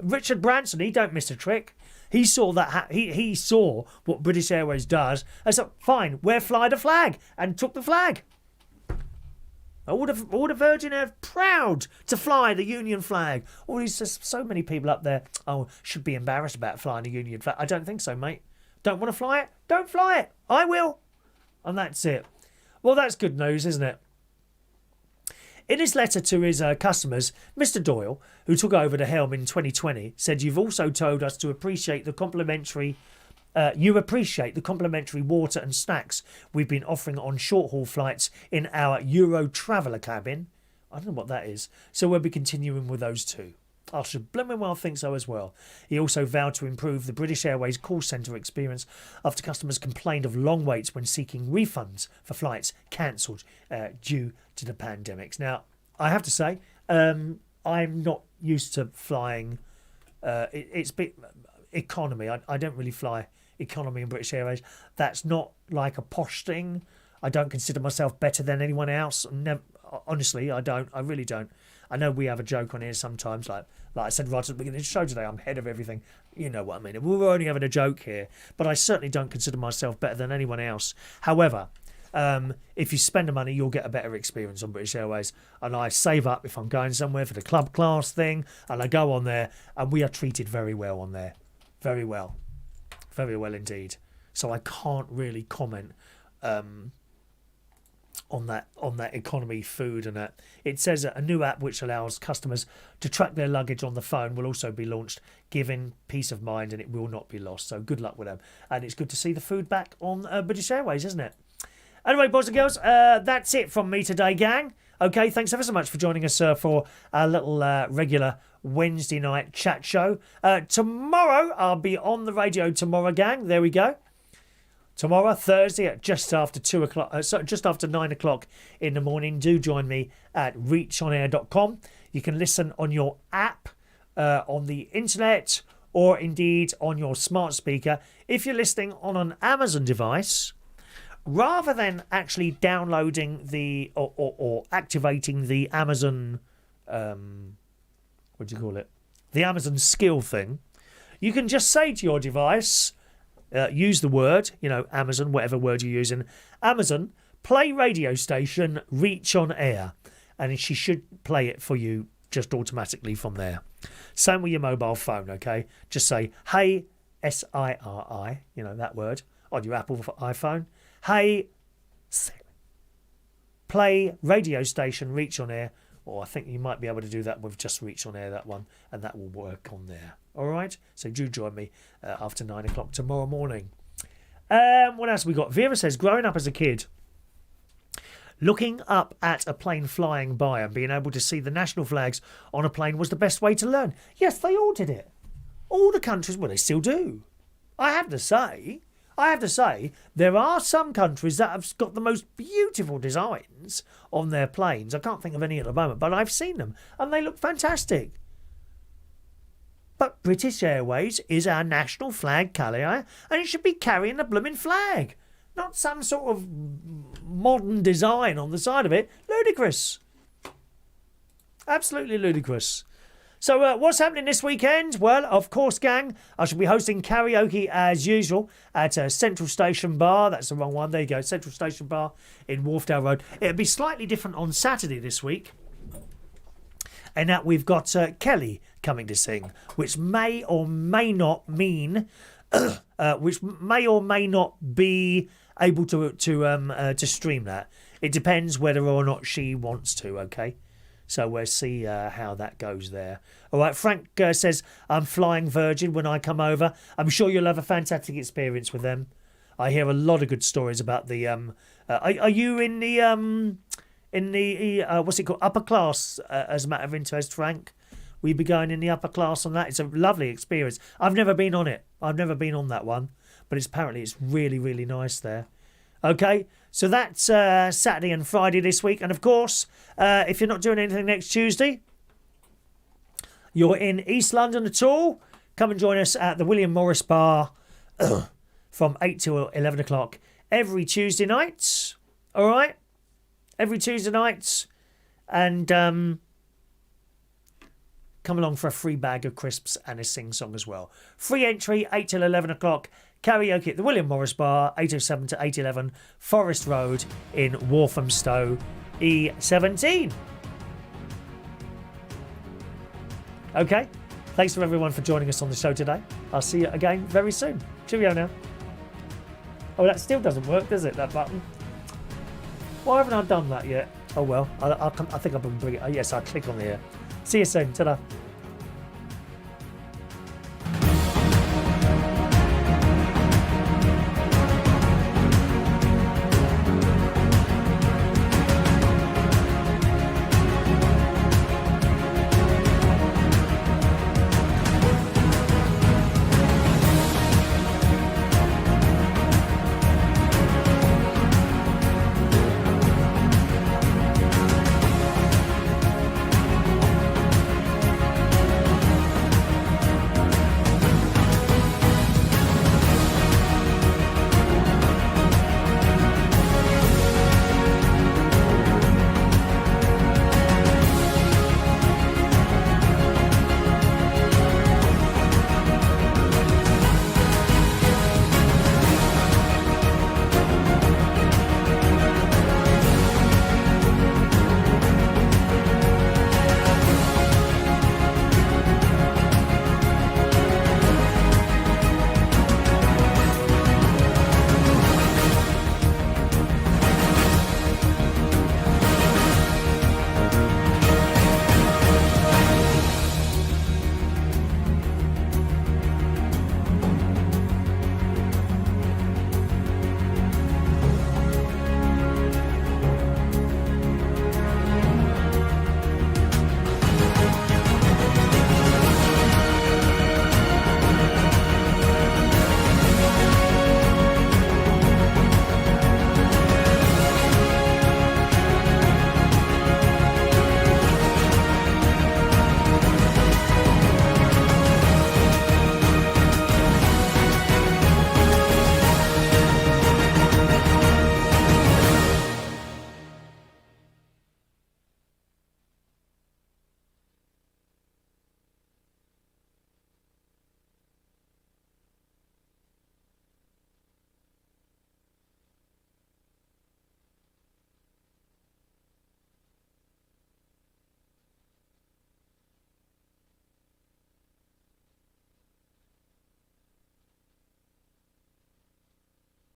Richard Branson, he don't miss a trick. He saw that he saw what British Airways does. And so, fine, we'll fly the flag, and took the flag. All the Virgin are proud to fly the Union flag. So many people up there, should be embarrassed about flying the Union flag. I don't think so, mate. Don't want to fly it? Don't fly it. I will. And that's it. Well, that's good news, isn't it? In his letter to his customers, Mr. Doyle, who took over the helm in 2020, said, "You've also told us to appreciate the complimentary. You appreciate the complimentary water and snacks we've been offering on short-haul flights in our Euro Traveller cabin." I don't know what that is. So we'll be continuing with those too. I should blooming well think so as well. He also vowed to improve the British Airways call centre experience after customers complained of long waits when seeking refunds for flights cancelled due to the pandemics. Now, I have to say, I'm not used to flying. It's bit economy. I don't really fly economy in British Airways. That's not like a posh thing. I don't consider myself better than anyone else. Honestly, I don't. I really don't. I know we have a joke on here sometimes, like I said right at the beginning of the show today, I'm head of everything. You know what I mean. We're only having a joke here, but I certainly don't consider myself better than anyone else. However, if you spend the money, you'll get a better experience on British Airways. And I save up if I'm going somewhere for the club class thing, and I go on there, and we are treated very well on there. Very well. Very well indeed. So I can't really comment on that economy food and that. It says that a new app which allows customers to track their luggage on the phone will also be launched, giving peace of mind, and it will not be lost. So good luck with them. And it's good to see the food back on British Airways, isn't it? Anyway, boys and girls, that's it from me today, gang. Okay, thanks ever so much for joining us for our little regular Wednesday night chat show. Tomorrow, I'll be on the radio tomorrow, gang. There we go. Tomorrow, Thursday, at just after 2 o'clock, just after 9 o'clock in the morning. Do join me at reachonair.com. You can listen on your app, on the internet, or indeed on your smart speaker. If you're listening on an Amazon device, rather than actually downloading the or activating the Amazon, what do you call it? The Amazon skill thing, you can just say to your device, use the word, Amazon, whatever word you're using, Amazon, play radio station, Reach on Air, and she should play it for you just automatically from there. Same with your mobile phone, okay? Just say, hey, SIRI, that word, on your Apple iPhone. Hey, play radio station, Reach on Air, or I think you might be able to do that with just Reach on Air, that one, and that will work on there. All right, so do join me after 9 o'clock tomorrow morning. What else we got? Vera says, growing up as a kid, looking up at a plane flying by and being able to see the national flags on a plane was the best way to learn. Yes, they all did it. All the countries, well, they still do. I have to say, there are some countries that have got the most beautiful designs on their planes. I can't think of any at the moment, but I've seen them, and they look fantastic. But British Airways is our national flag carrier, and it should be carrying the blooming flag, not some sort of modern design on the side of it. Ludicrous. Absolutely ludicrous. So what's happening this weekend? Well, of course, gang, I shall be hosting karaoke as usual at Central Station Bar. That's the wrong one. There you go. Central Station Bar in Wharfdale Road. It'll be slightly different on Saturday this week. And that we've got Kelly coming to sing, which may or may not mean, which may or may not be able to stream that. It depends whether or not she wants to, okay? So we'll see how that goes there. All right, Frank says, I'm flying Virgin when I come over. I'm sure you'll have a fantastic experience with them. I hear a lot of good stories about the... are you in the what's it called? Upper class, as a matter of interest, Frank? Will you be going in the upper class on that? It's a lovely experience. I've never been on it. I've never been on that one. But apparently it's really, really nice there. Okay, so that's Saturday and Friday this week. And of course, if you're not doing anything next Tuesday, you're in East London at all, come and join us at the William Morris Bar from 8 till 11 o'clock every Tuesday night. All right? Every Tuesday night. And come along for a free bag of crisps and a sing-song as well. Free entry, 8 till 11 o'clock. Karaoke at the William Morris Bar, 807 to 811 Forest Road in Walthamstow, E17. Okay, thanks for everyone for joining us on the show today. I'll see you again very soon. Cheerio now. Oh, that still doesn't work, does it, that button? Why haven't I done that yet? Oh well, I think I can bring it. Oh, yes, I'll click on here. See you soon. Ta-da.